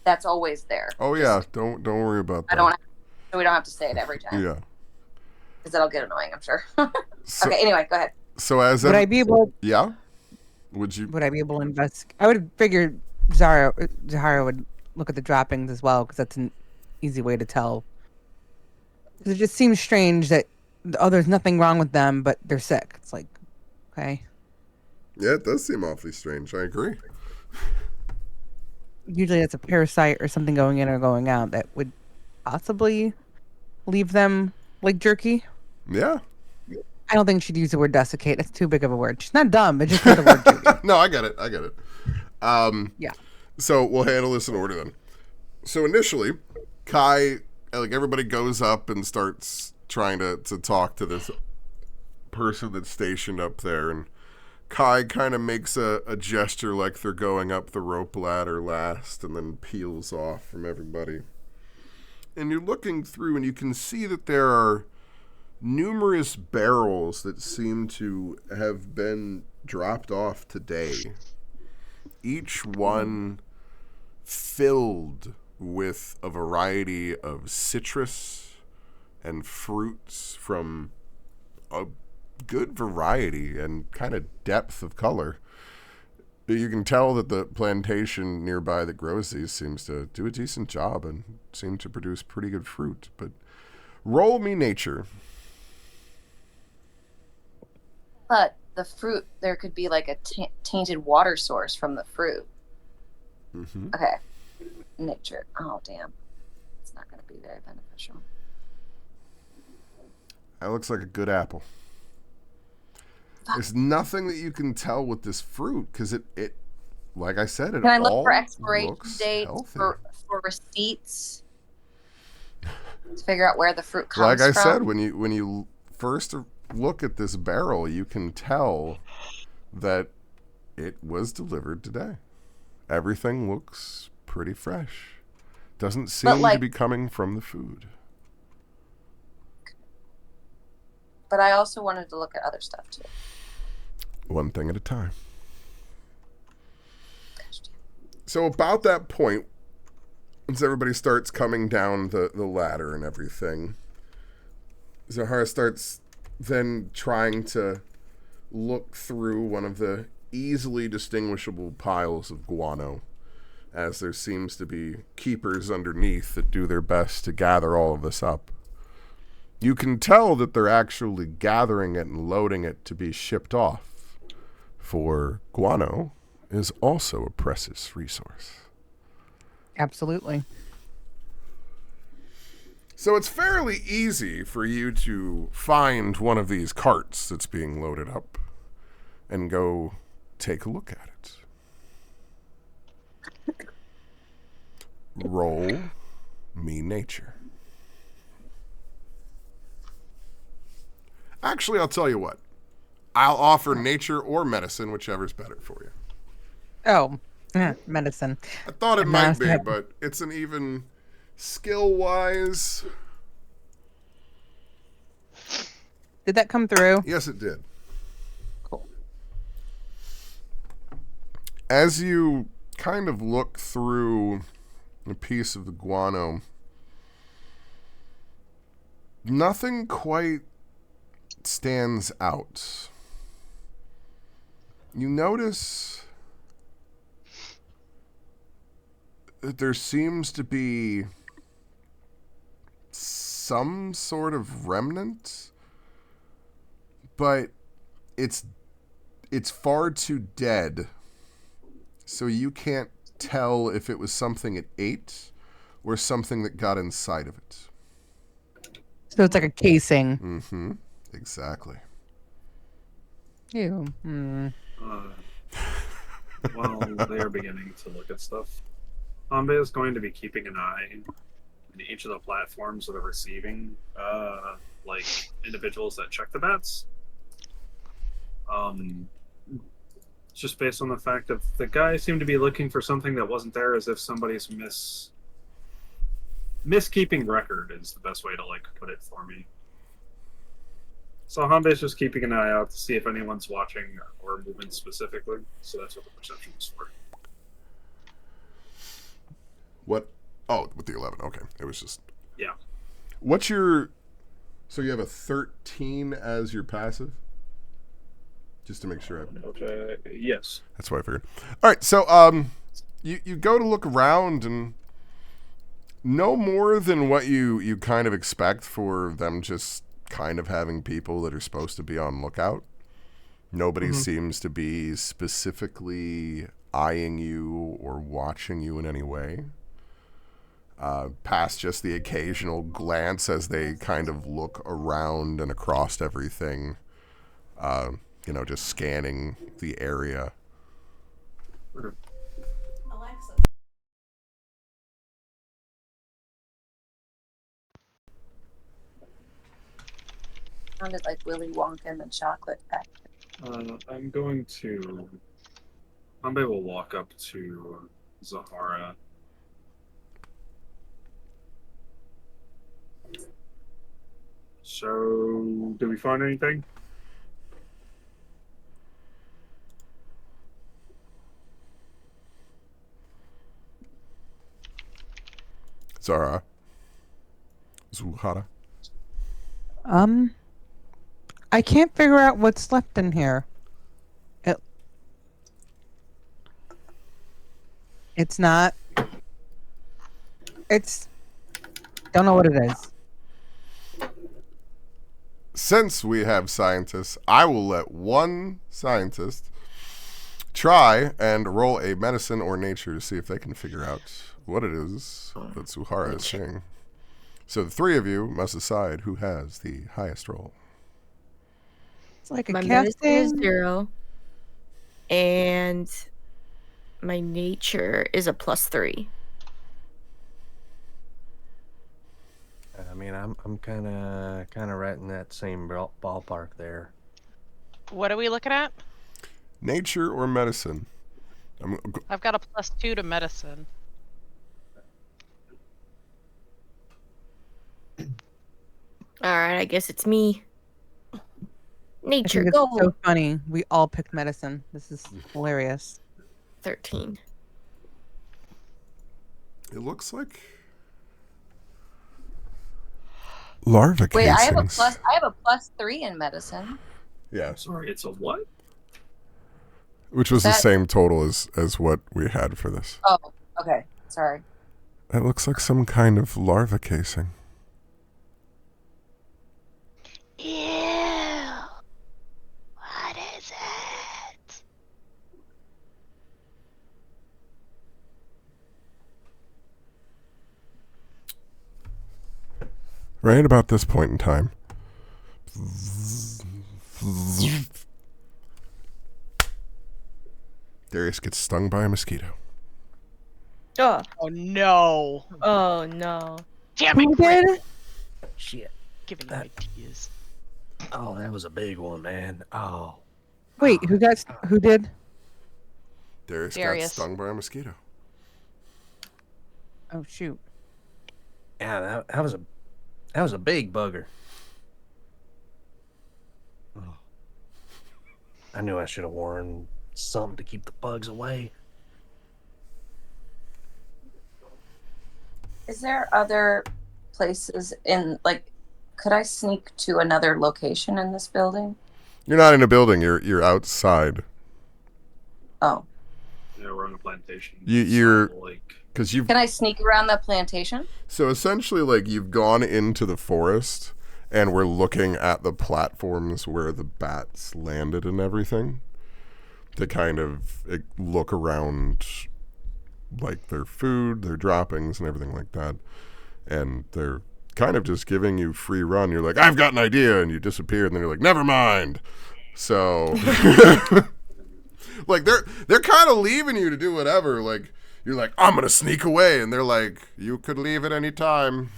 [SPEAKER 3] that's always there.
[SPEAKER 1] Oh yeah, don't worry about that.
[SPEAKER 3] We don't have to say it every time.
[SPEAKER 1] Yeah.
[SPEAKER 3] Because that'll get annoying, I'm sure. Okay, anyway, go ahead.
[SPEAKER 1] So
[SPEAKER 5] would I be able?
[SPEAKER 1] Yeah. Would you?
[SPEAKER 5] Would I be able to investigate? I would figure Zahara would look at the droppings as well, because that's an easy way to tell. It just seems strange that there's nothing wrong with them, but they're sick. It's like, okay.
[SPEAKER 1] Yeah, it does seem awfully strange. I agree.
[SPEAKER 5] Usually, it's a parasite or something going in or going out that would possibly leave them like jerky.
[SPEAKER 1] Yeah.
[SPEAKER 5] I don't think she'd use the word desiccate. That's too big of a word. She's not dumb, but just not the word jerky.
[SPEAKER 1] No, I get it.
[SPEAKER 5] Yeah.
[SPEAKER 1] So we'll handle this in order then. So initially, Kai, like everybody goes up and starts trying to talk to this person that's stationed up there, and Kai kind of makes a gesture like they're going up the rope ladder last, and then peels off from everybody. And you're looking through, and you can see that there are numerous barrels that seem to have been dropped off today. Each one filled with a variety of citrus and fruits from a good variety and kind of depth of color. You can tell that the plantation nearby that grows these seems to do a decent job and seem to produce pretty good fruit. But roll me nature.
[SPEAKER 3] But the fruit, there could be like a tainted water source from the fruit. Okay. Nature. Oh, damn. It's not going to be very beneficial.
[SPEAKER 1] That looks like a good apple. There's nothing that you can tell with this fruit because it like I said, it
[SPEAKER 3] Can I look
[SPEAKER 1] all
[SPEAKER 3] for expiration dates
[SPEAKER 1] healthy.
[SPEAKER 3] for receipts to figure out where the fruit comes from?
[SPEAKER 1] Like I said, when you first look at this barrel, you can tell that it was delivered today. Everything looks pretty fresh. Doesn't seem to be coming from the food.
[SPEAKER 3] But I also wanted to look at other stuff too.
[SPEAKER 1] One thing at a time. So about that point, once everybody starts coming down the ladder and everything, Zahara starts then trying to look through one of the easily distinguishable piles of guano, as there seems to be keepers underneath that do their best to gather all of this up. You can tell that they're actually gathering it and loading it to be shipped off, for guano is also a precious resource.
[SPEAKER 5] Absolutely.
[SPEAKER 1] So it's fairly easy for you to find one of these carts that's being loaded up and go take a look at it. Roll me nature. Actually, I'll tell you what. I'll offer nature or medicine, whichever's better for you.
[SPEAKER 5] Oh, Medicine.
[SPEAKER 1] I thought it
[SPEAKER 5] And now
[SPEAKER 1] might
[SPEAKER 5] it's
[SPEAKER 1] be,
[SPEAKER 5] have-
[SPEAKER 1] but it's an even skill-wise.
[SPEAKER 5] Did that come through?
[SPEAKER 1] Yes, it did.
[SPEAKER 5] Cool.
[SPEAKER 1] As you kind of look through a piece of the guano, nothing quite stands out. You notice that there seems to be some sort of remnant, but it's far too dead, so you can't tell if it was something it ate or something that got inside of it.
[SPEAKER 5] So it's like a casing.
[SPEAKER 1] Mm-hmm. Exactly.
[SPEAKER 5] Ew.
[SPEAKER 6] While they're beginning to look at stuff, Ambe is going to be keeping an eye in each of the platforms that are receiving, like individuals that check the bats. Just based on the fact that the guy seemed to be looking for something that wasn't there, as if somebody's miskeeping record is the best way to put it for me. So Hanbe's just keeping an eye out to see if anyone's watching or moving specifically. So that's what the perception is for.
[SPEAKER 1] What? Oh, with the 11. Okay. It was just...
[SPEAKER 6] Yeah.
[SPEAKER 1] What's your... So you have a 13 as your passive? Just to make sure.
[SPEAKER 6] Okay. Yes.
[SPEAKER 1] That's what I figured. All right. So you go to look around and no more than what you kind of expect for them just kind of having people that are supposed to be on lookout. Nobody seems to be specifically eyeing you or watching you in any way. Past just the occasional glance as they kind of look around and across everything, just scanning the area.
[SPEAKER 3] Sounded like Willy Wonka and the Chocolate Factory.
[SPEAKER 6] I'm going to... Hanbe will walk up to Zahara. So, did we find anything?
[SPEAKER 1] Zahara. Zuhara.
[SPEAKER 5] I can't figure out what's left in here. It's not. It's. Don't know what it is.
[SPEAKER 1] Since we have scientists, I will let one scientist try and roll a medicine or nature to see if they can figure out what it is that Zuhara is seeing. So the three of you must decide who has the highest roll.
[SPEAKER 5] It's like a
[SPEAKER 8] My medicine is
[SPEAKER 5] casting.
[SPEAKER 8] 0, and my nature is a +3.
[SPEAKER 2] I mean, I'm kind of right in that same ballpark there.
[SPEAKER 7] What are we looking at?
[SPEAKER 1] Nature or medicine?
[SPEAKER 7] I've got a +2 to medicine.
[SPEAKER 8] All right, I guess it's me.
[SPEAKER 5] I
[SPEAKER 8] Nature,
[SPEAKER 5] think it's
[SPEAKER 8] go.
[SPEAKER 5] so funny. We all picked medicine. This is hilarious.
[SPEAKER 8] 13.
[SPEAKER 1] It looks like larva
[SPEAKER 3] Wait,
[SPEAKER 1] casings.
[SPEAKER 3] I have a +3 in medicine.
[SPEAKER 1] Yeah,
[SPEAKER 6] Sorry, it's a what?
[SPEAKER 1] which was the
[SPEAKER 3] That-
[SPEAKER 1] same total as what we had for this.
[SPEAKER 3] Oh, okay. Sorry.
[SPEAKER 1] It looks like some kind of larva casing.
[SPEAKER 7] Ew. What is it?
[SPEAKER 1] Right about this point in time. Darius gets stung by a mosquito.
[SPEAKER 8] Oh,
[SPEAKER 7] Oh no.
[SPEAKER 8] oh no.
[SPEAKER 7] Damn it,
[SPEAKER 5] Who
[SPEAKER 7] Chris.
[SPEAKER 5] did?
[SPEAKER 2] Shit.
[SPEAKER 7] Giving you
[SPEAKER 2] That-
[SPEAKER 7] ideas.
[SPEAKER 2] Oh, that was a big one, man. Oh.
[SPEAKER 5] Wait, who did?
[SPEAKER 1] Darius got
[SPEAKER 7] Darius.
[SPEAKER 1] stung by a mosquito.
[SPEAKER 5] Oh shoot.
[SPEAKER 2] Yeah, that was a big bugger. Oh. I knew I should have worn something to keep the bugs away.
[SPEAKER 3] Is there other places in, like, could I sneak to another location in this building?
[SPEAKER 1] You're not in a building. You're outside.
[SPEAKER 3] Oh.
[SPEAKER 6] Yeah, we're on a plantation.
[SPEAKER 1] You're
[SPEAKER 6] like
[SPEAKER 1] because you've
[SPEAKER 3] Can I sneak around the plantation?
[SPEAKER 1] so essentially like you've gone into the forest and we're looking at the platforms where the bats landed and everything to kind of look around like their food, their droppings and everything like that. And they're kind of just giving you free run. You're like, I've got an idea, and you disappear, and then you're like, never mind. So like they're kind of leaving you to do whatever. Like you're like, I'm gonna sneak away, and they're like, you could leave at any time.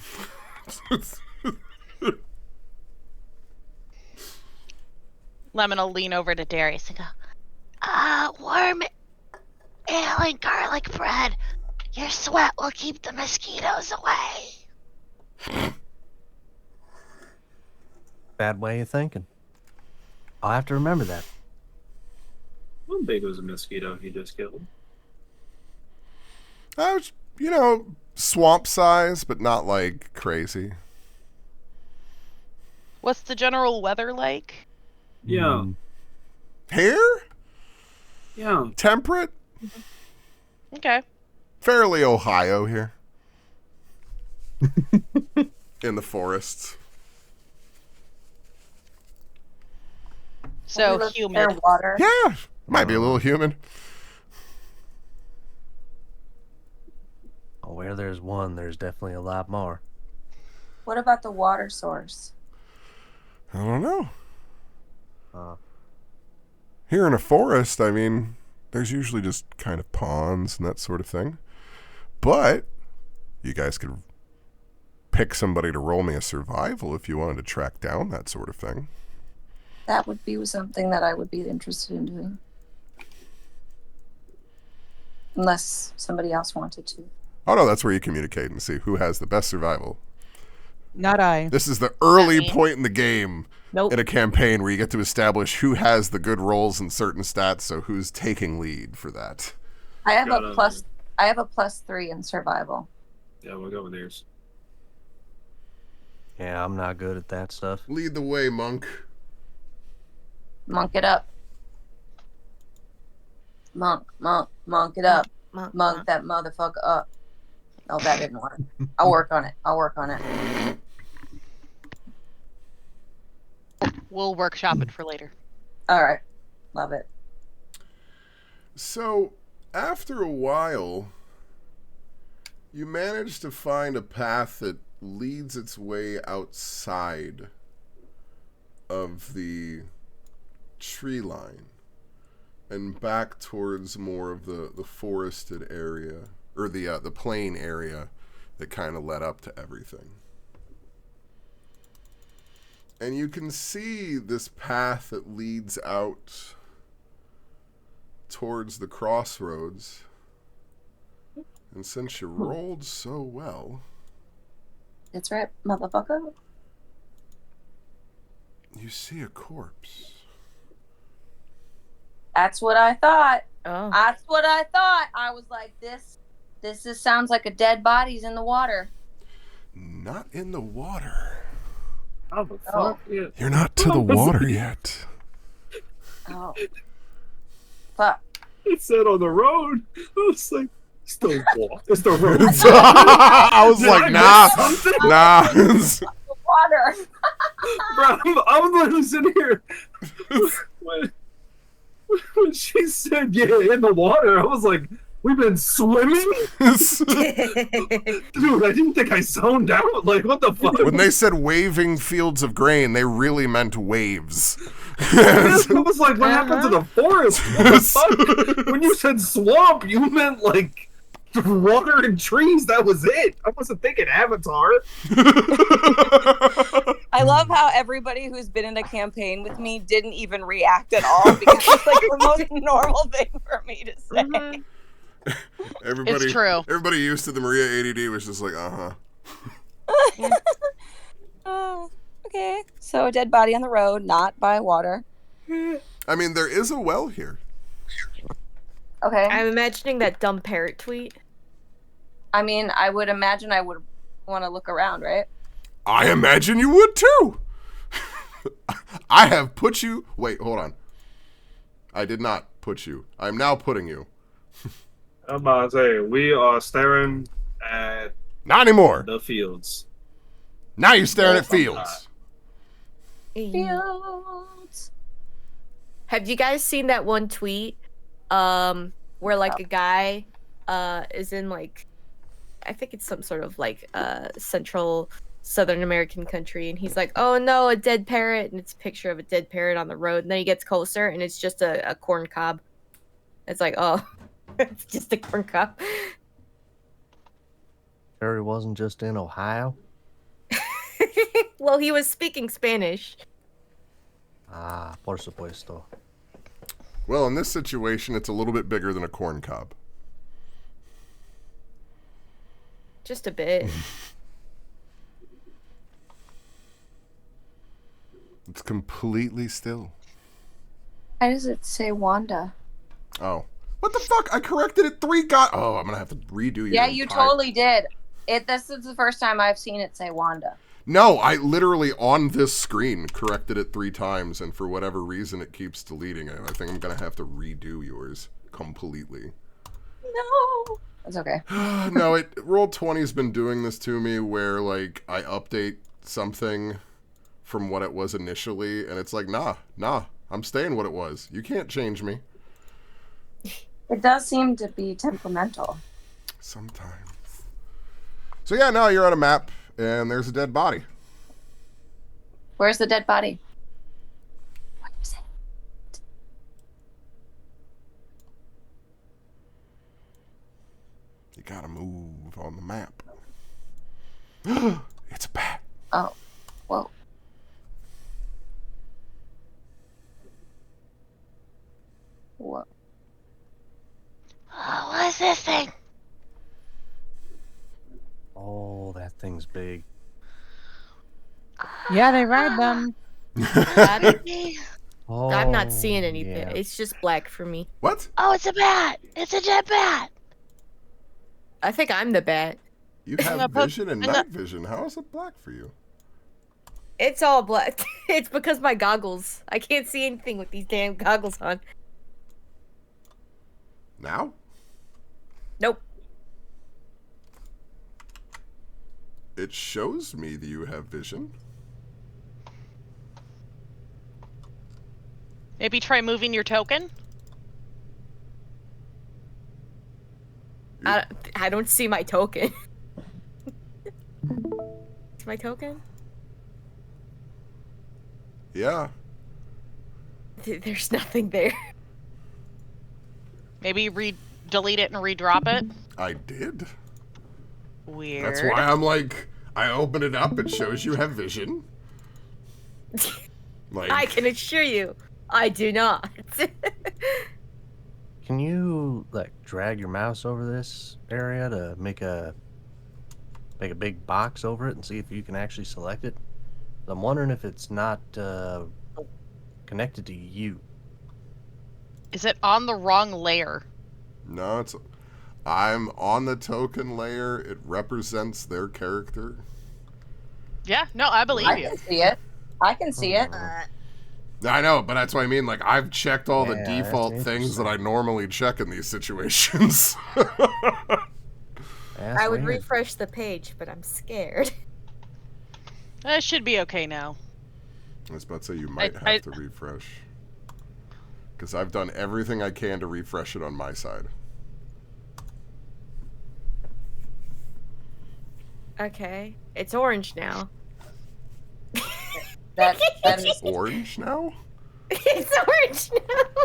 [SPEAKER 7] Lemon will lean over to Darius and go,
[SPEAKER 4] Warm ale and garlic bread. Your sweat will keep the mosquitoes away.
[SPEAKER 2] Bad way of thinking. I'll have to remember that.
[SPEAKER 6] how big was a mosquito he just killed?
[SPEAKER 1] was, swamp size, but not like crazy.
[SPEAKER 7] what's the general weather like?
[SPEAKER 6] Yeah.
[SPEAKER 1] Here?
[SPEAKER 6] Yeah.
[SPEAKER 1] Temperate?
[SPEAKER 7] Okay.
[SPEAKER 1] Fairly Ohio here. In the forests.
[SPEAKER 7] So
[SPEAKER 3] Is
[SPEAKER 7] humid.
[SPEAKER 3] there water?
[SPEAKER 1] Yeah, might be a little humid.
[SPEAKER 2] Oh, where there's one, there's definitely a lot more.
[SPEAKER 3] What about the water source?
[SPEAKER 1] I don't know.
[SPEAKER 2] Uh,
[SPEAKER 1] Here in a forest, I mean, there's usually just kind of ponds and that sort of thing. But you guys could pick somebody to roll me a survival if you wanted to track down that sort of thing.
[SPEAKER 3] That would be something that I would be interested in doing. Unless somebody else wanted to.
[SPEAKER 1] Oh no, that's where you communicate and see who has the best survival.
[SPEAKER 5] Not I.
[SPEAKER 1] This is the early
[SPEAKER 7] me.
[SPEAKER 1] point in the game
[SPEAKER 5] Nope.
[SPEAKER 1] in a campaign where you get to establish who has the good rolls in certain stats, so who's taking lead for that.
[SPEAKER 3] I have
[SPEAKER 6] Got
[SPEAKER 3] a
[SPEAKER 6] it.
[SPEAKER 3] +3 in survival.
[SPEAKER 6] Yeah, we'll go with yours.
[SPEAKER 2] yeah, I'm not good at that stuff.
[SPEAKER 1] Lead the way, monk.
[SPEAKER 3] Monk it up. Monk it up. Monk that motherfucker up. Oh, that didn't work. I'll work on it.
[SPEAKER 7] We'll workshop it for later.
[SPEAKER 3] All right. Love it.
[SPEAKER 1] So, after a while, you manage to find a path that leads its way outside of the tree line and back towards more of the forested area, or the plain area that kind of led up to everything. And you can see this path that leads out towards the crossroads. And since you rolled so well,
[SPEAKER 3] That's right, motherfucker.
[SPEAKER 1] you see a corpse.
[SPEAKER 3] That's what I thought.
[SPEAKER 8] Oh.
[SPEAKER 3] That's what I thought. I was like, this just sounds like a dead body's in the water.
[SPEAKER 1] Not in the water.
[SPEAKER 6] How the
[SPEAKER 3] Oh.
[SPEAKER 6] fuck? Yeah.
[SPEAKER 1] You're not to the water yet.
[SPEAKER 3] Oh. Fuck.
[SPEAKER 6] It said on the road. I was like, still walk. It's the road.
[SPEAKER 1] I was
[SPEAKER 6] Did
[SPEAKER 1] like,
[SPEAKER 6] I
[SPEAKER 1] nah,
[SPEAKER 6] miss something?
[SPEAKER 1] nah.
[SPEAKER 3] The water.
[SPEAKER 6] Bro, I'm literally sitting here. When she said, yeah, in the water, I was like, we've been swimming? Dude, I didn't think I zoned out. Like, what the fuck?
[SPEAKER 1] When they said waving fields of grain, they really meant waves.
[SPEAKER 6] I was like, what happened to the forest? What the fuck? When you said swamp, you meant like water and trees. That was it. I wasn't thinking Avatar.
[SPEAKER 3] I love how everybody who's been in a campaign with me didn't even react at all because it's like the most normal thing for me to say.
[SPEAKER 8] Mhm.
[SPEAKER 1] Everybody,
[SPEAKER 7] It's true.
[SPEAKER 1] Everybody used to the Maria ADD was just like, uh-huh.
[SPEAKER 3] Oh, okay. So a dead body on the road, not by water.
[SPEAKER 1] I mean, there is a well here.
[SPEAKER 3] Okay.
[SPEAKER 8] I'm imagining that dumb parrot tweet.
[SPEAKER 3] I mean, I would imagine I would want to look around, right?
[SPEAKER 1] I imagine you would too. I have put you. Wait, hold on. I did not put you. I'm now putting you.
[SPEAKER 6] I'm about to say, we are staring at
[SPEAKER 1] Not anymore.
[SPEAKER 6] the fields.
[SPEAKER 1] Now you're staring
[SPEAKER 6] Well,
[SPEAKER 1] at fields.
[SPEAKER 3] Fields.
[SPEAKER 8] Have you guys seen that one tweet where like a guy is in like I think it's some sort of like central Southern American country, and he's like, oh no, a dead parrot, and it's a picture of a dead parrot on the road, and then he gets closer and it's just a corn cob. It's like, oh, it's just a corn cob.
[SPEAKER 2] Sure, he wasn't just in Ohio.
[SPEAKER 8] Well, he was speaking Spanish.
[SPEAKER 2] Ah, por supuesto.
[SPEAKER 1] Well, in this situation, it's a little bit bigger than a corn cob.
[SPEAKER 8] Just a bit.
[SPEAKER 1] It's completely still.
[SPEAKER 3] Why does it say Wanda?
[SPEAKER 1] Oh. What the fuck? I corrected it 3 Oh, I'm going to have to redo your
[SPEAKER 3] Yeah, you
[SPEAKER 1] entire-
[SPEAKER 3] totally did. This is the first time I've seen it say Wanda.
[SPEAKER 1] No, I literally, on this screen, corrected it 3 times, and for whatever reason, it keeps deleting it. I think I'm going to have to redo yours completely.
[SPEAKER 3] No. That's okay.
[SPEAKER 1] No, Roll20's been doing this to me where, like, I update something from what it was initially, and it's like, nah, I'm staying what it was. You can't change me.
[SPEAKER 3] It does seem to be temperamental.
[SPEAKER 1] Sometimes. So yeah, now you're on a map, and there's a dead body.
[SPEAKER 3] Where's the dead body? What is it?
[SPEAKER 1] You gotta move on the map. It's a bat.
[SPEAKER 3] Oh, whoa. Whoa.
[SPEAKER 7] Oh, what is this thing?
[SPEAKER 2] Oh, that thing's big.
[SPEAKER 5] Yeah, they ride them.
[SPEAKER 2] Oh,
[SPEAKER 8] I'm not seeing anything.
[SPEAKER 2] yeah.
[SPEAKER 8] It's just black for me.
[SPEAKER 1] What?
[SPEAKER 7] Oh, it's a bat. It's a dead bat.
[SPEAKER 8] I think I'm the bat.
[SPEAKER 1] You
[SPEAKER 7] I'm
[SPEAKER 1] have
[SPEAKER 7] gonna put-
[SPEAKER 1] vision and
[SPEAKER 7] I'm
[SPEAKER 1] night vision. How is it black for you?
[SPEAKER 8] It's all black. It's because my goggles. I can't see anything with these damn goggles on.
[SPEAKER 1] Now?
[SPEAKER 8] Nope.
[SPEAKER 1] It shows me that you have vision.
[SPEAKER 7] Maybe try moving your token.
[SPEAKER 8] I don't see my token. Is my token?
[SPEAKER 1] Yeah.
[SPEAKER 8] There's nothing there.
[SPEAKER 7] Maybe delete it and redrop it.
[SPEAKER 1] I did.
[SPEAKER 7] Weird.
[SPEAKER 1] That's why I'm like, I open it up, it shows you have vision. Like,
[SPEAKER 8] I can assure you, I do not.
[SPEAKER 2] Can you like drag your mouse over this area to make a big box over it and see if you can actually select it? I'm wondering if it's not connected to you.
[SPEAKER 7] Is it on the wrong layer?
[SPEAKER 1] No, I'm on the token layer. It represents their character.
[SPEAKER 7] Yeah, no, I believe
[SPEAKER 3] I
[SPEAKER 7] you.
[SPEAKER 3] can see it. I can see it.
[SPEAKER 1] I know, but that's what I mean. Like, I've checked all the
[SPEAKER 2] Yeah, that's
[SPEAKER 1] default things that I
[SPEAKER 2] interesting.
[SPEAKER 1] normally check in these situations.
[SPEAKER 2] That's
[SPEAKER 8] I would
[SPEAKER 2] weird.
[SPEAKER 8] refresh the page, but I'm scared.
[SPEAKER 7] It should be okay now.
[SPEAKER 1] I was about to say you might
[SPEAKER 7] I-
[SPEAKER 1] have to refresh. Because I've done everything I can to refresh it on my side.
[SPEAKER 8] Okay, it's orange now.
[SPEAKER 3] That is
[SPEAKER 1] Orange now?
[SPEAKER 8] It's orange now.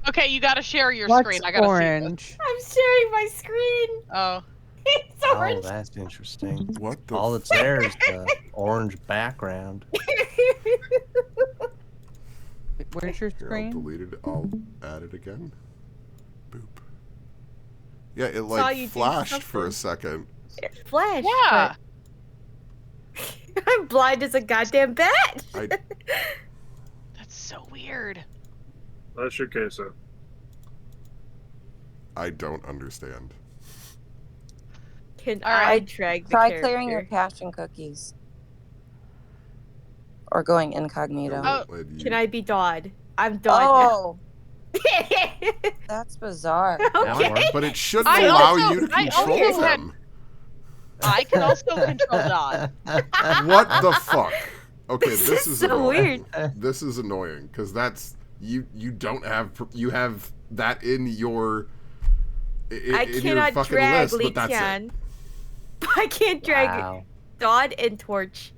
[SPEAKER 7] Okay, you gotta share your
[SPEAKER 5] What's
[SPEAKER 7] screen. I gotta
[SPEAKER 5] orange?
[SPEAKER 8] I'm sharing my screen.
[SPEAKER 7] see. Oh,
[SPEAKER 8] It's
[SPEAKER 2] Oh,
[SPEAKER 8] orange.
[SPEAKER 2] that's interesting.
[SPEAKER 1] What the
[SPEAKER 2] All that's there is the orange background.
[SPEAKER 5] Where's your
[SPEAKER 1] Here, I'll
[SPEAKER 5] screen?
[SPEAKER 1] delete it. I'll add it again. Boop. Yeah, it
[SPEAKER 8] Saw
[SPEAKER 1] like
[SPEAKER 8] you do
[SPEAKER 1] flashed for a
[SPEAKER 8] something.
[SPEAKER 1] second.
[SPEAKER 8] It flashed.
[SPEAKER 7] Yeah.
[SPEAKER 8] but I'm blind as a goddamn bat.
[SPEAKER 7] That's so weird.
[SPEAKER 6] That's your queso.
[SPEAKER 1] I don't understand.
[SPEAKER 8] Can
[SPEAKER 7] All
[SPEAKER 8] I
[SPEAKER 7] right.
[SPEAKER 8] drag the
[SPEAKER 3] Try
[SPEAKER 8] character?
[SPEAKER 3] clearing your cache and cookies. Or going incognito.
[SPEAKER 7] Oh,
[SPEAKER 8] Can I be Dodd? I'm Dodd now.
[SPEAKER 3] Oh, that's bizarre.
[SPEAKER 8] Okay.
[SPEAKER 1] But it shouldn't
[SPEAKER 7] I
[SPEAKER 1] allow
[SPEAKER 7] also-
[SPEAKER 1] you to
[SPEAKER 7] I
[SPEAKER 1] control
[SPEAKER 7] also had-
[SPEAKER 1] them.
[SPEAKER 7] I can also control Dodd.
[SPEAKER 1] What the fuck? Okay,
[SPEAKER 8] This
[SPEAKER 1] this
[SPEAKER 8] is
[SPEAKER 1] is
[SPEAKER 8] so
[SPEAKER 1] annoying. This is annoying because that's you don't have you have that in your
[SPEAKER 8] I
[SPEAKER 1] in your
[SPEAKER 8] cannot
[SPEAKER 1] fucking
[SPEAKER 8] drag
[SPEAKER 1] list, but that's it.
[SPEAKER 8] Lietian. I can't drag
[SPEAKER 2] Wow.
[SPEAKER 8] Dodd and Torch.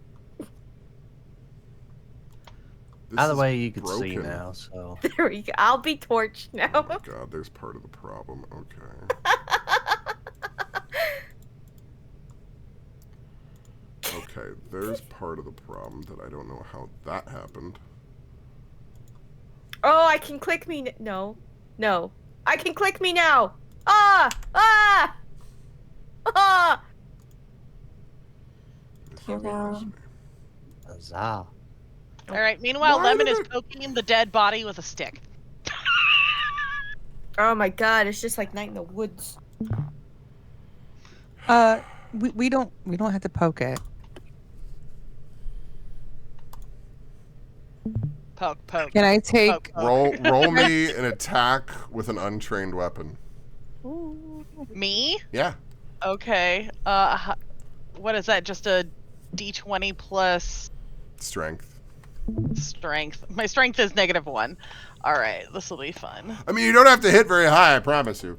[SPEAKER 1] This
[SPEAKER 2] Either
[SPEAKER 1] is
[SPEAKER 2] way, you can see
[SPEAKER 1] broken.
[SPEAKER 2] now, so.
[SPEAKER 8] There we go. I'll be Torch now.
[SPEAKER 1] Oh my god, there's part of the problem. Okay. Okay, there's part of the problem that I don't know how that happened.
[SPEAKER 8] Oh, I can click me. No. No. I can click me now. Ah! Ah! Ah!
[SPEAKER 1] This
[SPEAKER 3] Here
[SPEAKER 1] is
[SPEAKER 3] now.
[SPEAKER 1] me.
[SPEAKER 2] Huzzah.
[SPEAKER 7] All right. Meanwhile,
[SPEAKER 1] Why
[SPEAKER 7] Lemon
[SPEAKER 1] did
[SPEAKER 7] is
[SPEAKER 1] it-
[SPEAKER 7] poking the dead body with a stick.
[SPEAKER 8] Oh my god, it's just like night in the woods.
[SPEAKER 5] We don't have to poke it.
[SPEAKER 7] Poke, poke.
[SPEAKER 5] Can I take?
[SPEAKER 7] Poke, poke.
[SPEAKER 1] Roll me an attack with an untrained weapon.
[SPEAKER 7] Me?
[SPEAKER 1] Yeah.
[SPEAKER 7] Okay. What is that? Just a D20 plus
[SPEAKER 1] Strength.
[SPEAKER 7] strength. My strength is -1. All right, this will be fun.
[SPEAKER 1] I mean, you don't have to hit very high, I promise you.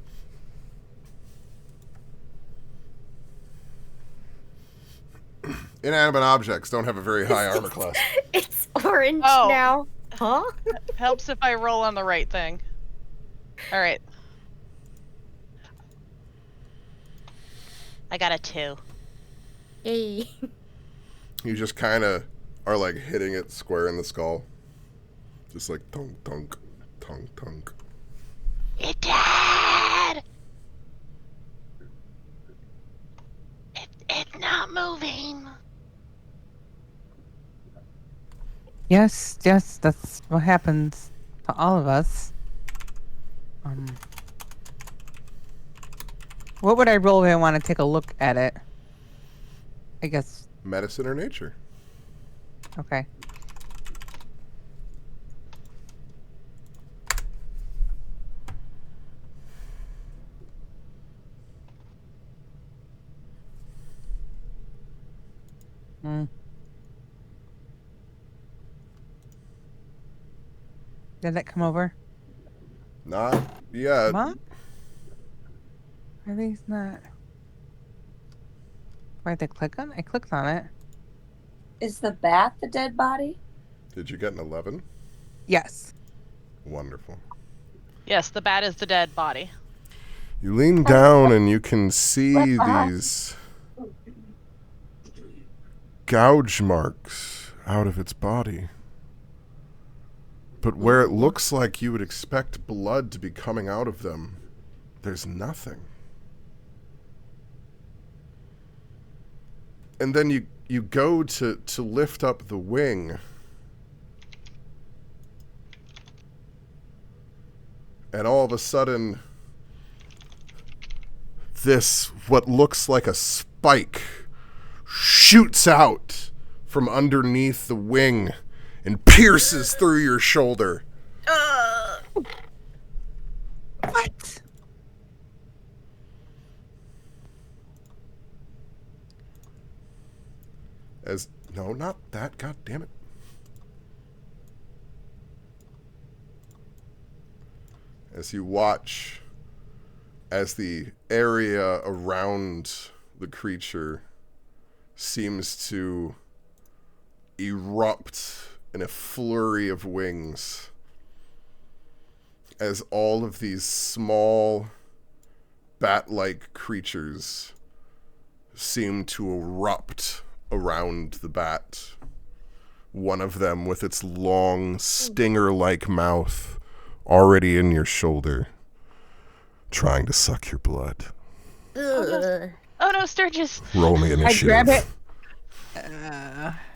[SPEAKER 1] Inanimate objects don't have a very high armor class.
[SPEAKER 8] It's orange
[SPEAKER 7] Oh.
[SPEAKER 8] now. Huh?
[SPEAKER 7] Helps if I roll on the right thing. All right. I got a 2.
[SPEAKER 8] Yay.
[SPEAKER 1] You just kind of are like hitting it square in the skull. Just like tunk, tunk, tunk, tunk.
[SPEAKER 7] It dead. It's not moving.
[SPEAKER 5] Yes, that's what happens to all of us. What would I roll if I want to take a look at it? I guess.
[SPEAKER 1] Medicine or nature?
[SPEAKER 5] Okay. Did that come over?
[SPEAKER 1] Not yet.
[SPEAKER 5] What? Are these not? Where'd they click on? I clicked on it.
[SPEAKER 3] Is the bat the dead body?
[SPEAKER 1] Did you get an 11?
[SPEAKER 5] Yes.
[SPEAKER 1] Wonderful.
[SPEAKER 7] Yes, the bat is the dead body.
[SPEAKER 1] You lean down and you can see these gouge marks out of its body. But where it looks like you would expect blood to be coming out of them, there's nothing. And then you go to lift up the wing. And all of a sudden, this, what looks like a spike, shoots out from underneath the wing and pierces through your shoulder.
[SPEAKER 5] What?
[SPEAKER 1] No, not that, god damn it. As you watch as the area around the creature seems to erupt in a flurry of wings, as all of these small bat-like creatures seem to erupt around the bat, One of them with its long, stinger-like mouth already in your shoulder, trying to suck your blood.
[SPEAKER 7] Oh no, Sturgis.
[SPEAKER 1] Roll me
[SPEAKER 5] I
[SPEAKER 1] initiative.
[SPEAKER 5] grab it.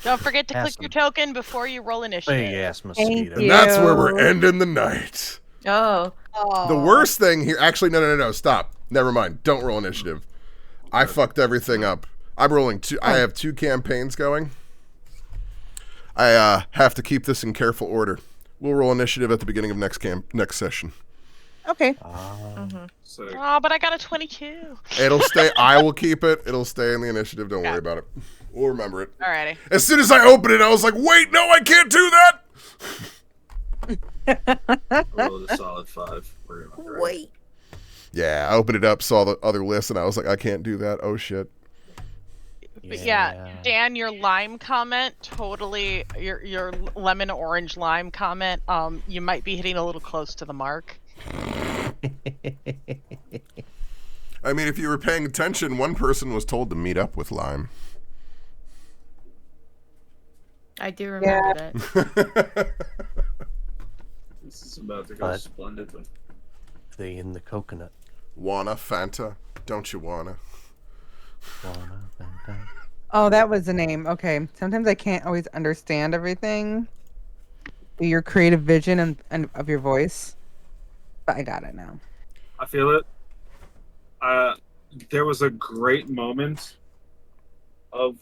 [SPEAKER 7] Don't forget to click
[SPEAKER 2] Awesome.
[SPEAKER 7] your token before you roll initiative.
[SPEAKER 2] Big ass mosquito.
[SPEAKER 1] And that's where we're
[SPEAKER 5] Ew.
[SPEAKER 1] ending the night.
[SPEAKER 10] Oh.
[SPEAKER 1] The worst thing here... Actually, no. Stop. Never mind. Don't roll initiative. I fucked everything up. I'm rolling two... I have 2 campaigns going. I have to keep this in careful order. We'll roll initiative at the beginning of next session.
[SPEAKER 5] Okay.
[SPEAKER 6] So
[SPEAKER 7] Oh, but I got a 22.
[SPEAKER 1] It'll stay... I will keep it. It'll stay in the initiative. Don't worry about it. We'll remember it.
[SPEAKER 7] Alrighty.
[SPEAKER 1] As soon as I opened it, I was like, wait, no, I can't do that!
[SPEAKER 9] Roll a solid 5. We're gonna be right.
[SPEAKER 10] Wait.
[SPEAKER 1] Yeah, I opened it up, saw the other list, and I was like, I can't do that. Oh, shit.
[SPEAKER 7] But yeah, Dan, your lime comment, totally, your lemon orange lime comment, you might be hitting a little close to the mark.
[SPEAKER 1] I mean, if you were paying attention, one person was told to meet up with Lime.
[SPEAKER 8] I do remember that.
[SPEAKER 9] This is about to go
[SPEAKER 2] But-
[SPEAKER 9] splendidly.
[SPEAKER 2] They in the coconut.
[SPEAKER 1] Wanna, Fanta? Don't you wanna?
[SPEAKER 5] Oh, that was the name. Okay. Sometimes I can't always understand everything. Your creative vision and of your voice. But I got it now.
[SPEAKER 6] I feel it. There was a great moment of